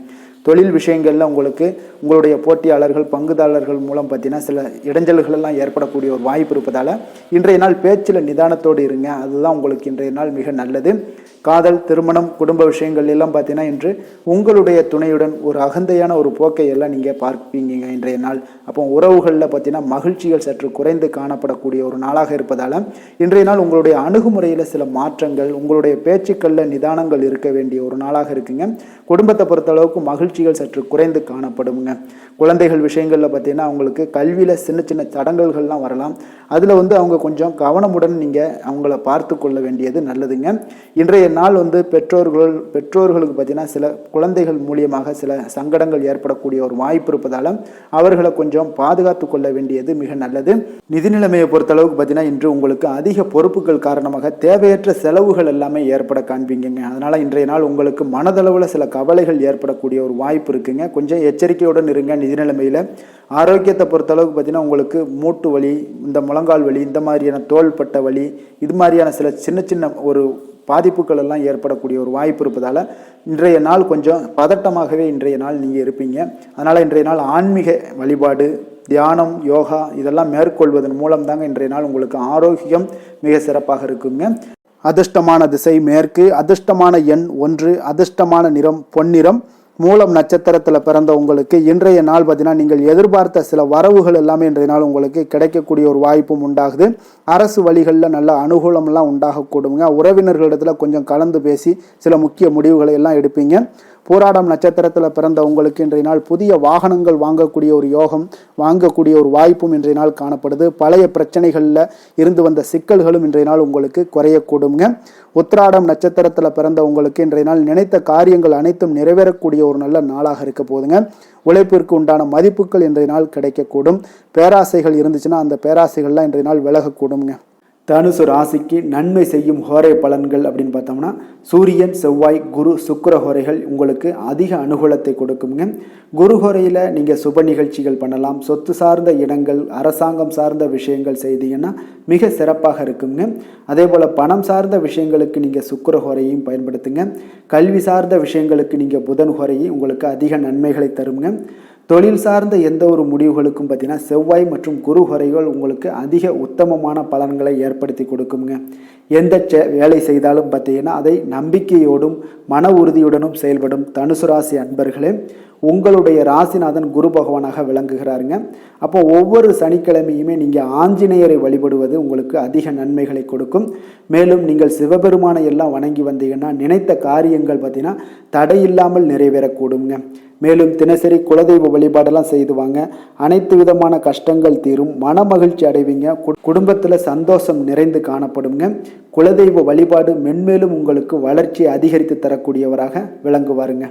தொழில் விஷயங்களில் உங்களுக்கு உங்களுடைய போட்டியாளர்கள் பங்குதாரர்கள் மூலம் பார்த்தீங்கன்னா சில இடைஞ்சல்கள் எல்லாம் ஏற்படக்கூடிய ஒரு வாய்ப்பு இருப்பதால் இன்றைய நாள் பேச்சில் நிதானத்தோடு இருங்க. அதுதான் உங்களுக்கு இன்றைய நாள் மிக நல்லது. காதல் திருமணம் குடும்ப விஷயங்கள் எல்லாம் பார்த்தீங்கன்னா இன்று உங்களுடைய துணையுடன் ஒரு அகந்தையான ஒரு போக்கை எல்லாம் நீங்கள் பார்ப்பீங்க இன்றைய நாள். அப்போ உறவுகளில் பார்த்தீங்கன்னா மகிழ்ச்சிகள் சற்று குறைந்து காணப்படக்கூடிய ஒரு நாளாக இருப்பதால் இன்றைய நாள் உங்களுடைய அணுகுமுறையில் சில மாற்றங்கள் உங்களுடைய பேச்சுக்களில் நிதானங்கள் இருக்க வேண்டிய ஒரு நாளாக இருக்குங்க. குடும்பத்தை பொறுத்தளவுக்கு மகிழ்ச்சிகள் சற்று குறைந்து காணப்படுங்க. குழந்தைகள் விஷயங்களில் பார்த்தீங்கன்னா அவங்களுக்கு கல்வியில் சின்ன சின்ன தடங்கல்கள்லாம் வரலாம். அதில் அவங்க கொஞ்சம் கவனமுடன் நீங்கள் அவங்கள பார்த்து கொள்ள வேண்டியது நல்லதுங்க. இன்றைய நாள் பெற்றோர்களுக்கு பார்த்தீங்கன்னா சில குழந்தைகள் மூலியமாக சில சங்கடங்கள் ஏற்படக்கூடிய ஒரு வாய்ப்பு இருப்பதால் அவர்களை கொஞ்சம் பாதுகாத்து கொள்ள வேண்டியது மிக நல்லது. நிதி நிலைமையை பொறுத்தளவுக்கு பார்த்தீங்கன்னா இன்று உங்களுக்கு அதிக பொறுப்புகள் காரணமாக தேவையற்ற செலவுகள் எல்லாமே ஏற்பட காண்பீங்க. அதனால் இன்றைய நாள் உங்களுக்கு மனதளவில் சில கவலைகள் ஏற்படக்கூடிய ஒரு வாய்ப்பு இருக்குங்க. கொஞ்சம் எச்சரிக்கையுடன் இருங்க. நிதி நிலைமையில் ஆரோக்கியத்தை பொறுத்தளவுக்கு பார்த்தீங்கன்னா உங்களுக்கு மூட்டு வலி இந்த முழங்கால் வலி இந்த மாதிரியான தோள்பட்ட வலி இது மாதிரியான சில சின்ன சின்ன ஒரு பாதிப்புகள் எல்லாம் ஏற்படக்கூடிய ஒரு வாய்ப்பு இருப்பதால் இன்றைய நாள் கொஞ்சம் பதட்டமாகவே இன்றைய நாள் நீங்கள் இருப்பீங்க. அதனால் இன்றைய நாள் ஆன்மீக வழிபாடு தியானம் யோகா இதெல்லாம் மேற்கொள்வதன் மூலம் தாங்க இன்றைய நாள் உங்களுக்கு ஆரோக்கியம் மிக சிறப்பாக இருக்குங்க. அதிர்ஷ்டமான திசை மேற்கு, அதிர்ஷ்டமான எண் 1, அதிர்ஷ்டமான நிறம் பொன்னிறம். மூலம் நட்சத்திரத்தில் பிறந்த உங்களுக்கு இன்றைய நாள் பார்த்தீங்கன்னா நீங்கள் எதிர்பார்த்த சில வரவுகள் எல்லாமே இன்றைய நாள் உங்களுக்கு கிடைக்கக்கூடிய ஒரு வாய்ப்பும் உண்டாகுது. அரசு வழிகளில் நல்ல அனுகூலம்லாம் உண்டாகக்கூடுங்க. உறவினர்களிடத்தில் கொஞ்சம் கலந்து பேசி சில முக்கிய முடிவுகளை எல்லாம் எடுப்பீங்க. போராடம் நட்சத்திரத்தில் பிறந்த உங்களுக்கு இன்றைய நாள் புதிய வாகனங்கள் வாங்கக்கூடிய ஒரு யோகம் வாங்கக்கூடிய ஒரு வாய்ப்பும் இன்றைய நாள் காணப்படுது. பழைய பிரச்சனைகளில் இருந்து வந்த சிக்கல்களும் இன்றைய நாள் உங்களுக்கு குறையக்கூடுங்க. உத்திராடம் நட்சத்திரத்தில் பிறந்த உங்களுக்கு இன்றைய நாள் நினைத்த காரியங்கள் அனைத்தும் நிறைவேறக்கூடிய ஒரு நல்ல நாளாக இருக்க போதுங்க. உழைப்பிற்கு உண்டான மதிப்புகள் இன்றைய நாள் கிடைக்கக்கூடும். பேராசைகள் இருந்துச்சுன்னா அந்த பேராசைகள்லாம் இன்றைய நாள் விலகக்கூடுங்க. தனுசு ராசிக்கு நன்மை செய்யும் ஹோரை பலன்கள் அப்படின்னு பார்த்தோம்னா சூரியன் செவ்வாய் குரு சுக்கிர ஹோரைகள் உங்களுக்கு அதிக அனுகூலத்தை கொடுக்குங்க. குரு ஹோரையில் நீங்கள் சுப நிகழ்ச்சிகள் பண்ணலாம். சொத்து சார்ந்த இடங்கள் அரசாங்கம் சார்ந்த விஷயங்கள் செய்தீங்கன்னா மிக சிறப்பாக இருக்குங்க. அதே போல் பணம் சார்ந்த விஷயங்களுக்கு நீங்கள் சுக்கிர ஹோரையும் பயன்படுத்துங்க. கல்வி சார்ந்த விஷயங்களுக்கு நீங்கள் புதன் ஹோரையும் உங்களுக்கு அதிக நன்மைகளை தருங்க. தொழில் சார்ந்த எந்த ஒரு முடிவுகளுக்கும் பார்த்தீங்கன்னா செவ்வாய் மற்றும் குரு ஹோரைகள் உங்களுக்கு அதிக உத்தமமான பலன்களை ஏற்படுத்தி கொடுக்குங்க. எந்த வேலை செய்தாலும் பார்த்தீங்கன்னா அதை நம்பிக்கையோடும் மன உறுதியுடனும் செயல்படும் தனுசு ராசி அன்பர்களே உங்களுடைய ராசிநாதன் குரு பகவானாக விளங்குகிறாருங்க. அப்போ ஒவ்வொரு சனிக்கிழமையுமே நீங்கள் ஆஞ்சநேயரை வழிபடுவது உங்களுக்கு அதிக நன்மைகளை கொடுக்கும். மேலும் நீங்கள் சிவபெருமானை எல்லாம் வணங்கி வந்தீங்கன்னா நினைத்த காரியங்கள் பார்த்தீங்கன்னா தடையில்லாமல் நிறைவேறக்கூடுங்க. மேலும் தினசரி குலதெய்வ வழிபாடெல்லாம் செய்துவாங்க. அனைத்து விதமான கஷ்டங்கள் தீரும். மன மகிழ்ச்சி அடைவீங்க. குடும்பத்தில் சந்தோஷம் நிறைந்து காணப்படுங்க. குலதெய்வ வழிபாடு மென்மேலும் உங்களுக்கு வளர்ச்சியை அதிகரித்து தரக்கூடியவராக விளங்குவாருங்க.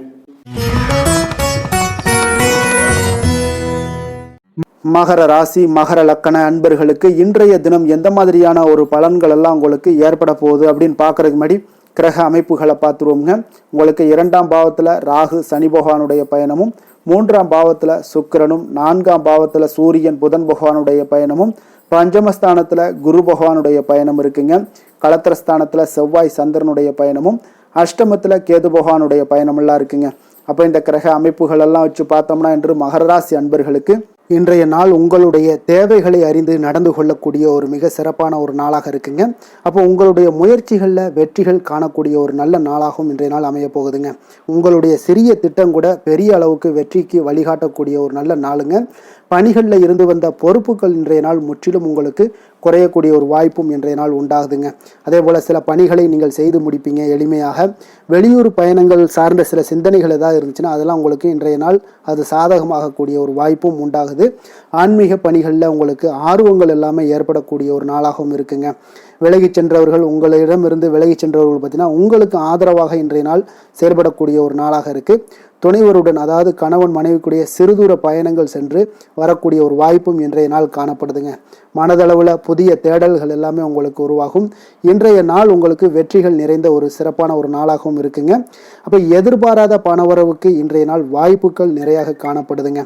மகர ராசி மகர லக்கண அன்பர்களுக்கு இன்றைய தினம் எந்த மாதிரியான ஒரு பலன்கள் எல்லாம் உங்களுக்கு ஏற்பட போகுது அப்படின்னு பார்க்கறதுக்கு முன்னாடி கிரக அமைப்புகளை பார்த்துருவோங்க. உங்களுக்கு 2ஆம் பாவத்தில் ராகு சனி பகவானுடைய பயணமும் மூன்றாம் பாவத்தில் சுக்கிரனும், நான்காம் பாவத்தில் சூரியன் புதன் பகவானுடைய பயணமும், பஞ்சமஸ்தானத்தில் குரு பகவானுடைய பயணம் இருக்குங்க. களத்திரஸ்தானத்தில் செவ்வாய் சந்திரனுடைய பயணமும், அஷ்டமத்தில் கேது பகவானுடைய பயணமெல்லாம் இருக்குங்க. அப்போ இந்த கிரக அமைப்புகள் எல்லாம் வச்சு பார்த்தோம்னா இன்று மகர ராசி அன்பர்களுக்கு இன்றைய நாள் உங்களுடைய தேவைகளை அறிந்து நடந்து கொள்ளக்கூடிய ஒரு மிக சிறப்பான ஒரு நாளாக இருக்குங்க. அப்போ உங்களுடைய முயற்சிகளில் வெற்றிகள் காணக்கூடிய ஒரு நல்ல நாளாகவும் இன்றைய நாள் அமைய போகுதுங்க. உங்களுடைய சிறிய திட்டம் கூட பெரிய அளவுக்கு வெற்றிக்கு வழிகாட்டக்கூடிய ஒரு நல்ல நாளுங்க. பணிகளில் இருந்து வந்த பொறுப்புகள் இன்றைய நாள் முற்றிலும் உங்களுக்கு குறையக்கூடிய ஒரு வாய்ப்பும் இன்றைய நாள் உண்டாகுதுங்க. அதே போல் சில பணிகளை நீங்கள் செய்து முடிப்பீங்க எளிமையாக. வெளியூர் பயணங்கள் சார்ந்த சில சிந்தனைகள் ஏதாவது இருந்துச்சுன்னா அதெல்லாம் உங்களுக்கு இன்றைய நாள் அது சாதகமாகக்கூடிய ஒரு வாய்ப்பும் உண்டாகுது. ஆன்மீக பணிகளில் உங்களுக்கு ஆர்வங்கள் எல்லாமே ஏற்படக்கூடிய ஒரு நாளாகவும் இருக்குங்க. விலகி சென்றவர்கள், உங்களிடமிருந்து விலகி சென்றவர்கள் பார்த்தீங்கன்னா உங்களுக்கு ஆதரவாக இன்றைய நாள் செயல்படக்கூடிய ஒரு நாளாக இருக்குது. துணைவருடன், அதாவது கணவன் மனைவிக்குடைய சிறுதூர பயணங்கள் சென்று வரக்கூடிய ஒரு வாய்ப்பும் இன்றைய நாள் காணப்படுதுங்க. மனதளவில் புதிய தேடல்கள் எல்லாமே உங்களுக்கு உருவாகும். இன்றைய நாள் உங்களுக்கு வெற்றிகள் நிறைந்த ஒரு சிறப்பான ஒரு நாளாகவும் இருக்குங்க. அப்போ எதிர்பாராத பணவரவுக்கு இன்றைய நாள் வாய்ப்புகள் நிறையாக காணப்படுதுங்க.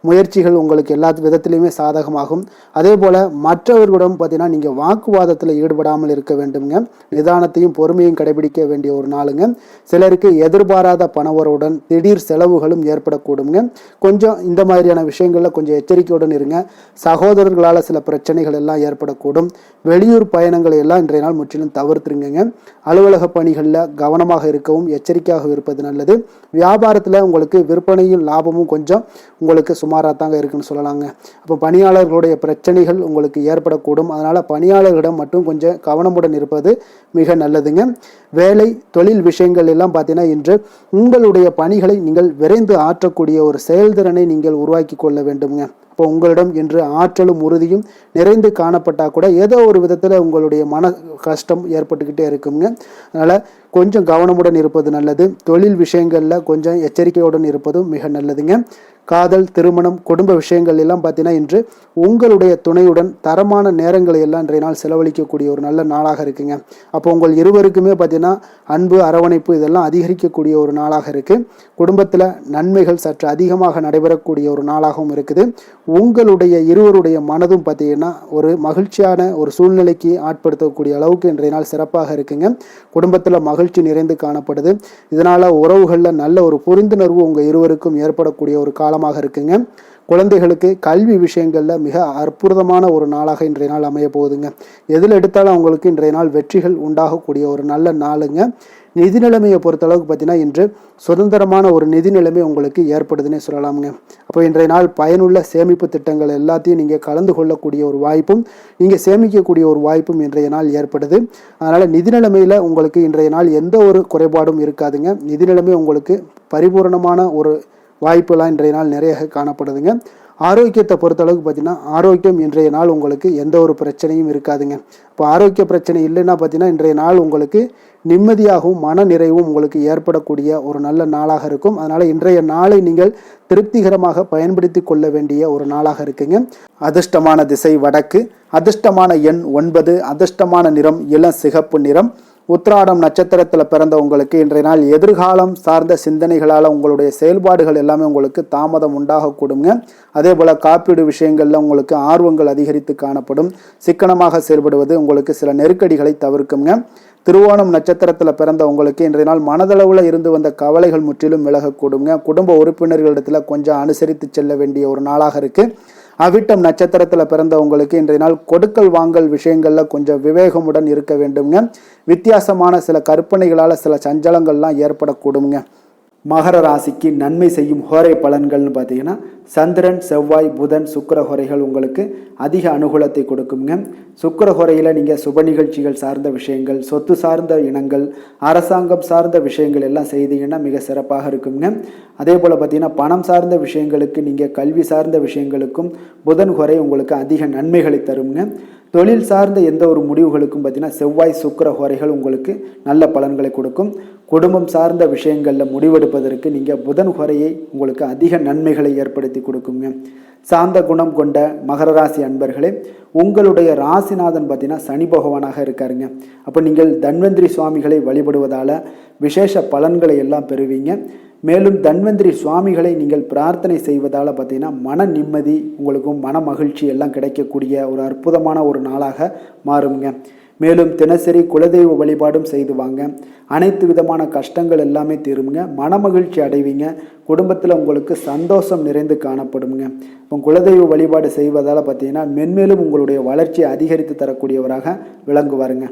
முயற்சிகள் உங்களுக்கு எல்லா விதத்திலையுமே சாதகமாகும். அதே போல் மற்றவர்களிடம் பார்த்தீங்கன்னா நீங்கள் வாக்குவாதத்தில் ஈடுபடாமல் இருக்க வேண்டுங்க. நிதானத்தையும் பொறுமையும் கடைபிடிக்க வேண்டிய ஒரு நாளுங்க. சிலருக்கு எதிர்பாராத பணவரவுடன் திடீர் செலவுகளும் ஏற்படக்கூடுங்க. கொஞ்சம் இந்த மாதிரியான விஷயங்களில் கொஞ்சம் எச்சரிக்கையுடன் இருங்க. சகோதரர்களால் சில பிரச்சனைகள் எல்லாம் ஏற்படக்கூடும். வெளியூர் பயணங்களை எல்லாம் இன்றைய நாள் முற்றிலும் தவிர்த்துருங்க. அலுவலக பணிகளில் கவனமாக இருக்கவும் எச்சரிக்கையாக இருப்பது நல்லது. வியாபாரத்தில் உங்களுக்கு விற்பனையும் லாபமும் கொஞ்சம் உங்களுக்கு சுமாராக தாங்க இருக்குன்னு சொல்லலாங்க. அப்போ பணியாளர்களுடைய பிரச்சனைகள் உங்களுக்கு ஏற்படக்கூடும். அதனால் பணியாளர்களிடம் மட்டும் கொஞ்சம் கவனமுடன் இருப்பது மிக நல்லதுங்க. வேலை தொழில் விஷயங்கள் எல்லாம் பார்த்தீங்கன்னா இன்று உங்களுடைய பணிகளை நீங்கள் விரைந்து ஆற்றக்கூடிய ஒரு செயல்திறனை நீங்கள் உருவாக்கி கொள்ள வேண்டுங்க. இப்போ உங்களிடம் இன்று ஆற்றலும் உறுதியும் நிறைந்து காணப்பட்டால் கூட ஏதோ ஒரு விதத்தில் உங்களுடைய மன கஷ்டம் ஏற்பட்டுக்கிட்டே இருக்குங்க. அதனால் கொஞ்சம் கவனமுடன் இருப்பது நல்லது. தொழில் விஷயங்களில் கொஞ்சம் எச்சரிக்கையுடன் இருப்பதும் மிக நல்லதுங்க. காதல், திருமணம், குடும்ப விஷயங்கள் எல்லாம் பார்த்தீங்கன்னா இன்று உங்களுடைய துணையுடன் தரமான நேரங்களை எல்லாம் இன்றைய நாள் செலவழிக்கக்கூடிய ஒரு நல்ல நாளாக இருக்குங்க. அப்போ உங்கள் இருவருக்குமே பார்த்தீங்கன்னா அன்பு, அரவணைப்பு இதெல்லாம் அதிகரிக்கக்கூடிய ஒரு நாளாக இருக்குது. குடும்பத்தில் நன்மைகள் சற்று அதிகமாக நடைபெறக்கூடிய ஒரு நாளாகவும் இருக்குது. உங்களுடைய இருவருடைய மனதும் பார்த்தீங்கன்னா ஒரு மகிழ்ச்சியான ஒரு சூழ்நிலைக்கு ஆட்படுத்தக்கூடிய அளவுக்கு இன்றைய நாள் சிறப்பாக இருக்குங்க. குடும்பத்தில் மகிழ்ச்சி நிறைந்து காணப்படுது. இதனால் உறவுகளில் நல்ல ஒரு புரிந்துணர்வு உங்கள் இருவருக்கும் ஏற்படக்கூடிய ஒரு காலமாக இருக்குங்க. குழந்தைகளுக்கு கல்வி விஷயங்களில் மிக அற்புதமான ஒரு நாளாக இன்றைய நாள் அமைய போகுதுங்க. எதில் எடுத்தாலும் அவங்களுக்கு இன்றைய நாள் வெற்றிகள் உண்டாகக்கூடிய ஒரு நல்ல நாளுங்க. நிதி நிலைமையை பொறுத்தளவுக்கு பார்த்தீங்கன்னா இன்று சுதந்திரமான ஒரு நிதி நிலைமை உங்களுக்கு ஏற்படுதுன்னே சொல்லலாமுங்க. அப்போ இன்றைய நாள் பயனுள்ள சேமிப்பு திட்டங்கள் எல்லாத்தையும் நீங்கள் கலந்து கொள்ளக்கூடிய ஒரு வாய்ப்பும் நீங்கள் சேமிக்கக்கூடிய ஒரு வாய்ப்பும் இன்றைய நாள் ஏற்படுது. அதனால் நிதி நிலைமையில் உங்களுக்கு இன்றைய நாள் எந்த ஒரு குறைபாடும் இருக்காதுங்க. நிதி நிலைமை உங்களுக்கு பரிபூர்ணமான ஒரு வாய்ப்புலாம் இன்றைய நாள் நிறைய காணப்படுதுங்க. ஆரோக்கியத்தை பொறுத்தளவுக்கு பார்த்தீங்கன்னா ஆரோக்கியம் இன்றைய நாள் உங்களுக்கு எந்த ஒரு பிரச்சனையும் இருக்காதுங்க. இப்போ ஆரோக்கிய பிரச்சனை இல்லைன்னா பார்த்தீங்கன்னா இன்றைய நாள் உங்களுக்கு நிம்மதியாகவும் மன நிறைவும் உங்களுக்கு ஏற்படக்கூடிய ஒரு நல்ல நாளாக இருக்கும். அதனால் இன்றைய நாளை நீங்கள் திருப்திகரமாக பயன்படுத்தி கொள்ள வேண்டிய ஒரு நாளாக இருக்குங்க. அதிர்ஷ்டமான திசை வடக்கு, அதிர்ஷ்டமான எண் 9, அதிர்ஷ்டமான நிறம் இளம் சிகப்பு நிறம். உத்திராடம் நட்சத்திரத்தில் பிறந்த உங்களுக்கு இன்றைய நாள் எதிர்காலம் சார்ந்த சிந்தனைகளால் உங்களுடைய செயல்பாடுகள் எல்லாமே உங்களுக்கு தாமதம் உண்டாகக்கூடுங்க. அதே போல் காப்பீடு விஷயங்களில் உங்களுக்கு ஆர்வங்கள் அதிகரித்து காணப்படும். சிக்கனமாக செயல்படுவது உங்களுக்கு சில நெருக்கடிகளை தவிர்க்குங்க. திருவோணம் நட்சத்திரத்தில் பிறந்த உங்களுக்கு இன்றைய நாள் மனதளவில் இருந்து வந்த கவலைகள் முற்றிலும் விலகக்கூடுங்க. குடும்ப உறுப்பினர்களிடத்தில் கொஞ்சம் அனுசரித்து செல்ல வேண்டிய ஒரு நாளாக இருக்குது. அவிட்டம் நட்சத்திரத்தில் பிறந்தவங்களுக்கு இன்றைய நாள் கொடுக்கல் வாங்கல் விஷயங்களில் கொஞ்சம் விவேகமுடன் இருக்க வேண்டுங்க. வித்தியாசமான சில கற்பனைகளால் சில சஞ்சலங்கள்லாம் ஏற்படக்கூடுங்க. மகர ராசிக்கு நன்மை செய்யும் ஹோரை பலன்கள்னு பார்த்தீங்கன்னா சந்திரன், செவ்வாய், புதன், சுக்கிர ஹோரைகள் உங்களுக்கு அதிக அனுகூலத்தை கொடுக்குங்க. சுக்கிர ஹோரையில் நீங்கள் சுப நிகழ்ச்சிகள் சார்ந்த விஷயங்கள், சொத்து சார்ந்த இனங்கள், அரசாங்கம் சார்ந்த விஷயங்கள் எல்லாம் செய்தீங்கன்னா மிக சிறப்பாக இருக்குங்க. அதே போல் பார்த்தீங்கன்னா பணம் சார்ந்த விஷயங்களுக்கு, நீங்கள் கல்வி சார்ந்த விஷயங்களுக்கும் புதன் ஹோரை உங்களுக்கு அதிக நன்மைகளை தருங்க. தொழில் சார்ந்த எந்த ஒரு முடிவுகளுக்கும் பார்த்தீங்கன்னா செவ்வாய், சுக்கிர ஹோரைகள் உங்களுக்கு நல்ல பலன்களை கொடுக்கும். குடும்பம் சார்ந்த விஷயங்களில் முடிவெடுப்பதற்கு நீங்கள் புதன் ஹோரையை உங்களுக்கு அதிக நன்மைகளை ஏற்படுத்தி கொடுக்குங்க. சாந்த குணம் கொண்ட மகர ராசி அன்பர்களே, உங்களுடைய ராசிநாதன் பார்த்தீங்கன்னா சனி பகவானாக இருக்காருங்க. அப்போ நீங்கள் தன்வந்திரி சுவாமிகளை வழிபடுவதால் விசேஷ பலன்களை எல்லாம் பெறுவீங்க. மேலும் தன்வந்திரி சுவாமிகளை நீங்கள் பிரார்த்தனை செய்வதால் பார்த்தீங்கன்னா மன நிம்மதி, உங்களுக்கும் மன மகிழ்ச்சி எல்லாம் கிடைக்கக்கூடிய ஒரு அற்புதமான ஒரு நாளாக மாறுங்க. மேலும் தினசரி குலதெய்வ வழிபாடும் செய்து வாங்க. அனைத்து விதமான கஷ்டங்கள் எல்லாமே தீருங்க. மனமகிழ்ச்சி அடைவீங்க. குடும்பத்தில் உங்களுக்கு சந்தோஷம் நிறைந்து காணப்படுங்க. இப்போ குலதெய்வ வழிபாடு செய்வதால் பார்த்தீங்கன்னா மென்மேலும் உங்களுடைய வளர்ச்சியை அதிகரித்து தரக்கூடியவராக விளங்குவாருங்க.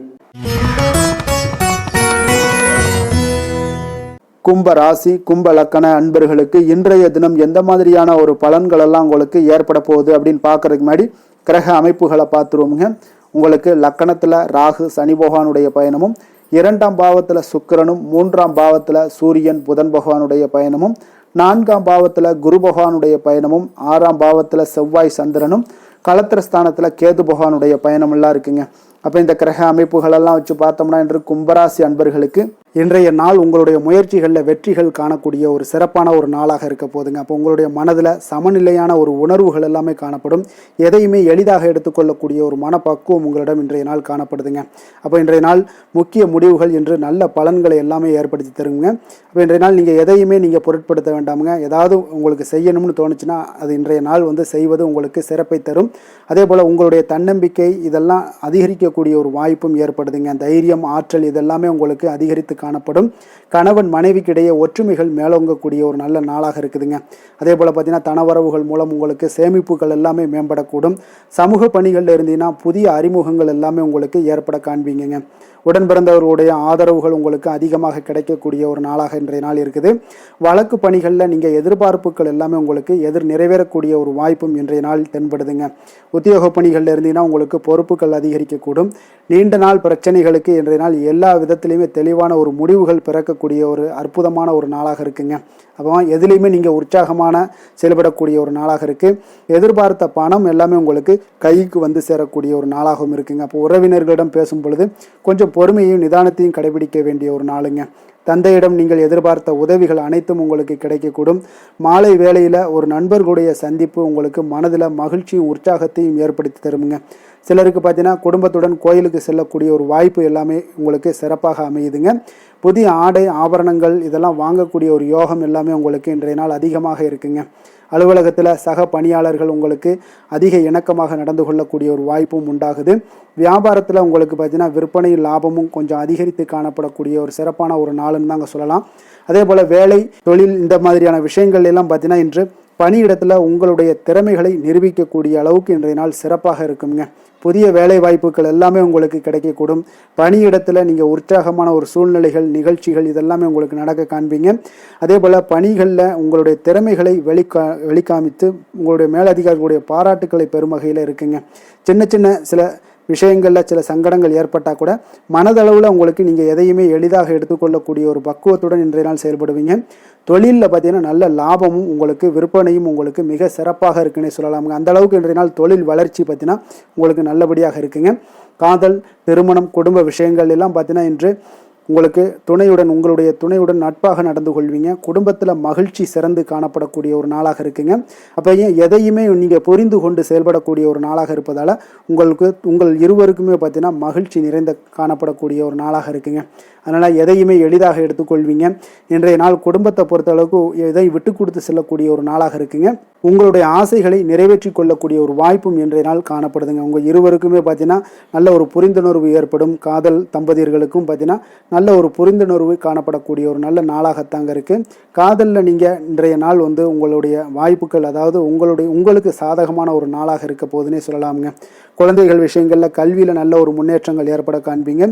கும்ப ராசி கும்ப லக்கண அன்பர்களுக்கு இன்றைய தினம் எந்த மாதிரியான ஒரு பலன்கள் எல்லாம் உங்களுக்கு ஏற்பட போகுது அப்படின்னு பார்க்கறதுக்கு முன்னாடி கிரக அமைப்புகளை பார்த்துருவோமுங்க. உங்களுக்கு லக்கணத்தில் ராகு சனி பகவானுடைய பயணமும், 2ஆம் பாவத்தில் சுக்கிரனும், 3ஆம் பாவத்தில் சூரியன் புதன் பகவானுடைய பயணமும், 4ஆம் பாவத்தில் குரு பகவானுடைய பயணமும், 6ஆம் பாவத்தில் செவ்வாய் சந்திரனும், களத்திரஸ்தானத்தில் கேது பகவானுடைய பயணமெல்லாம் இருக்குங்க. அப்போ இந்த கிரக அமைப்புகளெல்லாம் வச்சு பார்த்தோம்னா இன்று கும்பராசி அன்பர்களுக்கு இன்றைய நாள் உங்களுடைய முயற்சிகளில் வெற்றிகள் காணக்கூடிய ஒரு சிறப்பான ஒரு நாளாக இருக்க போதுங்க. அப்போ உங்களுடைய மனதில் சமநிலையான ஒரு உணர்வுகள் எல்லாமே காணப்படும். எதையுமே எளிதாக எடுத்துக்கொள்ளக்கூடிய ஒரு மனப்பக்குவம் உங்களிடம் இன்றைய நாள் காணப்படுதுங்க. அப்போ இன்றைய நாள் முக்கிய முடிவுகள் இன்று நல்ல பலன்களை எல்லாமே ஏற்படுத்தி தருங்க. அப்போ இன்றைய நாள் நீங்கள் எதையுமே நீங்கள் பொருட்படுத்த வேண்டாமுங்க. ஏதாவது உங்களுக்கு செய்யணும்னு தோணுச்சுன்னா அது இன்றைய நாள் செய்வது உங்களுக்கு சிறப்பை தரும். அதே போல் உங்களுடைய தன்னம்பிக்கை இதெல்லாம் அதிகரிக்கக்கூடிய ஒரு வாய்ப்பும் ஏற்படுதுங்க. தைரியம், ஆற்றல் இதெல்லாமே உங்களுக்கு அதிகரித்து காணப்படும். கணவன் மனைவிக்கிடையே ஒற்றுமைகள் மேலோங்கக்கூடிய ஒரு நல்ல நாளாக இருக்குதுங்க. அதே போல் பார்த்தீங்கன்னா தனவரவுகள் மூலம் உங்களுக்கு சேமிப்புகள் எல்லாமே மேம்படக்கூடும். சமூக பணிகளில் இருந்தீங்கன்னா புதிய அறிமுகங்கள் எல்லாமே உங்களுக்கு ஏற்பட காண்பீங்க. உடன் பிறந்தவர்களுடைய ஆதரவுகள் உங்களுக்கு அதிகமாக கிடைக்கக்கூடிய ஒரு நாளாக இன்றைய நாள் இருக்குது. வழக்கு பணிகளில் நீங்கள் எதிர்பார்ப்புகள் எல்லாமே உங்களுக்கு நிறைவேறக்கூடிய ஒரு வாய்ப்பும் இன்றைய நாள் தென்படுதுங்க. உத்தியோக பணிகளில் இருந்தீங்கன்னா உங்களுக்கு பொறுப்புகள் அதிகரிக்கக்கூடும். நீண்ட நாள் பிரச்சனைகளுக்கு இன்றைய நாள் எல்லா விதத்திலையுமே தெளிவான ஒரு முடிவுகள் பிறக்கக்கூடிய ஒரு அற்புதமான ஒரு நாளாக இருக்குங்க. அப்போ எதுலேயுமே நீங்கள் உற்சாகமான செயல்படக்கூடிய ஒரு நாளாக இருக்குது. எதிர்பார்த்த பணம் எல்லாமே உங்களுக்கு கைக்கு சேரக்கூடிய ஒரு நாளாகவும் இருக்குங்க. அப்போ உறவினர்களிடம் பேசும் பொழுது கொஞ்சம் பொறுமையையும் நிதானத்தையும் கடைபிடிக்க வேண்டிய ஒரு நாளுங்க. தந்தையிடம் நீங்கள் எதிர்பார்த்த உதவிகள் அனைத்தும் உங்களுக்கு கிடைக்கக்கூடும். மாலை வேளையில் ஒரு நண்பர்களுடைய சந்திப்பு உங்களுக்கு மனதில் மகிழ்ச்சியும் உற்சாகத்தையும் ஏற்படுத்தி தருமுங்க. சிலருக்கு பார்த்தீங்கன்னா குடும்பத்துடன் கோயிலுக்கு செல்லக்கூடிய ஒரு வாய்ப்பு எல்லாமே உங்களுக்கு சிறப்பாக அமையுதுங்க. புதிய ஆடை ஆபரணங்கள் இதெல்லாம் வாங்கக்கூடிய ஒரு யோகம் எல்லாமே உங்களுக்கு இன்றைய நாள் அதிகமாக இருக்குங்க. அலுவலகத்தில் சக பணியாளர்கள் உங்களுக்கு அதிக இணக்கமாக நடந்து கொள்ளக்கூடிய ஒரு வாய்ப்பும் உண்டாகுது. வியாபாரத்தில் உங்களுக்கு பார்த்தீங்கன்னா விற்பனை லாபமும் கொஞ்சம் அதிகரித்து காணப்படக்கூடிய ஒரு சிறப்பான ஒரு நாளுன்னு தாங்க சொல்லலாம். அதே போல் வேலை, தொழில் இந்த மாதிரியான விஷயங்கள் எல்லாம் பார்த்தீங்கன்னா இன்று பணியிடத்தில் உங்களுடைய திறமைகளை நிரூபிக்கக்கூடிய அளவுக்கு இன்றைய நாள் சிறப்பாக இருக்குங்க. புதிய வேலை வாய்ப்புகள் எல்லாமே உங்களுக்கு கிடைக்கக்கூடும். பணியிடத்தில் நீங்கள் உற்சாகமான ஒரு சூழ்நிலைகள், நிகழ்ச்சிகள் இதெல்லாமே உங்களுக்கு நடக்க காண்பீங்க. அதே போல் பணிகளில் உங்களுடைய திறமைகளை வெளிக்காமித்து உங்களுடைய மேலதிகாரிகளுடைய பாராட்டுக்களை பெறும் வகையில் இருக்குங்க. சின்ன சின்ன சில விஷயங்களில் சில சங்கடங்கள் ஏற்பட்டால் கூட மனதளவில் உங்களுக்கு நீங்கள் எதையுமே எளிதாக எடுத்துக்கொள்ளக்கூடிய ஒரு பக்குவத்துடன் இன்றைய நாள் செயல்படுவீங்க. தொழிலில் பார்த்தீங்கன்னா நல்ல லாபமும் உங்களுக்கு விற்பனையும் உங்களுக்கு மிக சிறப்பாக இருக்குன்னே சொல்லலாமுங்க. அந்த அளவுக்கு இன்றைய நாள் தொழில் வளர்ச்சி பார்த்தீங்கன்னா உங்களுக்கு நல்லபடியாக இருக்குங்க. காதல், திருமணம், குடும்ப விஷயங்கள் எல்லாம் பார்த்தீங்கன்னா இன்று உங்களுக்கு உங்களுடைய துணையுடன் நட்பாக நடந்து கொள்வீங்க. குடும்பத்தில் மகிழ்ச்சி சிறந்து காணப்படக்கூடிய ஒரு நாளாக இருக்குங்க. அப்போ எதையுமே நீங்கள் புரிந்து கொண்டு செயல்படக்கூடிய ஒரு நாளாக இருப்பதால் உங்கள் இருவருக்குமே பார்த்தீங்கன்னா மகிழ்ச்சி நிறைந்த காணப்படக்கூடிய ஒரு நாளாக இருக்குங்க. அதனால் எதையுமே எளிதாக எடுத்துக்கொள்வீங்க. இன்றைய நாள் குடும்பத்தை பொறுத்தளவுக்கு எதை விட்டு கொடுத்து செல்லக்கூடிய ஒரு நாளாக இருக்குங்க. உங்களுடைய ஆசைகளை நிறைவேற்றி கொள்ளக்கூடிய ஒரு வாய்ப்பும் இன்றைய நாள் காணப்படுதுங்க. உங்கள் இருவருக்குமே பார்த்தீங்கன்னா நல்ல ஒரு புரிந்துணர்வு ஏற்படும். காதல் தம்பதியர்களுக்கும் பார்த்தீங்கன்னா நல்ல ஒரு புரிந்துணர்வு காணப்படக்கூடிய ஒரு நல்ல நாளாகத்தாங்க இருக்குது. காதலில் நீங்கள் இன்றைய நாள் உங்களுடைய வாய்ப்புகள், அதாவது உங்களுக்கு சாதகமான ஒரு நாளாக இருக்க போதுன்னே சொல்லலாமுங்க. குழந்தைகள் விஷயங்களில் கல்வியில் நல்ல ஒரு முன்னேற்றங்கள் ஏற்பட காண்பீங்க.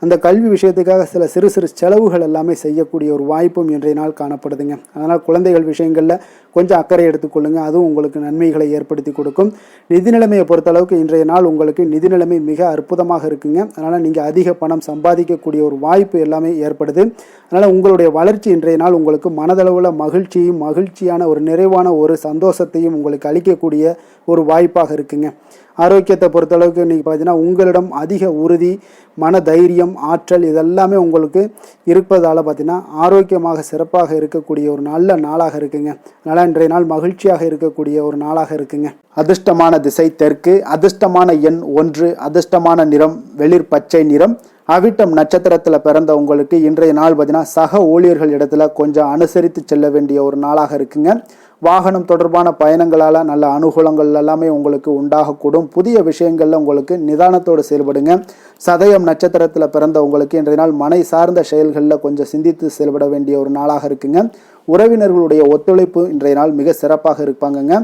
அந்த கல்வி விஷயத்துக்காக சில சிறு சிறு செலவுகள் எல்லாமே செய்யக்கூடிய ஒரு வாய்ப்பும் இன்றைய நாள் காணப்படுதுங்க. அதனால் குழந்தைகள் விஷயங்களில் கொஞ்சம் அக்கறை எடுத்துக்கொள்ளுங்க. அதுவும் உங்களுக்கு நன்மைகளை ஏற்படுத்தி கொடுக்கும். நிதி நிலைமையை பொறுத்தளவுக்கு இன்றைய நாள் உங்களுக்கு நிதி நிலைமை மிக அற்புதமாக இருக்குங்க. அதனால் நீங்கள் அதிக பணம் சம்பாதிக்கக்கூடிய ஒரு வாய்ப்பு எல்லாமே ஏற்படுது. அதனால் உங்களுடைய வளர்ச்சி இன்றைய நாள் உங்களுக்கு மனதளவில் மகிழ்ச்சியான ஒரு நிறைவான ஒரு சந்தோஷத்தையும் உங்களுக்கு அளிக்கக்கூடிய ஒரு வாய்ப்பாக இருக்குங்க. ஆரோக்கியத்தை பொறுத்தளவுக்கு இன்றைக்கி பார்த்தீங்கன்னா உங்களிடம் அதிக உறுதி, மன தைரியம், ஆற்றல் இதெல்லாமே உங்களுக்கு இருப்பதால் பார்த்தீங்கன்னா ஆரோக்கியமாக சிறப்பாக இருக்கக்கூடிய ஒரு நல்ல நாளாக இருக்குங்க. அதனால் இன்றைய நாள் மகிழ்ச்சியாக இருக்கக்கூடிய ஒரு நாளாக இருக்குங்க. அதிர்ஷ்டமான திசை தெற்கு, அதிர்ஷ்டமான எண் 1, அதிர்ஷ்டமான நிறம் வெளிர் பச்சை நிறம். அவிட்டம் நட்சத்திரத்தில் பிறந்த உங்களுக்கு இன்றைய நாள் பார்த்தீங்கன்னா சக ஊழியர்கள் இடத்துல கொஞ்சம் அனுசரித்து செல்ல வேண்டிய ஒரு நாளாக இருக்குங்க. வாகனம் தொடர்பான பயணங்களால் நல்ல அனுகூலங்கள் எல்லாமே உங்களுக்கு உண்டாகக்கூடும். புதிய விஷயங்களில் உங்களுக்கு நிதானத்தோடு செயல்படுங்க. சதயம் நட்சத்திரத்தில் பிறந்த உங்களுக்கு இன்றைய நாள் மனை சார்ந்த செயல்களில் கொஞ்சம் சிந்தித்து செயல்பட வேண்டிய ஒரு நாளாக இருக்குங்க. உறவினர்களுடைய ஒத்துழைப்பு இன்றைய நாள் மிக சிறப்பாக இருப்பாங்கங்க.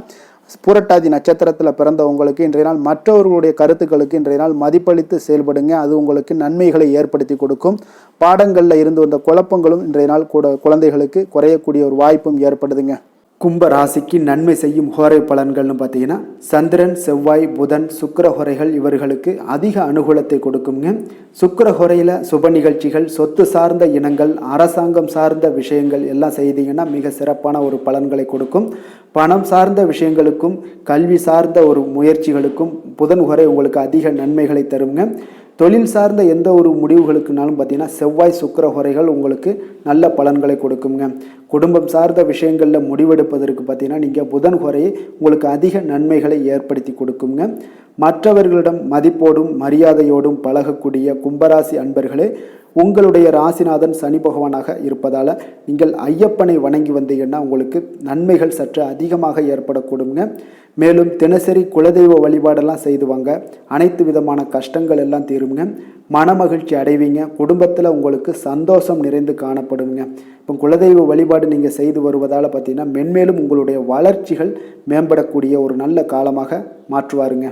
பூரட்டாதி நட்சத்திரத்தில் பிறந்த உங்களுக்கு இன்றைய நாள் மற்றவர்களுடைய கருத்துக்களுக்கு இன்றைய நாள் மதிப்பளித்து செயல்படுங்க. அது உங்களுக்கு நன்மைகளை ஏற்படுத்தி கொடுக்கும். பாடங்களில் இருந்து வந்த குழப்பங்களும் இன்றைய நாள் குழந்தைகளுக்கு குறையக்கூடிய ஒரு வாய்ப்பும் ஏற்படுதுங்க. கும்ப ராசிக்கு நன்மை செய்யும் ஹோரை பலன்கள்னு பார்த்தீங்கன்னா சந்திரன், செவ்வாய், புதன், சுக்கிர ஹோரைகள் இவர்களுக்கு அதிக அனுகூலத்தை கொடுக்குங்க. சுக்கிர ஹோரையில் சுப நிகழ்ச்சிகள், சொத்து சார்ந்த இனங்கள், அரசாங்கம் சார்ந்த விஷயங்கள் எல்லாம் செய்தீங்கன்னா மிக சிறப்பான ஒரு பலன்களை கொடுக்கும். பணம் சார்ந்த விஷயங்களுக்கும் கல்வி சார்ந்த ஒரு முயற்சிகளுக்கும் புதன் ஹோரை உங்களுக்கு அதிக நன்மைகளை தருங்க. தொழில் சார்ந்த எந்த ஒரு முடிவுகளுக்குனாலும் பார்த்தீங்கன்னா செவ்வாய், சுக்கிர ஹோரைகள் உங்களுக்கு நல்ல பலன்களை கொடுக்குங்க. குடும்பம் சார்ந்த விஷயங்களில் முடிவெடுப்பதற்கு பார்த்தீங்கன்னா நீங்கள் புதன் ஹோரையை உங்களுக்கு அதிக நன்மைகளை ஏற்படுத்தி கொடுக்குங்க. மற்றவர்களிடம் மதிப்போடும் மரியாதையோடும் பழகக்கூடிய கும்பராசி அன்பர்களே, உங்களுடைய ராசிநாதன் சனி பகவானாக இருப்பதால் நீங்கள் ஐயப்பனை வணங்கி வந்தீங்கன்னா உங்களுக்கு நன்மைகள் சற்று அதிகமாக ஏற்படக்கூடுங்க. மேலும் தினசரி குலதெய்வ வழிபாடெல்லாம் செய்து வாங்க. அனைத்து விதமான கஷ்டங்கள் எல்லாம் தீருங்க. மனமகிழ்ச்சி அடைவீங்க. குடும்பத்தில் உங்களுக்கு சந்தோஷம் நிறைந்து காணப்படுங்க. இப்போ குலதெய்வ வழிபாடு நீங்கள் செய்து வருவதால் பார்த்தீங்கன்னா மென்மேலும் உங்களுடைய வளர்ச்சிகள் மேம்படக்கூடிய ஒரு நல்ல காலமாக மாற்றுவாருங்க.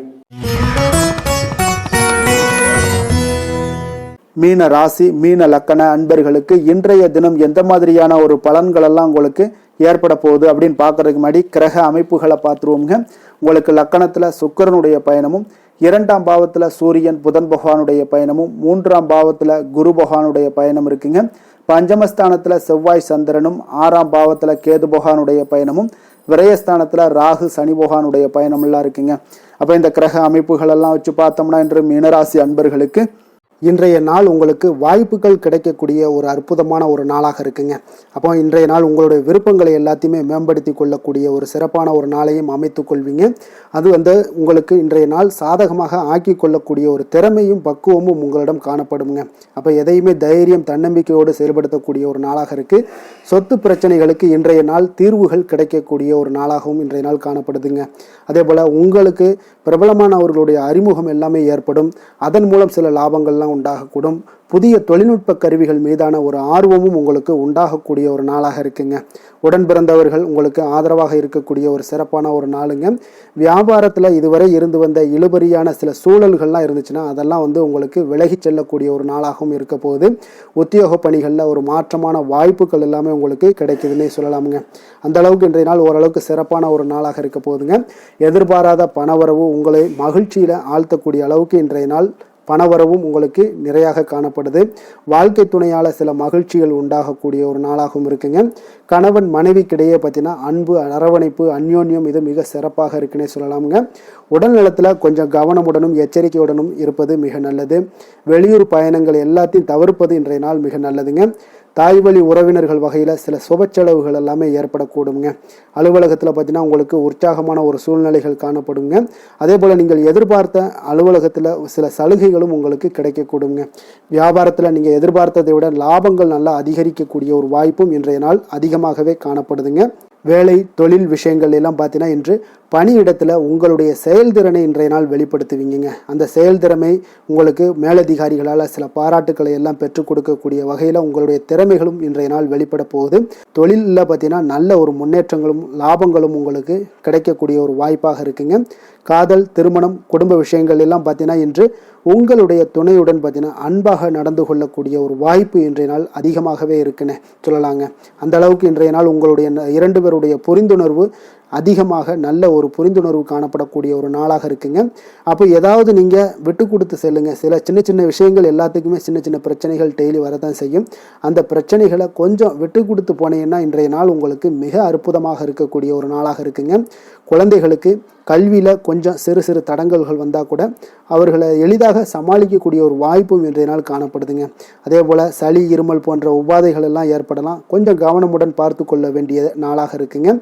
மீன ராசி, மீன லக்கண அன்பர்களுக்கு இன்றைய தினம் எந்த மாதிரியான ஒரு பலன்கள் எல்லாம் உங்களுக்கு ஏற்பட போகுது அப்படின்னு பார்க்கறதுக்கு முன்னாடி கிரக அமைப்புகளை பார்த்துருவோங்க. உங்களுக்கு லக்கணத்தில் சுக்கிரனுடைய பயணமும், 2ஆம் பாவத்தில் சூரியன் புதன் பகவானுடைய பயணமும், 3ஆம் பாவத்தில் குரு பகவானுடைய பயணம் இருக்குங்க. பஞ்சமஸ்தானத்தில் செவ்வாய் சந்திரனும், 6ஆம் பாவத்தில் கேது பகவானுடைய பயணமும், விரயஸ்தானத்தில் ராகு சனி பகவானுடைய பயணம் எல்லாம் இருக்குங்க. அப்போ இந்த கிரக அமைப்புகள் எல்லாம் வச்சு பார்த்தோம்னா இன்று மீனராசி அன்பர்களுக்கு இன்றைய நாள் உங்களுக்கு வாய்ப்புகள் கிடைக்கக்கூடிய ஒரு அற்புதமான ஒரு நாளாக இருக்குங்க. அப்போ இன்றைய நாள் உங்களுடைய விருப்பங்களை எல்லாத்தையுமே மேம்படுத்தி கொள்ளக்கூடிய ஒரு சிறப்பான ஒரு நாளையும் அமைத்து கொள்வீங்க. அது உங்களுக்கு இன்றைய நாள் சாதகமாக ஆக்கி கொள்ளக்கூடிய ஒரு திறமையும் பக்குவமும் உங்களிடம் காணப்படுங்க. அப்போ எதையுமே தைரியம் தன்னம்பிக்கையோடு செயல்படுத்தக்கூடிய ஒரு நாளாக இருக்குது. சொத்து பிரச்சனைகளுக்கு இன்றைய நாள் தீர்வுகள் கிடைக்கக்கூடிய ஒரு நாளாகவும் இன்றைய நாள் காணப்படுதுங்க. அதே போல் உங்களுக்கு பிரபலமானவர்களுடைய அறிமுகம் எல்லாமே ஏற்படும். அதன் மூலம் சில லாபங்கள்லாம் உண்டாகக்கூடும். புதிய தொழில்நுட்ப கருவிகள் மீதான ஒரு ஆர்வமும் உங்களுக்கு உண்டாகக்கூடிய ஒரு நாளாக இருக்குங்க. உடன் பிறந்தவர்கள் உங்களுக்கு ஆதரவாக இருக்கக்கூடிய ஒரு சிறப்பான ஒரு நாளுங்க. வியாபாரத்தில் இதுவரை இருந்து வந்த இழுபறியான சில சூழல்கள்லாம் இருந்துச்சுன்னா அதெல்லாம் உங்களுக்கு விலகி செல்லக்கூடிய ஒரு நாளாகவும் இருக்க போகுது. உத்தியோக பணிகளில் ஒரு மாற்றமான வாய்ப்புகள் எல்லாமே உங்களுக்கு கிடைக்குதுன்னே சொல்லலாமுங்க. அந்த அளவுக்கு இன்றைய நாள் ஓரளவுக்கு சிறப்பான ஒரு நாளாக இருக்க போகுதுங்க. எதிர்பாராத பணவரவு உங்களை மகிழ்ச்சியில் ஆழ்த்தக்கூடிய அளவுக்கு இன்றைய நாள் பணவரவும் உங்களுக்கு நிறையாக காணப்படுது. வாழ்க்கை துணையால் சில மகிழ்ச்சிகள் உண்டாகக்கூடிய ஒரு நாளாகவும் இருக்குங்க. கணவன் மனைவிக்கிடையே பார்த்தீங்கன்னா அன்பு, அரவணைப்பு, அந்யோன்யம் இது மிக சிறப்பாக இருக்குன்னே சொல்லலாமுங்க. உடல் நலத்தில் கொஞ்சம் கவனமுடனும் எச்சரிக்கையுடனும் இருப்பது மிக நல்லது. வெளியூர் பயணங்கள் எல்லாத்தையும் தவிர்ப்பது இன்றைய நாள் மிக நல்லதுங்க. தாய் வழி உறவினர்கள் வகையில் சில சுப செலவுகள் எல்லாமே ஏற்படக்கூடுங்க. அலுவலகத்தில் பார்த்தீங்கன்னா உங்களுக்கு உற்சாகமான ஒரு சூழ்நிலைகள் காணப்படுங்க. அதே போல் நீங்கள் எதிர்பார்த்த அலுவலகத்தில் சில சலுகைகளும் உங்களுக்கு கிடைக்கக்கூடுங்க. வியாபாரத்தில் நீங்கள் எதிர்பார்த்ததை விட லாபங்கள் நல்லா அதிகரிக்கக்கூடிய ஒரு வாய்ப்பும் இன்றைய நாள் அதிகமாகவே காணப்படுதுங்க. வேலை தொழில் விஷயங்கள் எல்லாம் பார்த்தீங்கன்னா இன்று பணியிடத்தில் உங்களுடைய செயல்திறனை இன்றைய நாள் வெளிப்படுத்துவீங்க. அந்த செயல்திறமை உங்களுக்கு மேலதிகாரிகளால் சில பாராட்டுக்களை எல்லாம் பெற்றுக் கொடுக்கக்கூடிய வகையில் உங்களுடைய திறமைகளும் இன்றைய நாள் வெளிப்பட போகுது. தொழிலில் பார்த்தீங்கன்னா நல்ல ஒரு முன்னேற்றங்களும் லாபங்களும் உங்களுக்கு கிடைக்கக்கூடிய ஒரு வாய்ப்பாக இருக்குங்க. காதல், திருமணம், குடும்ப விஷயங்கள் எல்லாம் பார்த்தீங்கன்னா இன்று உங்களுடைய துணையுடன் பார்த்தீங்கன்னா அன்பாக நடந்து கொள்ளக்கூடிய ஒரு வாய்ப்பு இன்றைய நாள் அதிகமாகவே இருக்குன்னு சொல்லலாங்க. அந்த அளவுக்கு இன்றைய நாள் உங்களுடைய 2 பேருடைய புரிந்துணர்வு அதிகமாக நல்ல ஒரு புரிந்துணர்வு காணப்படக்கூடிய ஒரு நாளாக இருக்குங்க. அப்போ ஏதாவது நீங்கள் விட்டு கொடுத்து செல்லுங்க. சில சின்ன சின்ன விஷயங்கள் எல்லாத்துக்குமே சின்ன சின்ன பிரச்சனைகள் டெய்லி வரதான் செய்யும். அந்த பிரச்சனைகளை கொஞ்சம் விட்டு கொடுத்து போனீங்கன்னா இன்றைய நாள் உங்களுக்கு மிக அற்புதமாக இருக்கக்கூடிய ஒரு நாளாக இருக்குங்க. குழந்தைகளுக்கு கல்வியில் கொஞ்சம் சிறு சிறு தடங்கல்கள் வந்தால் கூட அவர்களை எளிதாக சமாளிக்கக்கூடிய ஒரு வாய்ப்பும் இன்றைய நாள் காணப்படுதுங்க. அதே போல் சளி இருமல் போன்ற உபாதைகள் எல்லாம் ஏற்படலாம். கொஞ்சம் கவனமுடன் பார்த்து கொள்ள வேண்டிய நாளாக இருக்குங்க.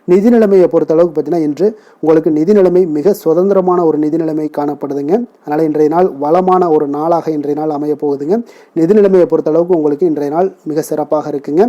நிதி நிலைமையை பொறுத்தளவுக்கு பார்த்தீங்கன்னா இன்று உங்களுக்கு நிதி நிலைமை மிக சுதந்திரமான ஒரு நிதி நிலைமை காணப்படுதுங்க. அதனால் இன்றைய நாள் வளமான ஒரு நாளாக இன்றைய நாள் அமைய போகுதுங்க. நிதி நிலைமையை பொறுத்தளவுக்கு உங்களுக்கு இன்றைய நாள் மிக சிறப்பாக இருக்குங்க.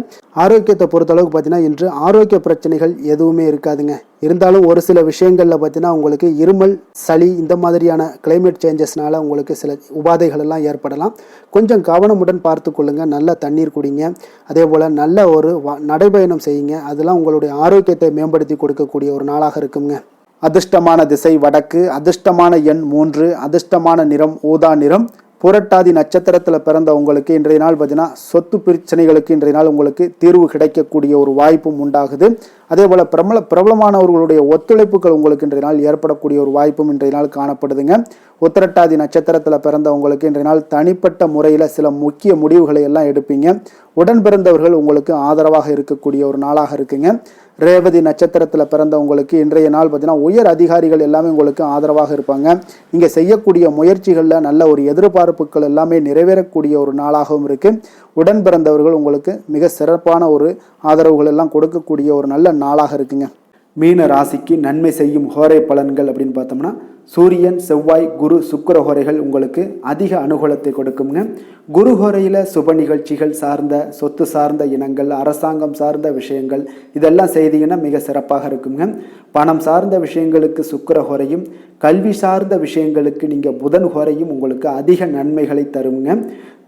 ஆரோக்கியத்தை பொறுத்தளவுக்கு பார்த்தீங்கன்னா இன்று ஆரோக்கிய பிரச்சனைகள் எதுவுமே இருக்காதுங்க. இருந்தாலும் ஒரு சில விஷயங்களில் பார்த்தீங்கன்னா உங்களுக்கு இருமல் சளி இந்த மாதிரியான கிளைமேட் சேஞ்சஸ்னால உங்களுக்கு சில உபாதைகள் எல்லாம் ஏற்படலாம். கொஞ்சம் கவனமுடன் பார்த்து கொள்ளுங்க. நல்ல தண்ணீர் குடிங்க. அதே போல் நல்ல ஒரு நடைபயணம் செய்யுங்க. அதெல்லாம் உங்களுடைய ஆரோக்கியத்தை மேம்படுத்தி கொடுக்கக்கூடிய ஒரு நாளாக இருக்குங்க. அதிர்ஷ்டமான திசை வடக்கு, அதிர்ஷ்டமான எண் 3, அதிர்ஷ்டமான நிறம் ஊதா நிறம். புரட்டாதி நட்சத்திரத்தில் பிறந்த உங்களுக்கு இன்றைய நாள் பார்த்தீங்கன்னா சொத்து பிரச்சனைகளுக்கு இன்றைய நாள் உங்களுக்கு தீர்வு கிடைக்கக்கூடிய ஒரு வாய்ப்பும் உண்டாகுது. அதே போல் பிரபலமானவர்களுடைய ஒத்துழைப்புகள் உங்களுக்கு இன்றைய நாள் ஏற்படக்கூடிய ஒரு வாய்ப்பும் இன்றைய நாள் காணப்படுதுங்க. உத்திரட்டாதி நட்சத்திரத்தில் பிறந்த உங்களுக்கு இன்றைய நாள் தனிப்பட்ட முறையில் சில முக்கிய முடிவுகளை எல்லாம் எடுப்பீங்க. உடன் பிறந்தவர்கள் உங்களுக்கு ஆதரவாக இருக்கக்கூடிய ஒரு நாளாக இருக்குங்க. ரேவதி நட்சத்திரத்தில் பிறந்த உங்களுக்கு இன்றைய நாள் பார்த்தீங்கன்னா உயர் அதிகாரிகள் எல்லாமே உங்களுக்கு ஆதரவாக இருப்பாங்க. நீங்கள் செய்யக்கூடிய முயற்சிகளில் நல்ல ஒரு எதிர்பார்ப்புகள் எல்லாமே நிறைவேறக்கூடிய ஒரு நாளாகவும் இருக்குது. உடன் பிறந்தவர்கள் உங்களுக்கு மிக சிறப்பான ஒரு ஆதரவுகள் எல்லாம் கொடுக்கக்கூடிய ஒரு நல்ல நாளாக இருக்குங்க. மீன ராசிக்கு நன்மை செய்யும் ஹோரை பலன்கள் அப்படின்னு பார்த்தோம்னா சூரியன் செவ்வாய் குரு சுக்கிர ஹோரைகள் உங்களுக்கு அதிக அனுகூலத்தை கொடுக்குங்க. குரு ஹோரையில் சுப நிகழ்ச்சிகள் சார்ந்த சொத்து சார்ந்த இனங்கள் அரசாங்கம் சார்ந்த விஷயங்கள் இதெல்லாம் செய்தீங்கன்னா மிக சிறப்பாக இருக்குங்க. பணம் சார்ந்த விஷயங்களுக்கு சுக்கிர ஹோரையும் கல்வி சார்ந்த விஷயங்களுக்கு நீங்கள் புதன் ஹோரையும் உங்களுக்கு அதிக நன்மைகளை தருங்க.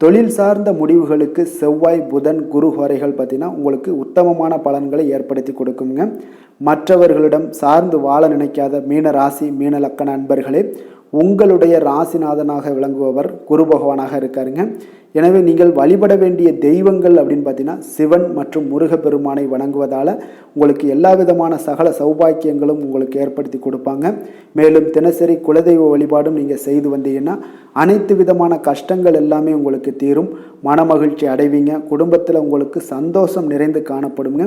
தொழில் சார்ந்த முடிவுகளுக்கு செவ்வாய் புதன் குரு ஹோரைகள் பார்த்தீங்கன்னா உங்களுக்கு உத்தமமான பலன்களை ஏற்படுத்தி கொடுக்குங்க. மற்றவர்களிடம் சார்ந்து வாழ நினைக்காத மீன ராசி மீன லக்கண அன்பர்களே, உங்களுடைய ராசிநாதனாக விளங்குபவர் குரு பகவானாக இருக்காருங்க. எனவே நீங்கள் வழிபட வேண்டிய தெய்வங்கள் அப்படின்னு பார்த்தீங்கன்னா சிவன் மற்றும் முருகப்பெருமானை வணங்குவதால் உங்களுக்கு எல்லா விதமான சகல சௌபாக்கியங்களும் உங்களுக்கு ஏற்படுத்தி கொடுப்பாங்க. மேலும் தினசரி குலதெய்வ வழிபாடும் நீங்கள் செய்து வந்தீங்கன்னா அனைத்து விதமான கஷ்டங்கள் எல்லாமே உங்களுக்கு தீரும். மனமகிழ்ச்சி அடைவீங்க. குடும்பத்தில் உங்களுக்கு சந்தோஷம் நிறைந்து காணப்படுங்க.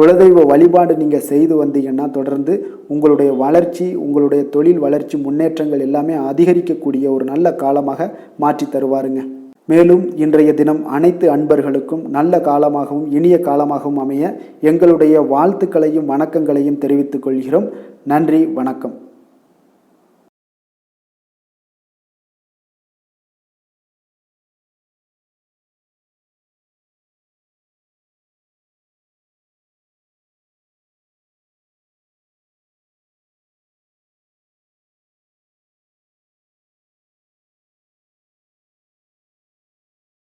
குலதெய்வ வழிபாடு நீங்கள் செய்து வந்தீங்கன்னா தொடர்ந்து உங்களுடைய வளர்ச்சி உங்களுடைய தொழில் வளர்ச்சி முன்னேற்றங்கள் எல்லாமே அதிகரிக்கக்கூடிய ஒரு நல்ல காலமாக மாற்றி தருவாருங்க. மேலும் இன்றைய தினம் அனைத்து அன்பர்களுக்கும் நல்ல காலமாகவும் இனிய காலமாகவும் அமைய எங்களுடைய வாழ்த்துக்களையும் வணக்கங்களையும் தெரிவித்துக் கொள்கிறோம். நன்றி, வணக்கம்.